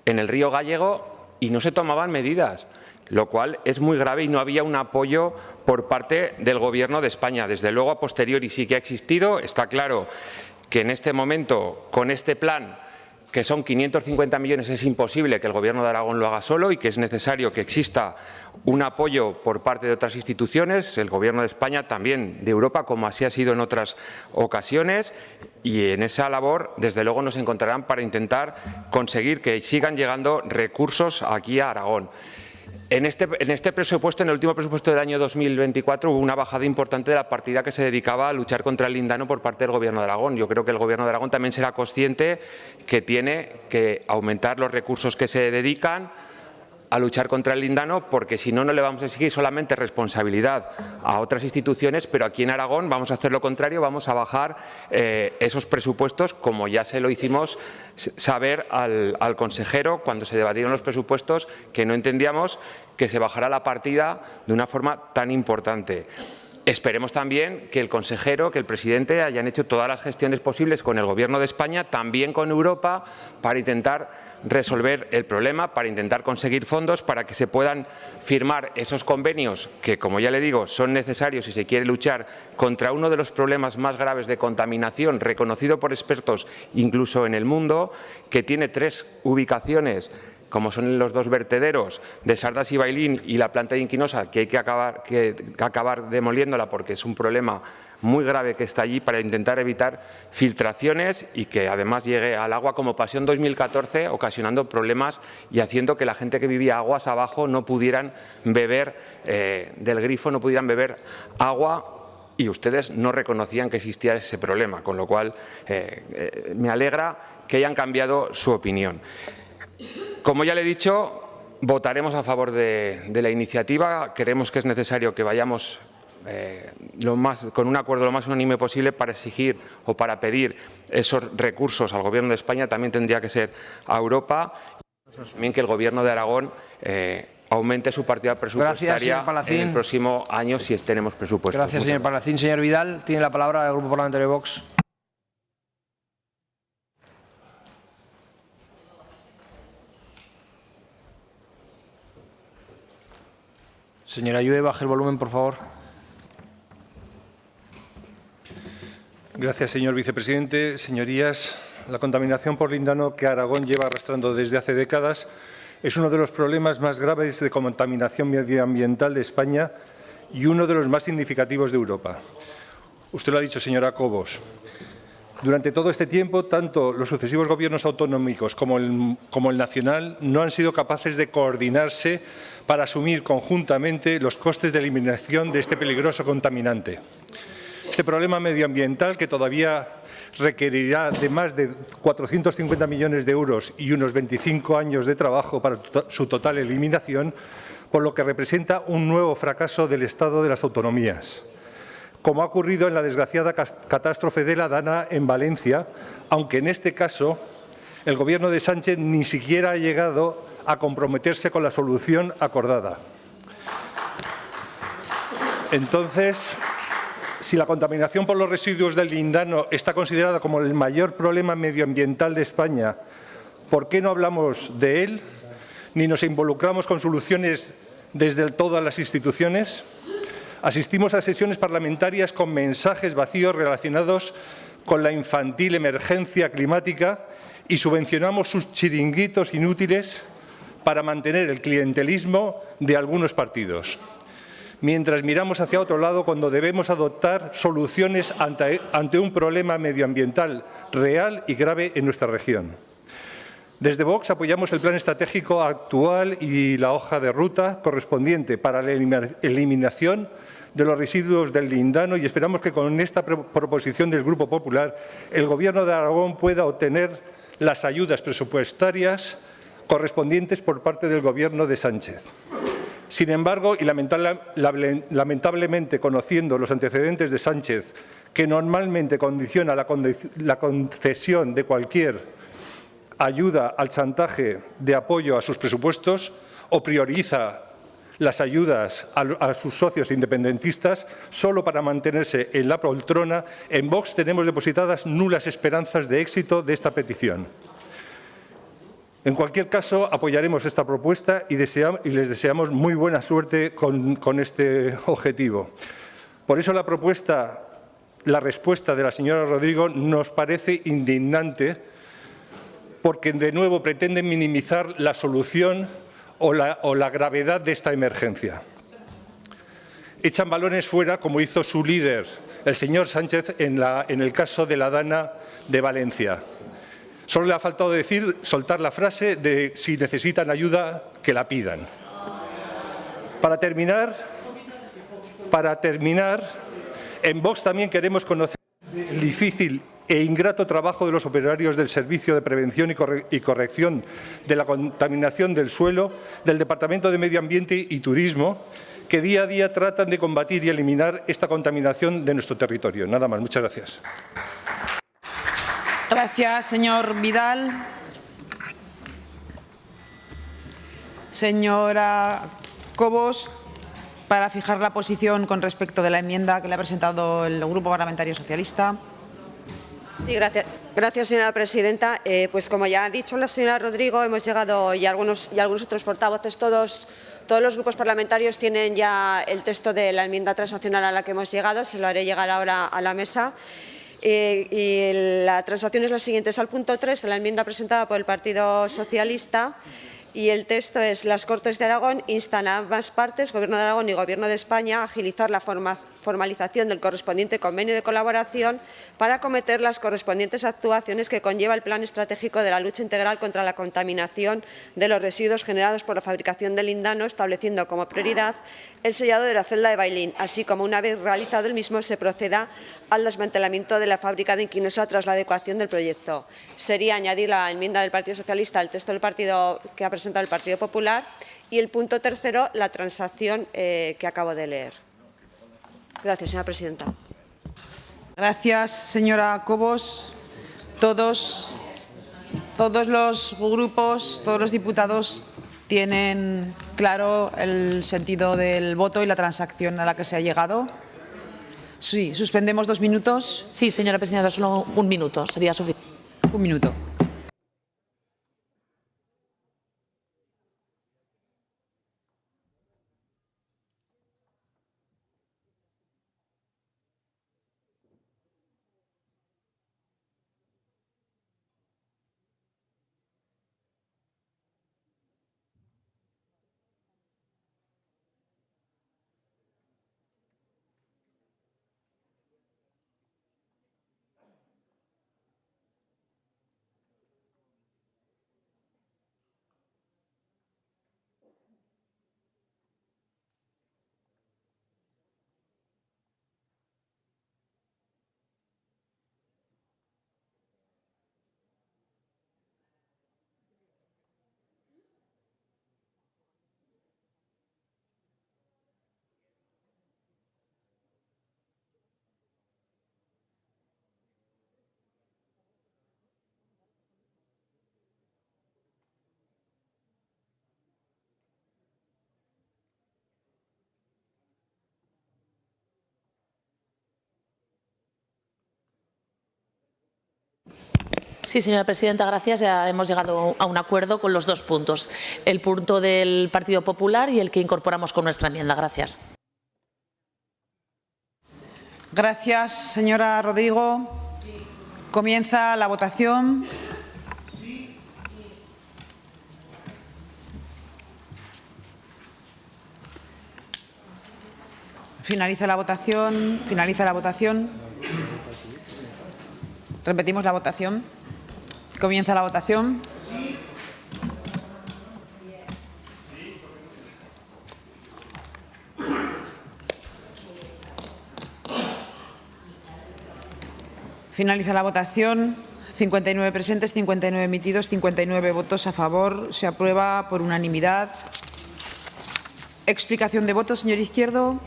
en el río Gállego, y no se tomaban medidas, lo cual es muy grave y no había un apoyo por parte del Gobierno de España. Desde luego, a posteriori sí que ha existido. Está claro que en este momento, con este plan, que son 550 millones, es imposible que el Gobierno de Aragón lo haga solo y que es necesario que exista un apoyo por parte de otras instituciones, el Gobierno de España, también de Europa, como así ha sido en otras ocasiones, y en esa labor, desde luego, nos encontrarán para intentar conseguir que sigan llegando recursos aquí a Aragón. En este presupuesto, en el último presupuesto del año 2024, hubo una bajada importante de la partida que se dedicaba a luchar contra el lindano por parte del Gobierno de Aragón. Yo creo que el Gobierno de Aragón también será consciente que tiene que aumentar los recursos que se dedican a luchar contra el lindano, porque si no, no le vamos a exigir solamente responsabilidad a otras instituciones, pero aquí en Aragón vamos a hacer lo contrario, vamos a bajar esos presupuestos, como ya se lo hicimos saber al consejero cuando se debatieron los presupuestos, que no entendíamos que se bajara la partida de una forma tan importante. Esperemos también que el consejero, que el presidente hayan hecho todas las gestiones posibles con el Gobierno de España, también con Europa, para intentar resolver el problema, para intentar conseguir fondos, para que se puedan firmar esos convenios que, como ya le digo, son necesarios si se quiere luchar contra uno de los problemas más graves de contaminación, reconocido por expertos incluso en el mundo, que tiene 3 ubicaciones, como son los 2 vertederos de Sardas y Bailín y la planta de Inquinosa, que hay que acabar demoliéndola porque es un problema muy grave que está allí, para intentar evitar filtraciones y que además llegue al agua como pasó en 2014, ocasionando problemas y haciendo que la gente que vivía aguas abajo no pudieran beber del grifo, no pudieran beber agua, y ustedes no reconocían que existía ese problema, con lo cual me alegra que hayan cambiado su opinión. Como ya le he dicho, votaremos a favor de la iniciativa. Creemos que es necesario que vayamos con un acuerdo lo más unánime posible para exigir o para pedir esos recursos al Gobierno de España. También tendría que ser a Europa. También que el Gobierno de Aragón aumente su partida presupuestaria en el próximo año si tenemos presupuesto. Gracias, señor Palacín. Señor Vidal, tiene la palabra el Grupo Parlamentario de Vox. Señora Ayude, baje el volumen, por favor. Gracias, señor vicepresidente. Señorías, la contaminación por lindano que Aragón lleva arrastrando desde hace décadas es uno de los problemas más graves de contaminación medioambiental de España y uno de los más significativos de Europa. Usted lo ha dicho, señora Cobos. Durante todo este tiempo, tanto los sucesivos gobiernos autonómicos como el nacional no han sido capaces de coordinarse para asumir conjuntamente los costes de eliminación de este peligroso contaminante. Este problema medioambiental, que todavía requerirá de más de 450 millones de euros y unos 25 años de trabajo para su total eliminación, por lo que representa un nuevo fracaso del Estado de las autonomías, como ha ocurrido en la desgraciada catástrofe de la Dana en Valencia, aunque en este caso el Gobierno de Sánchez ni siquiera ha llegado a comprometerse con la solución acordada. Entonces, si la contaminación por los residuos del lindano está considerada como el mayor problema medioambiental de España, ¿por qué no hablamos de él ni nos involucramos con soluciones desde todas las instituciones? Asistimos a sesiones parlamentarias con mensajes vacíos relacionados con la infantil emergencia climática y subvencionamos sus chiringuitos inútiles para mantener el clientelismo de algunos partidos, mientras miramos hacia otro lado cuando debemos adoptar soluciones ante un problema medioambiental real y grave en nuestra región. Desde Vox apoyamos el plan estratégico actual y la hoja de ruta correspondiente para la eliminación de los residuos del lindano y esperamos que con esta proposición del Grupo Popular el Gobierno de Aragón pueda obtener las ayudas presupuestarias correspondientes por parte del Gobierno de Sánchez. Sin embargo, y lamentablemente conociendo los antecedentes de Sánchez, que normalmente condiciona la concesión de cualquier ayuda al chantaje de apoyo a sus presupuestos o prioriza las ayudas a sus socios independentistas solo para mantenerse en la poltrona, en Vox tenemos depositadas nulas esperanzas de éxito de esta petición. En cualquier caso, apoyaremos esta propuesta y les deseamos muy buena suerte con este objetivo. Por eso la respuesta de la señora Rodrigo nos parece indignante, porque de nuevo pretenden minimizar la solución o la gravedad de esta emergencia. Echan balones fuera, como hizo su líder, el señor Sánchez, en el caso de la Dana de Valencia. Solo le ha faltado soltar la frase de si necesitan ayuda, que la pidan. Para terminar, en Vox también queremos conocer el difícil e ingrato trabajo de los operarios del Servicio de Prevención y Corrección de la Contaminación del Suelo del Departamento de Medio Ambiente y Turismo, que día a día tratan de combatir y eliminar esta contaminación de nuestro territorio. Nada más. Muchas gracias. Gracias, señor Vidal. Señora Cobos, para fijar la posición con respecto de la enmienda que le ha presentado el Grupo Parlamentario Socialista. Sí, gracias. Gracias, señora presidenta. Pues como ya ha dicho la señora Rodrigo, hemos llegado y algunos otros portavoces, todos los grupos parlamentarios tienen ya el texto de la enmienda transaccional a la que hemos llegado. Se lo haré llegar ahora a la mesa. Y la transacción es la siguiente. Es al punto 3 de la enmienda presentada por el Partido Socialista. Y el texto es: las Cortes de Aragón instan a ambas partes, Gobierno de Aragón y Gobierno de España, a agilizar la formalización del correspondiente convenio de colaboración para acometer las correspondientes actuaciones que conlleva el Plan Estratégico de la Lucha Integral contra la Contaminación de los Residuos generados por la fabricación de lindano, estableciendo como prioridad el sellado de la celda de Bailín, así como, una vez realizado el mismo, se proceda al desmantelamiento de la fábrica de Inquinosa tras la adecuación del proyecto. Sería añadir la enmienda del Partido Socialista al texto del partido que ha presentado el Partido Popular, y el punto tercero, la transacción que acabo de leer. Gracias, señora presidenta. Gracias, señora Cobos. Todos los grupos, todos los diputados tienen claro el sentido del voto y la transacción a la que se ha llegado. Sí, suspendemos 2 minutos. Sí, señora presidenta, solo 1 minuto sería suficiente. 1 minuto. Sí, señora presidenta, gracias. Ya hemos llegado a un acuerdo con los 2 puntos, el punto del Partido Popular y el que incorporamos con nuestra enmienda. Gracias. Gracias, señora Rodrigo. Comienza la votación. Finaliza la votación. Finaliza la votación. Repetimos la votación. Comienza la votación. Finaliza la votación. 59 presentes, 59 emitidos, 59 votos a favor. Se aprueba por unanimidad. Explicación de voto, señor Izquierdo.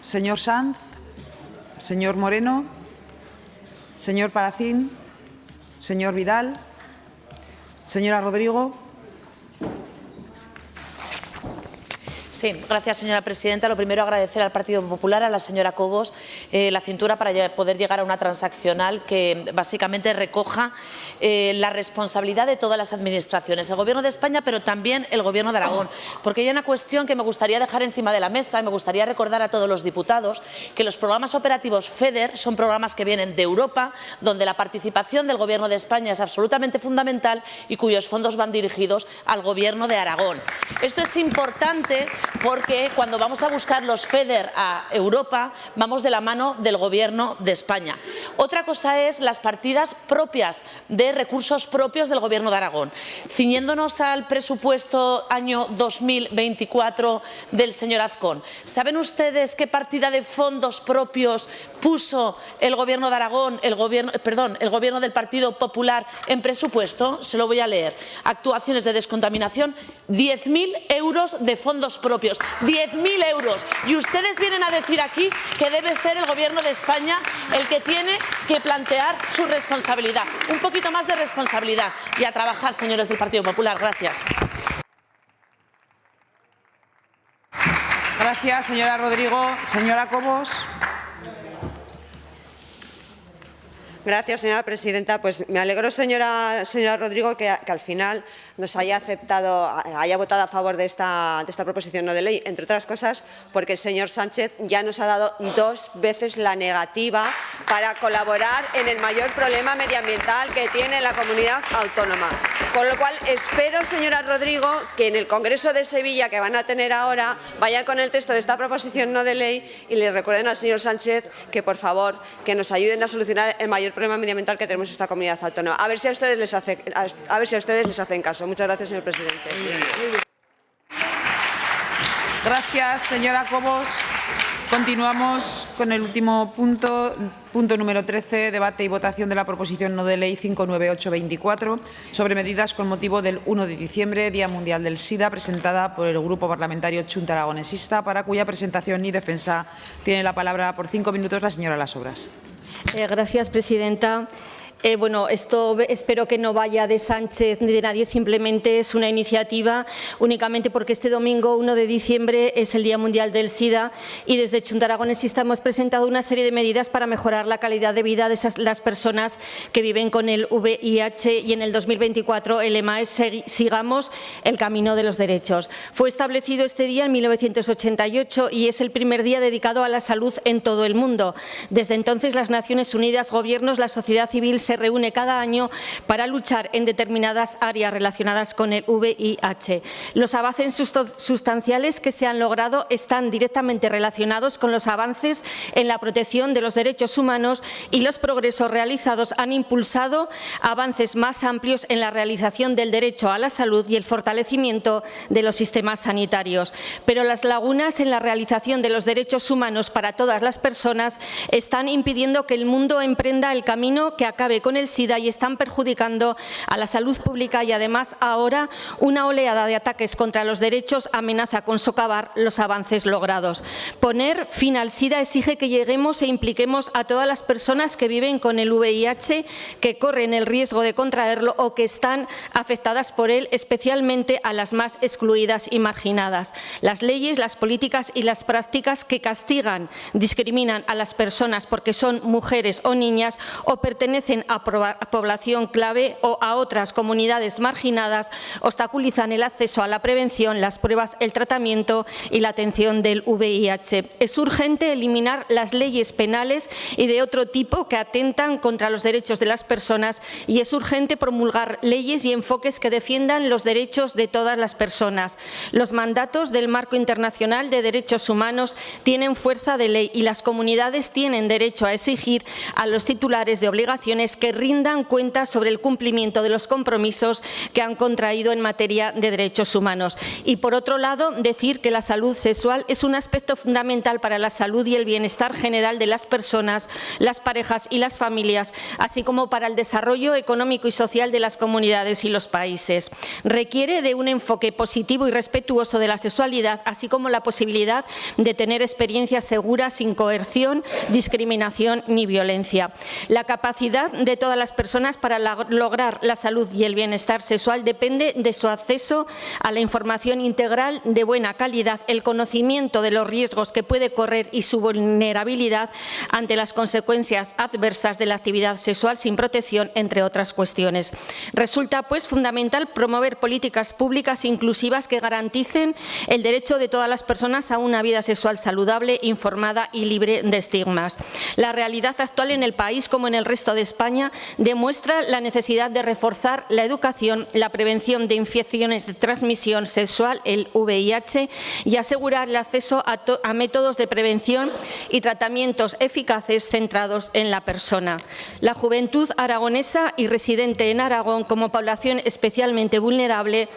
Señor Sanz. Señor Moreno. Señor Palacín. Señor Vidal. Señora Rodrigo. Sí, gracias, señora presidenta. Lo primero, agradecer al Partido Popular, a la señora Cobos, la cintura para poder llegar a una transaccional que básicamente recoja la responsabilidad de todas las administraciones, el Gobierno de España, pero también el Gobierno de Aragón. Porque hay una cuestión que me gustaría dejar encima de la mesa y me gustaría recordar a todos los diputados que los programas operativos FEDER son programas que vienen de Europa, donde la participación del Gobierno de España es absolutamente fundamental y cuyos fondos van dirigidos al Gobierno de Aragón. Esto es importante porque cuando vamos a buscar los FEDER a Europa, vamos de la mano del Gobierno de España. Otra cosa es las partidas propias de recursos propios del Gobierno de Aragón. Ciñéndonos al presupuesto año 2024 del señor Azcón, ¿saben ustedes qué partida de fondos propios puso el Gobierno de Aragón, el Gobierno del Partido Popular en presupuesto? Se lo voy a leer. Actuaciones de descontaminación, 10.000 euros de fondos propios. 10.000 euros. Y ustedes vienen a decir aquí que debe ser el Gobierno de España el que tiene que plantear su responsabilidad. Un poquito más de responsabilidad y a trabajar, señores del Partido Popular. Gracias. Gracias, señora Rodrigo. Señora Cobos. Gracias, señora presidenta. Pues me alegro, señora Rodrigo, que al final nos haya votado a favor de esta proposición no de ley, entre otras cosas porque el señor Sánchez ya nos ha dado 2 veces la negativa para colaborar en el mayor problema medioambiental que tiene la comunidad autónoma. Con lo cual, espero, señora Rodrigo, que en el Congreso de Sevilla que van a tener ahora vayan con el texto de esta proposición no de ley y le recuerden al señor Sánchez que, por favor, que nos ayuden a solucionar el mayor problema medioambiental que tenemos en esta comunidad autónoma. A ver si a ustedes les hacen caso. Muchas gracias, señor presidente. Gracias, señora Cobos. Continuamos con el último punto, punto número 13, debate y votación de la proposición no de ley 598-24 sobre medidas con motivo del 1 de diciembre, Día Mundial del SIDA, presentada por el Grupo Parlamentario Chunta Aragonesista, para cuya presentación y defensa tiene la palabra por 5 minutos la señora Las Obras. Gracias, presidenta. Bueno, esto espero que no vaya de Sánchez ni de nadie, simplemente es una iniciativa únicamente porque este domingo 1 de diciembre es el Día Mundial del SIDA y desde Chunta Aragonesista hemos presentado una serie de medidas para mejorar la calidad de vida de las personas que viven con el VIH y en el 2024 el lema es Sigamos el camino de los derechos. Fue establecido este día en 1988 y es el primer día dedicado a la salud en todo el mundo. Desde entonces las Naciones Unidas, gobiernos, la sociedad civil se reúne cada año para luchar en determinadas áreas relacionadas con el VIH. Los avances sustanciales que se han logrado están directamente relacionados con los avances en la protección de los derechos humanos y los progresos realizados han impulsado avances más amplios en la realización del derecho a la salud y el fortalecimiento de los sistemas sanitarios. Pero las lagunas en la realización de los derechos humanos para todas las personas están impidiendo que el mundo emprenda el camino que acabe con el SIDA y están perjudicando a la salud pública y además ahora una oleada de ataques contra los derechos amenaza con socavar los avances logrados. Poner fin al SIDA exige que lleguemos e impliquemos a todas las personas que viven con el VIH, que corren el riesgo de contraerlo o que están afectadas por él, especialmente a las más excluidas y marginadas. Las leyes, las políticas y las prácticas que castigan, discriminan a las personas porque son mujeres o niñas o pertenecen a población clave o a otras comunidades marginadas obstaculizan el acceso a la prevención, las pruebas, el tratamiento y la atención del VIH. Es urgente eliminar las leyes penales y de otro tipo que atentan contra los derechos de las personas y es urgente promulgar leyes y enfoques que defiendan los derechos de todas las personas. Los mandatos del Marco Internacional de Derechos Humanos tienen fuerza de ley y las comunidades tienen derecho a exigir a los titulares de obligaciones que rindan cuentas sobre el cumplimiento de los compromisos que han contraído en materia de derechos humanos. Y, por otro lado, decir que la salud sexual es un aspecto fundamental para la salud y el bienestar general de las personas, las parejas y las familias, así como para el desarrollo económico y social de las comunidades y los países. Requiere de un enfoque positivo y respetuoso de la sexualidad, así como la posibilidad de tener experiencias seguras sin coerción, discriminación ni violencia. La capacidad de todas las personas para lograr la salud y el bienestar sexual depende de su acceso a la información integral de buena calidad, el conocimiento de los riesgos que puede correr y su vulnerabilidad ante las consecuencias adversas de la actividad sexual sin protección, entre otras cuestiones. Resulta, pues, fundamental promover políticas públicas inclusivas que garanticen el derecho de todas las personas a una vida sexual saludable, informada y libre de estigmas. La realidad actual en el país, como en el resto de España, demuestra la necesidad de reforzar la educación, la prevención de infecciones de transmisión sexual, el VIH, y asegurar el acceso a métodos de prevención y tratamientos eficaces centrados en la persona. La juventud aragonesa y residente en Aragón, como población especialmente vulnerable,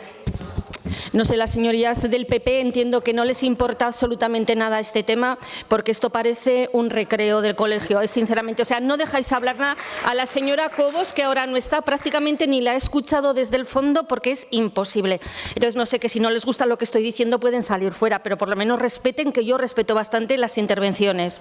no sé, las señorías del PP entiendo que no les importa absolutamente nada este tema porque esto parece un recreo del colegio, sinceramente. O sea, no dejáis hablar nada a la señora Cobos, que ahora no está, prácticamente ni la he escuchado desde el fondo porque es imposible. Entonces, no sé, que si no les gusta lo que estoy diciendo pueden salir fuera, pero por lo menos respeten, que yo respeto bastante las intervenciones.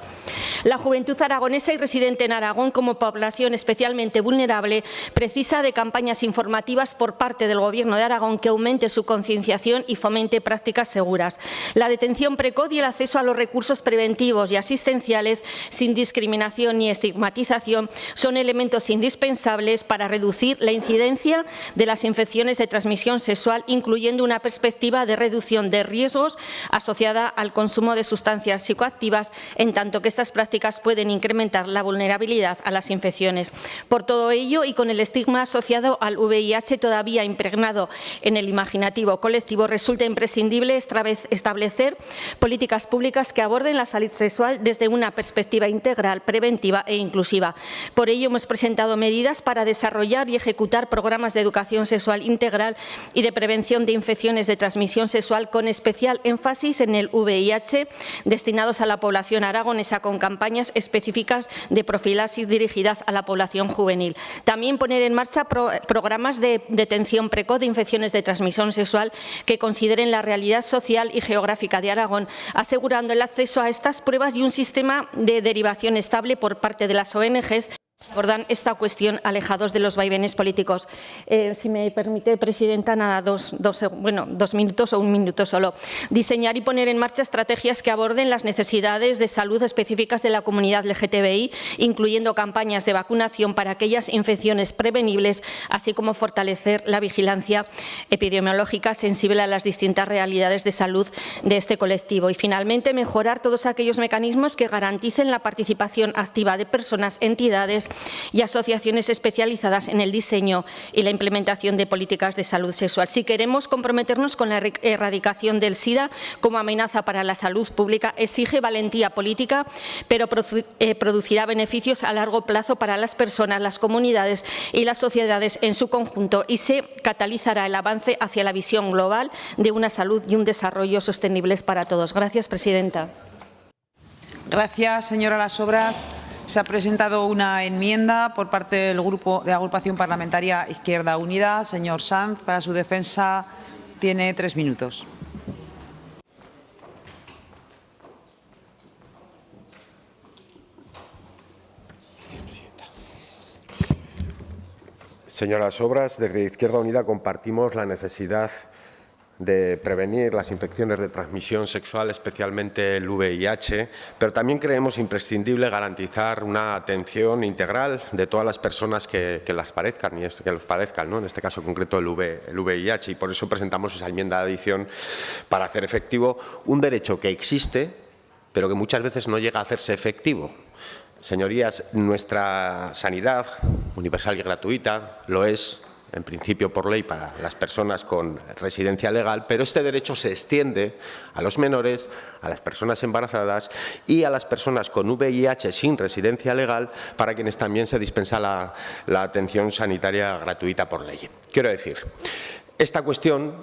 La juventud aragonesa y residente en Aragón, como población especialmente vulnerable, precisa de campañas informativas por parte del Gobierno de Aragón que aumente su conciencia concienciación y fomente prácticas seguras. La detención precoz y el acceso a los recursos preventivos y asistenciales sin discriminación ni estigmatización son elementos indispensables para reducir la incidencia de las infecciones de transmisión sexual, incluyendo una perspectiva de reducción de riesgos asociada al consumo de sustancias psicoactivas, en tanto que estas prácticas pueden incrementar la vulnerabilidad a las infecciones. Por todo ello, y con el estigma asociado al VIH todavía impregnado en el imaginativo colectivo, resulta imprescindible establecer políticas públicas que aborden la salud sexual desde una perspectiva integral, preventiva e inclusiva. Por ello, hemos presentado medidas para desarrollar y ejecutar programas de educación sexual integral y de prevención de infecciones de transmisión sexual, con especial énfasis en el VIH, destinados a la población aragonesa, con campañas específicas de profilaxis dirigidas a la población juvenil. También poner en marcha programas de detención precoz de infecciones de transmisión sexual que consideren la realidad social y geográfica de Aragón, asegurando el acceso a estas pruebas y un sistema de derivación estable por parte de las ONGs que abordan esta cuestión alejados de los vaivenes políticos. Si me permite, Presidenta, nada, dos minutos o un minuto solo. Diseñar y poner en marcha estrategias que aborden las necesidades de salud específicas de la comunidad LGTBI, incluyendo campañas de vacunación para aquellas infecciones prevenibles, así como fortalecer la vigilancia epidemiológica sensible a las distintas realidades de salud de este colectivo. Y, finalmente, mejorar todos aquellos mecanismos que garanticen la participación activa de personas, entidades y asociaciones especializadas en el diseño y la implementación de políticas de salud sexual. Si queremos comprometernos con la erradicación del SIDA como amenaza para la salud pública, exige valentía política, pero producirá beneficios a largo plazo para las personas, las comunidades y las sociedades en su conjunto, y se catalizará el avance hacia la visión global de una salud y un desarrollo sostenibles para todos. Gracias, Presidenta. Gracias, señora Las Obras. Se ha presentado una enmienda por parte del Grupo de Agrupación Parlamentaria Izquierda Unida. Señor Sanz, para su defensa tiene 3 minutos. Señora Las Obras, desde Izquierda Unida compartimos la necesidad de prevenir las infecciones de transmisión sexual, especialmente el VIH, pero también creemos imprescindible garantizar una atención integral de todas las personas que los padezcan, ¿no? En este caso concreto el VIH, y por eso presentamos esa enmienda de adición para hacer efectivo un derecho que existe, pero que muchas veces no llega a hacerse efectivo. Señorías, nuestra sanidad universal y gratuita lo es, en principio por ley, para las personas con residencia legal, pero este derecho se extiende a los menores, a las personas embarazadas y a las personas con VIH sin residencia legal, para quienes también se dispensa la atención sanitaria gratuita por ley. Quiero decir, esta cuestión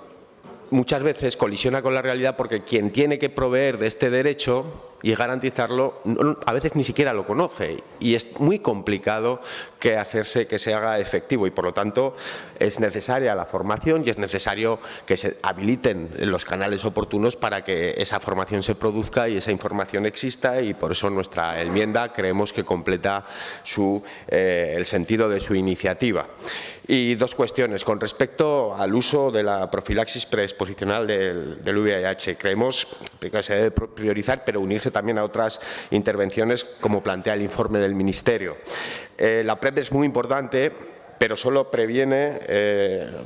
muchas veces colisiona con la realidad, porque quien tiene que proveer de este derecho y garantizarlo a veces ni siquiera lo conoce, y es muy complicado que se haga efectivo, y por lo tanto es necesaria la formación y es necesario que se habiliten los canales oportunos para que esa formación se produzca y esa información exista, y por eso nuestra enmienda creemos que completa el sentido de su iniciativa. Y 2 cuestiones. Con respecto al uso de la profilaxis preexposicional del VIH, creemos que se debe priorizar, pero unirse también a otras intervenciones, como plantea el informe del Ministerio. La PrEP es muy importante, pero solo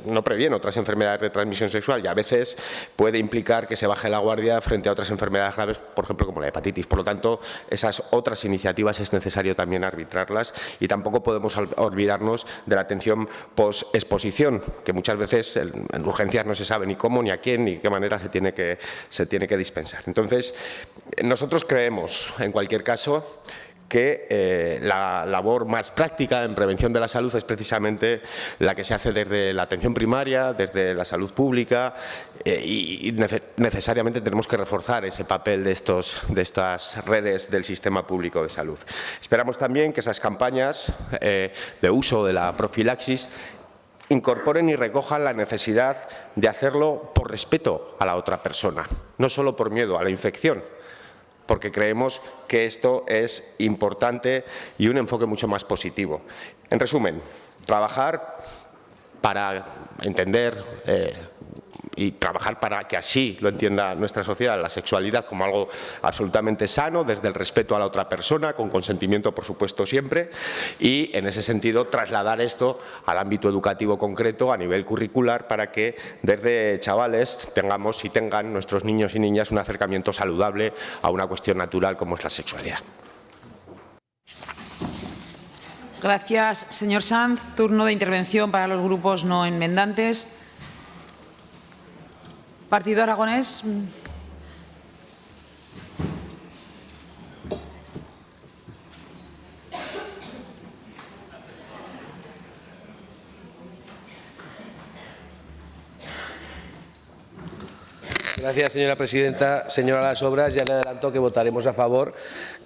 no previene otras enfermedades de transmisión sexual, y a veces puede implicar que se baje la guardia frente a otras enfermedades graves, por ejemplo, como la hepatitis. Por lo tanto, esas otras iniciativas es necesario también arbitrarlas, y tampoco podemos olvidarnos de la atención post-exposición, que muchas veces en urgencias no se sabe ni cómo, ni a quién, ni de qué manera se tiene que dispensar. Entonces, nosotros creemos, en cualquier caso, que la labor más práctica en prevención de la salud es precisamente la que se hace desde la atención primaria, desde la salud pública, y necesariamente tenemos que reforzar ese papel de estas redes del sistema público de salud. Esperamos también que esas campañas de uso de la profilaxis incorporen y recojan la necesidad de hacerlo por respeto a la otra persona, no solo por miedo a la infección, porque creemos que esto es importante y un enfoque mucho más positivo. En resumen, trabajar para entender y trabajar para que así lo entienda nuestra sociedad, la sexualidad como algo absolutamente sano, desde el respeto a la otra persona, con consentimiento, por supuesto, siempre, y en ese sentido trasladar esto al ámbito educativo concreto a nivel curricular para que desde chavales tengamos y tengan nuestros niños y niñas un acercamiento saludable a una cuestión natural como es la sexualidad. Gracias, señor Sanz. Turno de intervención para los grupos no enmendantes. Partido Aragonés. Gracias, señora presidenta. Señora Las Obras, ya le adelanto que votaremos a favor.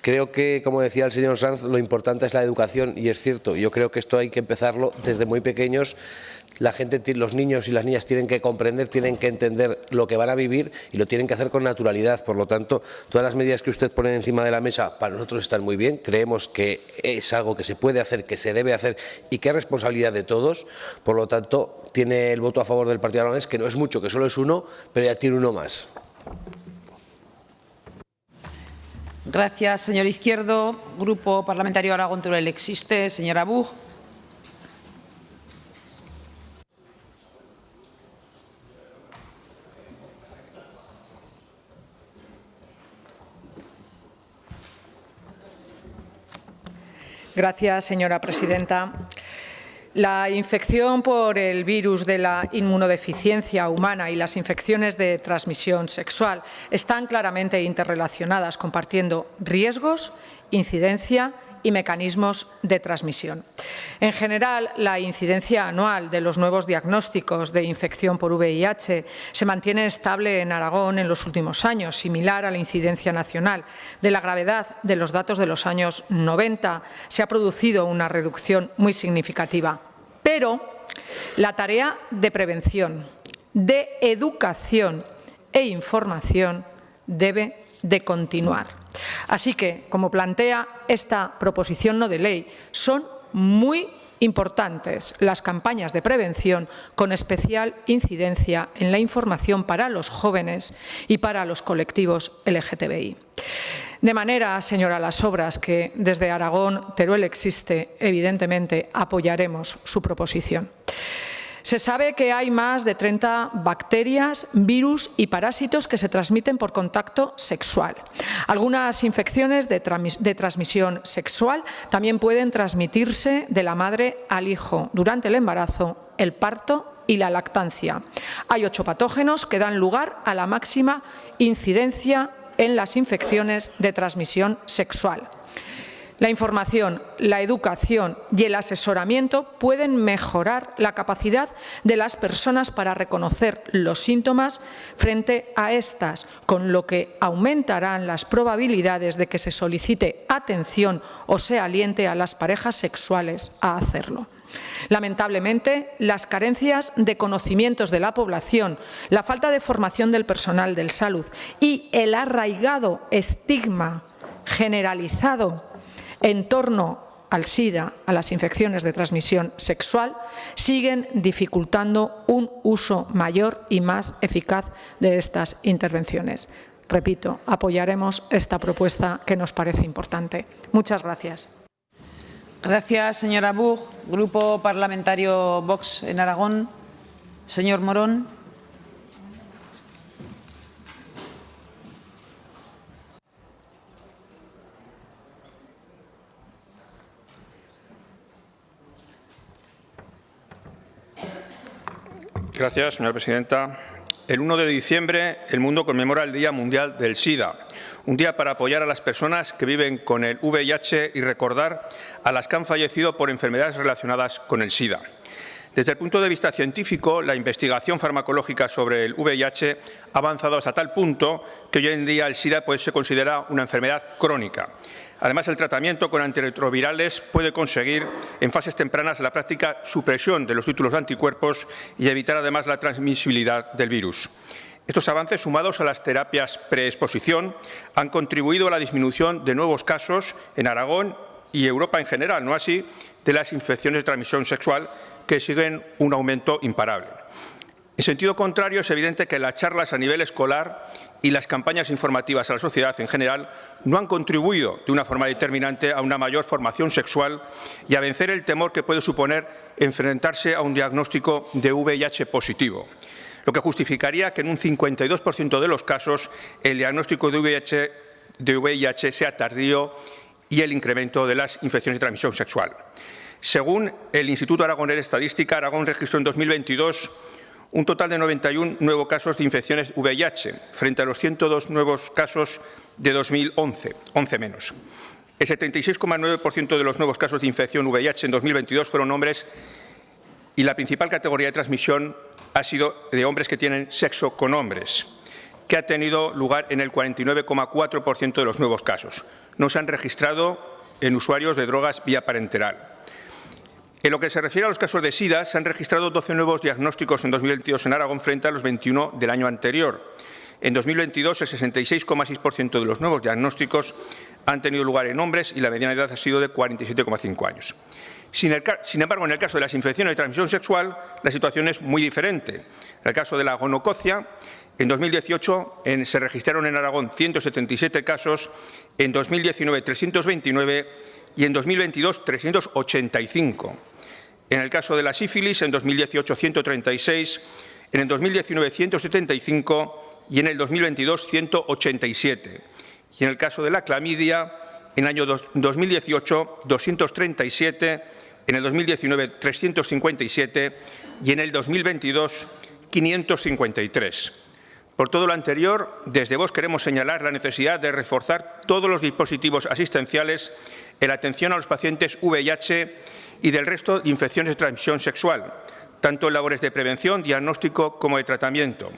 Creo que, como decía el señor Sanz, lo importante es la educación, y es cierto. Yo creo que esto hay que empezarlo desde muy pequeños. La gente, los niños y las niñas tienen que comprender, tienen que entender lo que van a vivir y lo tienen que hacer con naturalidad. Por lo tanto, todas las medidas que usted pone encima de la mesa para nosotros están muy bien. Creemos que es algo que se puede hacer, que se debe hacer y que es responsabilidad de todos. Por lo tanto, tiene el voto a favor del Partido Aragonés, que no es mucho, que solo es uno, pero ya tiene uno más. Gracias, señor Izquierdo. Grupo Parlamentario Aragón Teruel existe. Señora Buch. Gracias, señora presidenta. La infección por el virus de la inmunodeficiencia humana y las infecciones de transmisión sexual están claramente interrelacionadas, compartiendo riesgos, incidencia y mecanismos de transmisión. En general, la incidencia anual de los nuevos diagnósticos de infección por VIH se mantiene estable en Aragón en los últimos años, similar a la incidencia nacional. De la gravedad de los datos de los años 90 se ha producido una reducción muy significativa. Pero la tarea de prevención, de educación e información debe de continuar. Así que, como plantea esta proposición no de ley, son muy importantes las campañas de prevención con especial incidencia en la información para los jóvenes y para los colectivos LGTBI. De manera, señora Las Obras, que desde Aragón Teruel existe, evidentemente apoyaremos su proposición. Se sabe que hay más de 30 bacterias, virus y parásitos que se transmiten por contacto sexual. Algunas infecciones de transmisión sexual también pueden transmitirse de la madre al hijo durante el embarazo, el parto y la lactancia. Hay 8 patógenos que dan lugar a la máxima incidencia en las infecciones de transmisión sexual. La información, la educación y el asesoramiento pueden mejorar la capacidad de las personas para reconocer los síntomas frente a estas, con lo que aumentarán las probabilidades de que se solicite atención o se aliente a las parejas sexuales a hacerlo. Lamentablemente, las carencias de conocimientos de la población, la falta de formación del personal de salud y el arraigado estigma generalizado en torno al SIDA, a las infecciones de transmisión sexual, siguen dificultando un uso mayor y más eficaz de estas intervenciones. Repito, apoyaremos esta propuesta que nos parece importante. Muchas gracias. Gracias, señora Buch. Grupo Parlamentario Vox en Aragón. Señor Morón. Gracias, señora presidenta. El 1 de diciembre el mundo conmemora el Día Mundial del SIDA, un día para apoyar a las personas que viven con el VIH y recordar a las que han fallecido por enfermedades relacionadas con el SIDA. Desde el punto de vista científico, la investigación farmacológica sobre el VIH ha avanzado hasta tal punto que hoy en día el SIDA se considera una enfermedad crónica. Además, el tratamiento con antirretrovirales puede conseguir en fases tempranas la práctica supresión de los títulos de anticuerpos y evitar además la transmisibilidad del virus. Estos avances, sumados a las terapias preexposición, han contribuido a la disminución de nuevos casos en Aragón y Europa en general, no así de las infecciones de transmisión sexual, que siguen un aumento imparable. En sentido contrario, es evidente que las charlas a nivel escolar y las campañas informativas a la sociedad en general no han contribuido de una forma determinante a una mayor formación sexual y a vencer el temor que puede suponer enfrentarse a un diagnóstico de VIH positivo, lo que justificaría que en un 52% de los casos el diagnóstico de VIH sea tardío y el incremento de las infecciones de transmisión sexual. Según el Instituto Aragonés de Estadística, Aragón registró en 2022 un total de 91 nuevos casos de infecciones VIH, frente a los 102 nuevos casos de 2011, 11 menos. El 76,9% de los nuevos casos de infección VIH en 2022 fueron hombres y la principal categoría de transmisión ha sido de hombres que tienen sexo con hombres, que ha tenido lugar en el 49,4% de los nuevos casos. No se han registrado en usuarios de drogas vía parenteral. En lo que se refiere a los casos de SIDA, se han registrado 12 nuevos diagnósticos en 2022 en Aragón frente a los 21 del año anterior. En 2022, el 66,6% de los nuevos diagnósticos han tenido lugar en hombres y la mediana edad ha sido de 47,5 años. Sin embargo, en el caso de las infecciones de transmisión sexual, la situación es muy diferente. En el caso de la gonococia, en 2018 se registraron en Aragón 177 casos, en 2019 329 y en 2022 385. En el caso de la sífilis, en 2018 136, en el 2019 175 y en el 2022 187. Y en el caso de la clamidia, en el año 2018 237, en el 2019 357 y en el 2022 553. Por todo lo anterior, desde Vox queremos señalar la necesidad de reforzar todos los dispositivos asistenciales en la atención a los pacientes VIH y del resto de infecciones de transmisión sexual, tanto en labores de prevención, diagnóstico como de tratamiento,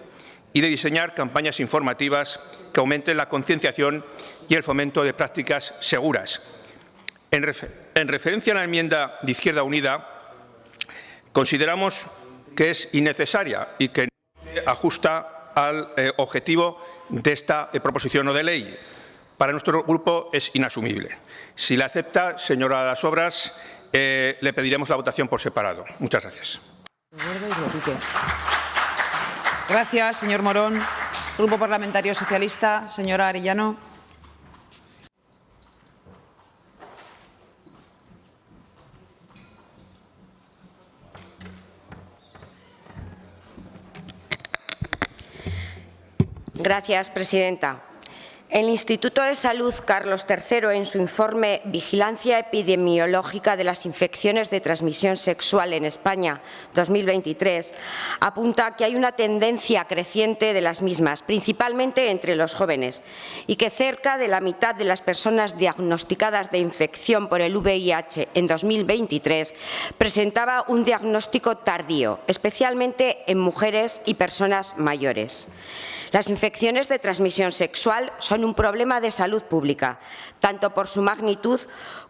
y de diseñar campañas informativas que aumenten la concienciación y el fomento de prácticas seguras. En referencia a la enmienda de Izquierda Unida, consideramos que es innecesaria y que no se ajusta al objetivo de esta proposición no de ley. Para nuestro grupo es inasumible. Si la acepta, señora Las Obras, le pediremos la votación por separado. Muchas gracias. Gracias, señor Morón. Grupo Parlamentario Socialista, señora Arellano. Gracias, presidenta. El Instituto de Salud Carlos III, en su informe Vigilancia epidemiológica de las infecciones de transmisión sexual en España 2023, apunta que hay una tendencia creciente de las mismas, principalmente entre los jóvenes, y que cerca de la mitad de las personas diagnosticadas de infección por el VIH en 2023 presentaba un diagnóstico tardío, especialmente en mujeres y personas mayores. Las infecciones de transmisión sexual son un problema de salud pública, tanto por su magnitud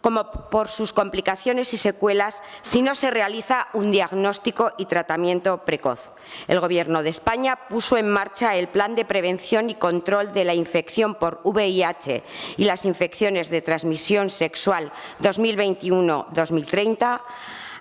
como por sus complicaciones y secuelas si no se realiza un diagnóstico y tratamiento precoz. El Gobierno de España puso en marcha el Plan de Prevención y Control de la Infección por VIH y las infecciones de transmisión sexual 2021-2030,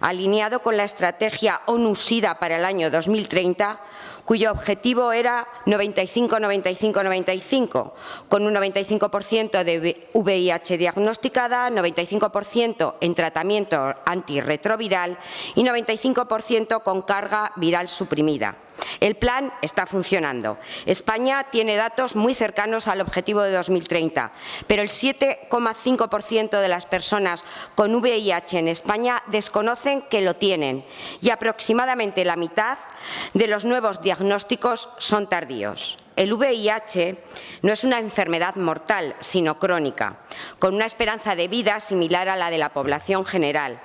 alineado con la estrategia ONU-SIDA para el año 2030, cuyo objetivo era 95-95-95, con un 95% de VIH diagnosticada, 95% en tratamiento antirretroviral y 95% con carga viral suprimida. El plan está funcionando. España tiene datos muy cercanos al objetivo de 2030, pero el 7,5% de las personas con VIH en España desconocen que lo tienen y aproximadamente la mitad de los nuevos diagnósticos son tardíos. El VIH no es una enfermedad mortal, sino crónica, con una esperanza de vida similar a la de la población general.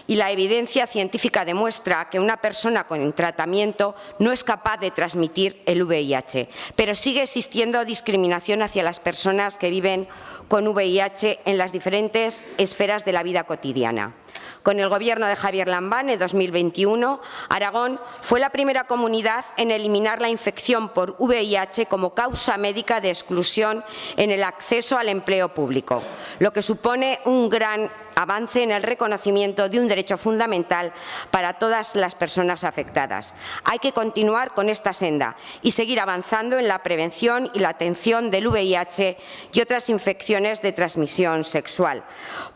Y la evidencia científica demuestra que una persona con tratamiento no es capaz de transmitir el VIH, pero sigue existiendo discriminación hacia las personas que viven con VIH en las diferentes esferas de la vida cotidiana. Con el Gobierno de Javier Lambán, en 2021, Aragón fue la primera comunidad en eliminar la infección por VIH como causa médica de exclusión en el acceso al empleo público, lo que supone un gran avance en el reconocimiento de un derecho fundamental para todas las personas afectadas. Hay que continuar con esta senda y seguir avanzando en la prevención y la atención del VIH y otras infecciones de transmisión sexual,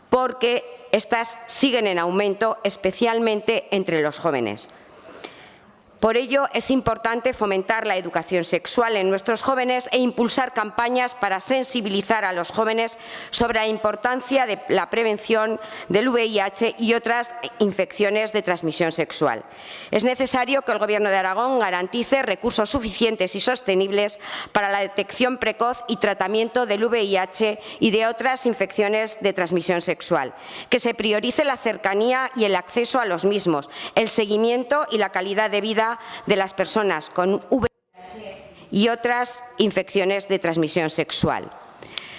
porque estas siguen en aumento, especialmente entre los jóvenes. Por ello, es importante fomentar la educación sexual en nuestros jóvenes e impulsar campañas para sensibilizar a los jóvenes sobre la importancia de la prevención del VIH y otras infecciones de transmisión sexual. Es necesario que el Gobierno de Aragón garantice recursos suficientes y sostenibles para la detección precoz y tratamiento del VIH y de otras infecciones de transmisión sexual, que se priorice la cercanía y el acceso a los mismos, el seguimiento y la calidad de vida de las personas con VIH y otras infecciones de transmisión sexual.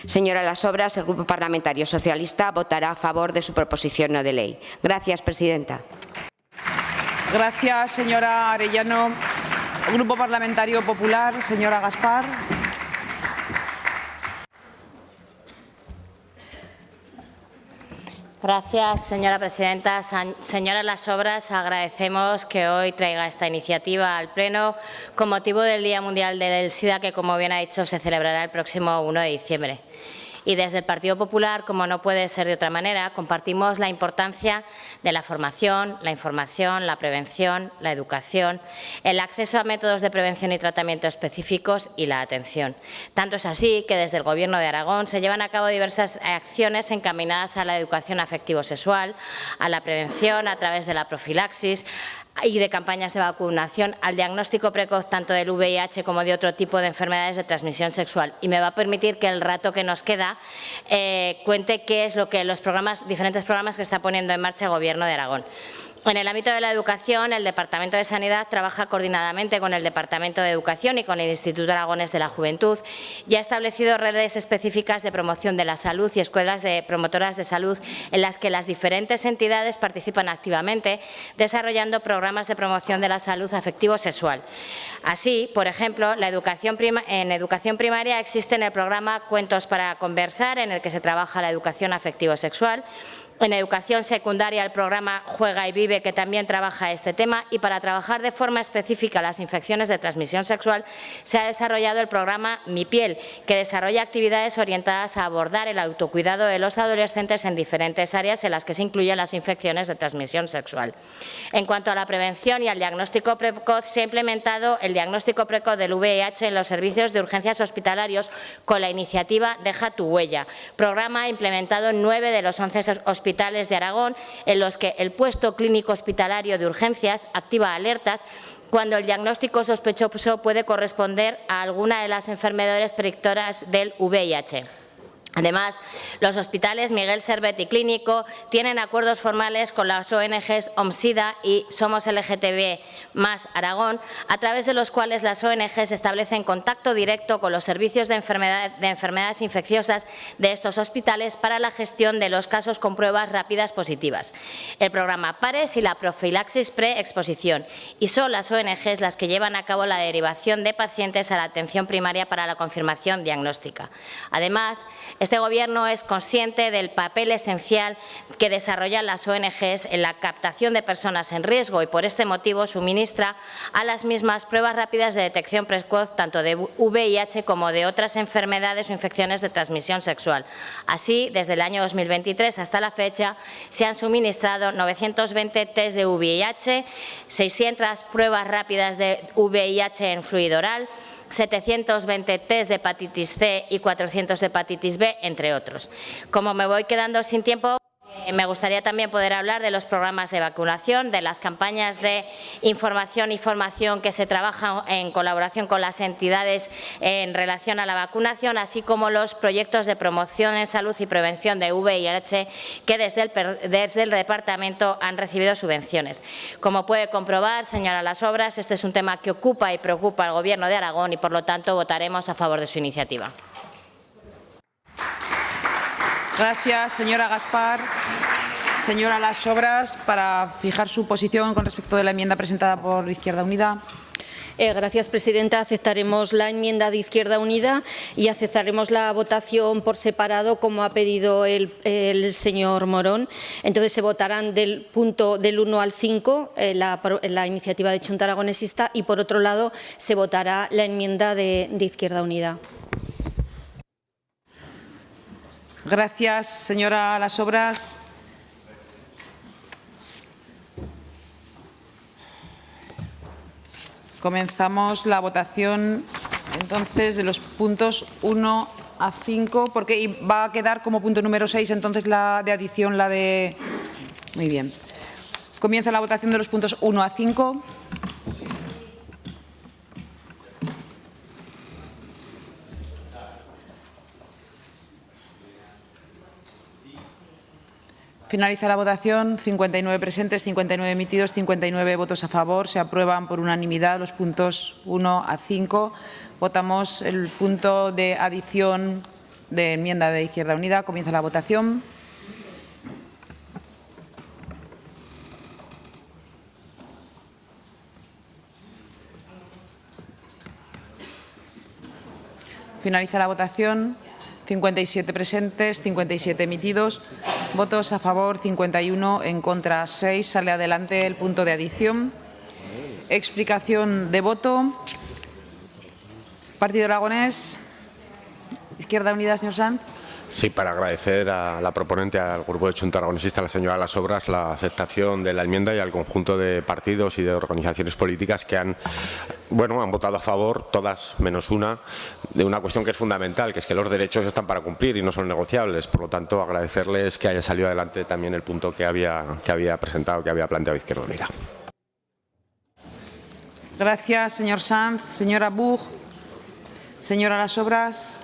Señora Las Obras, el Grupo Parlamentario Socialista votará a favor de su proposición no de ley. Gracias, presidenta. Gracias, señora Arellano. Grupo Parlamentario Popular, señora Gaspar. Gracias, señora presidenta. Señora Las Obras, agradecemos que hoy traiga esta iniciativa al Pleno con motivo del Día Mundial del SIDA, que, como bien ha dicho, se celebrará el próximo 1 de diciembre. Y desde el Partido Popular, como no puede ser de otra manera, compartimos la importancia de la formación, la información, la prevención, la educación, el acceso a métodos de prevención y tratamiento específicos y la atención. Tanto es así que desde el Gobierno de Aragón se llevan a cabo diversas acciones encaminadas a la educación afectivo-sexual, a la prevención a través de la profilaxis y de campañas de vacunación, al diagnóstico precoz tanto del VIH como de otro tipo de enfermedades de transmisión sexual. Y me va a permitir que el rato que nos queda cuente qué es lo que los diferentes programas que está poniendo en marcha el Gobierno de Aragón. En el ámbito de la educación, el Departamento de Sanidad trabaja coordinadamente con el Departamento de Educación y con el Instituto Aragonés de la Juventud y ha establecido redes específicas de promoción de la salud y escuelas de promotoras de salud en las que las diferentes entidades participan activamente desarrollando programas de promoción de la salud afectivo-sexual. Así, por ejemplo, en educación primaria existe el programa Cuentos para Conversar, en el que se trabaja la educación afectivo-sexual. En educación secundaria, el programa Juega y Vive, que también trabaja este tema, y para trabajar de forma específica las infecciones de transmisión sexual se ha desarrollado el programa Mi Piel, que desarrolla actividades orientadas a abordar el autocuidado de los adolescentes en diferentes áreas en las que se incluyen las infecciones de transmisión sexual. En cuanto a la prevención y al diagnóstico precoz, se ha implementado el diagnóstico precoz del VIH en los servicios de urgencias hospitalarios con la iniciativa Deja tu huella, programa implementado en 9 de los 11 hospitales de Aragón, en los que el puesto clínico hospitalario de urgencias activa alertas cuando el diagnóstico sospechoso puede corresponder a alguna de las enfermedades predictoras del VIH. Además, los hospitales Miguel Servet y Clínico tienen acuerdos formales con las ONGs OMSIDA y Somos LGTB más Aragón, a través de los cuales las ONGs establecen contacto directo con los servicios de enfermedades infecciosas de estos hospitales para la gestión de los casos con pruebas rápidas positivas. El programa PARES y la profilaxis pre-exposición, y son las ONGs las que llevan a cabo la derivación de pacientes a la atención primaria para la confirmación diagnóstica. Además, este Gobierno es consciente del papel esencial que desarrollan las ONGs en la captación de personas en riesgo y, por este motivo, suministra a las mismas pruebas rápidas de detección precoz tanto de VIH como de otras enfermedades o infecciones de transmisión sexual. Así, desde el año 2023 hasta la fecha, se han suministrado 920 test de VIH, 600 pruebas rápidas de VIH en fluido oral, 720 test de hepatitis C y 400 de hepatitis B, entre otros. Como me voy quedando sin tiempo, me gustaría también poder hablar de los programas de vacunación, de las campañas de información y formación que se trabajan en colaboración con las entidades en relación a la vacunación, así como los proyectos de promoción en salud y prevención de VIH que desde el Departamento han recibido subvenciones. Como puede comprobar, señora Las Obras, este es un tema que ocupa y preocupa al Gobierno de Aragón y, por lo tanto, votaremos a favor de su iniciativa. Gracias, señora Gaspar. Señora Las Obras, para fijar su posición con respecto de la enmienda presentada por Izquierda Unida. Gracias, presidenta. Aceptaremos la enmienda de Izquierda Unida y aceptaremos la votación por separado, como ha pedido el señor Morón. Entonces, se votarán del punto del 1 al 5 la iniciativa de Chunta Aragonesista y, por otro lado, se votará la enmienda de Izquierda Unida. Gracias, señora Las Obras. Comenzamos la votación, entonces, de los puntos 1 a 5, porque va a quedar como punto número 6, entonces, la de adición, la de... Muy bien. Comienza la votación de los puntos 1 a 5. Finaliza la votación. 59 presentes, 59 emitidos, 59 votos a favor. Se aprueban por unanimidad los puntos 1 a 5. Votamos el punto de adición de enmienda de Izquierda Unida. Comienza la votación. Finaliza la votación. 57 presentes, 57 emitidos, votos a favor 51, en contra 6. Sale adelante el punto de adición. Explicación de voto. Partido Aragonés. Izquierda Unida, señor Sanz. Sí, para agradecer a la proponente, al Grupo de Chunta Aragonesista, a la señora Las Obras, la aceptación de la enmienda y al conjunto de partidos y de organizaciones políticas que han votado a favor, todas menos una, de una cuestión que es fundamental, que es que los derechos están para cumplir y no son negociables. Por lo tanto, agradecerles que haya salido adelante también el punto que había presentado, que había planteado Izquierda Unida. Gracias, señor Sanz. Señora Buch. Señora Las Obras.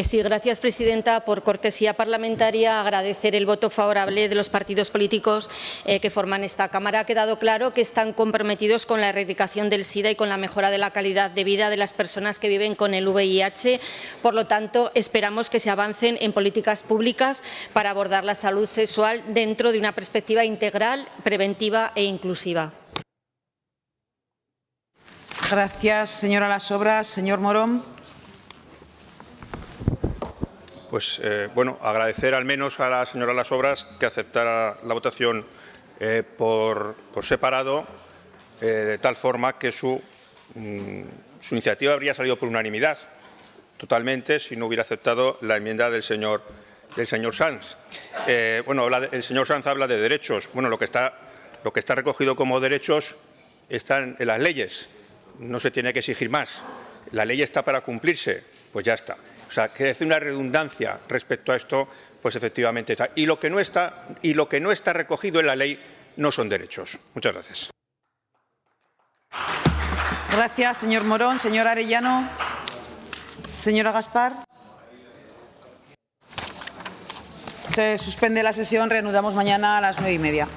Sí, gracias, presidenta. Por cortesía parlamentaria, agradecer el voto favorable de los partidos políticos que forman esta Cámara. Ha quedado claro que están comprometidos con la erradicación del SIDA y con la mejora de la calidad de vida de las personas que viven con el VIH. Por lo tanto, esperamos que se avancen en políticas públicas para abordar la salud sexual dentro de una perspectiva integral, preventiva e inclusiva. Gracias, señora Las Obras. Señor Morón. Pues, agradecer al menos a la señora Las Obras que aceptara la votación por separado, de tal forma que su iniciativa habría salido por unanimidad, totalmente, si no hubiera aceptado la enmienda del señor Sanz. El señor Sanz habla de derechos. Bueno, lo que está recogido como derechos están en las leyes. No se tiene que exigir más. La ley está para cumplirse, pues ya está. O sea, que hace una redundancia respecto a esto, pues efectivamente está. Y lo que no está recogido en la ley no son derechos. Muchas gracias. Gracias, señor Morón. Señor Arellano. Señora Gaspar. Se suspende la sesión. Reanudamos mañana a las 9:30.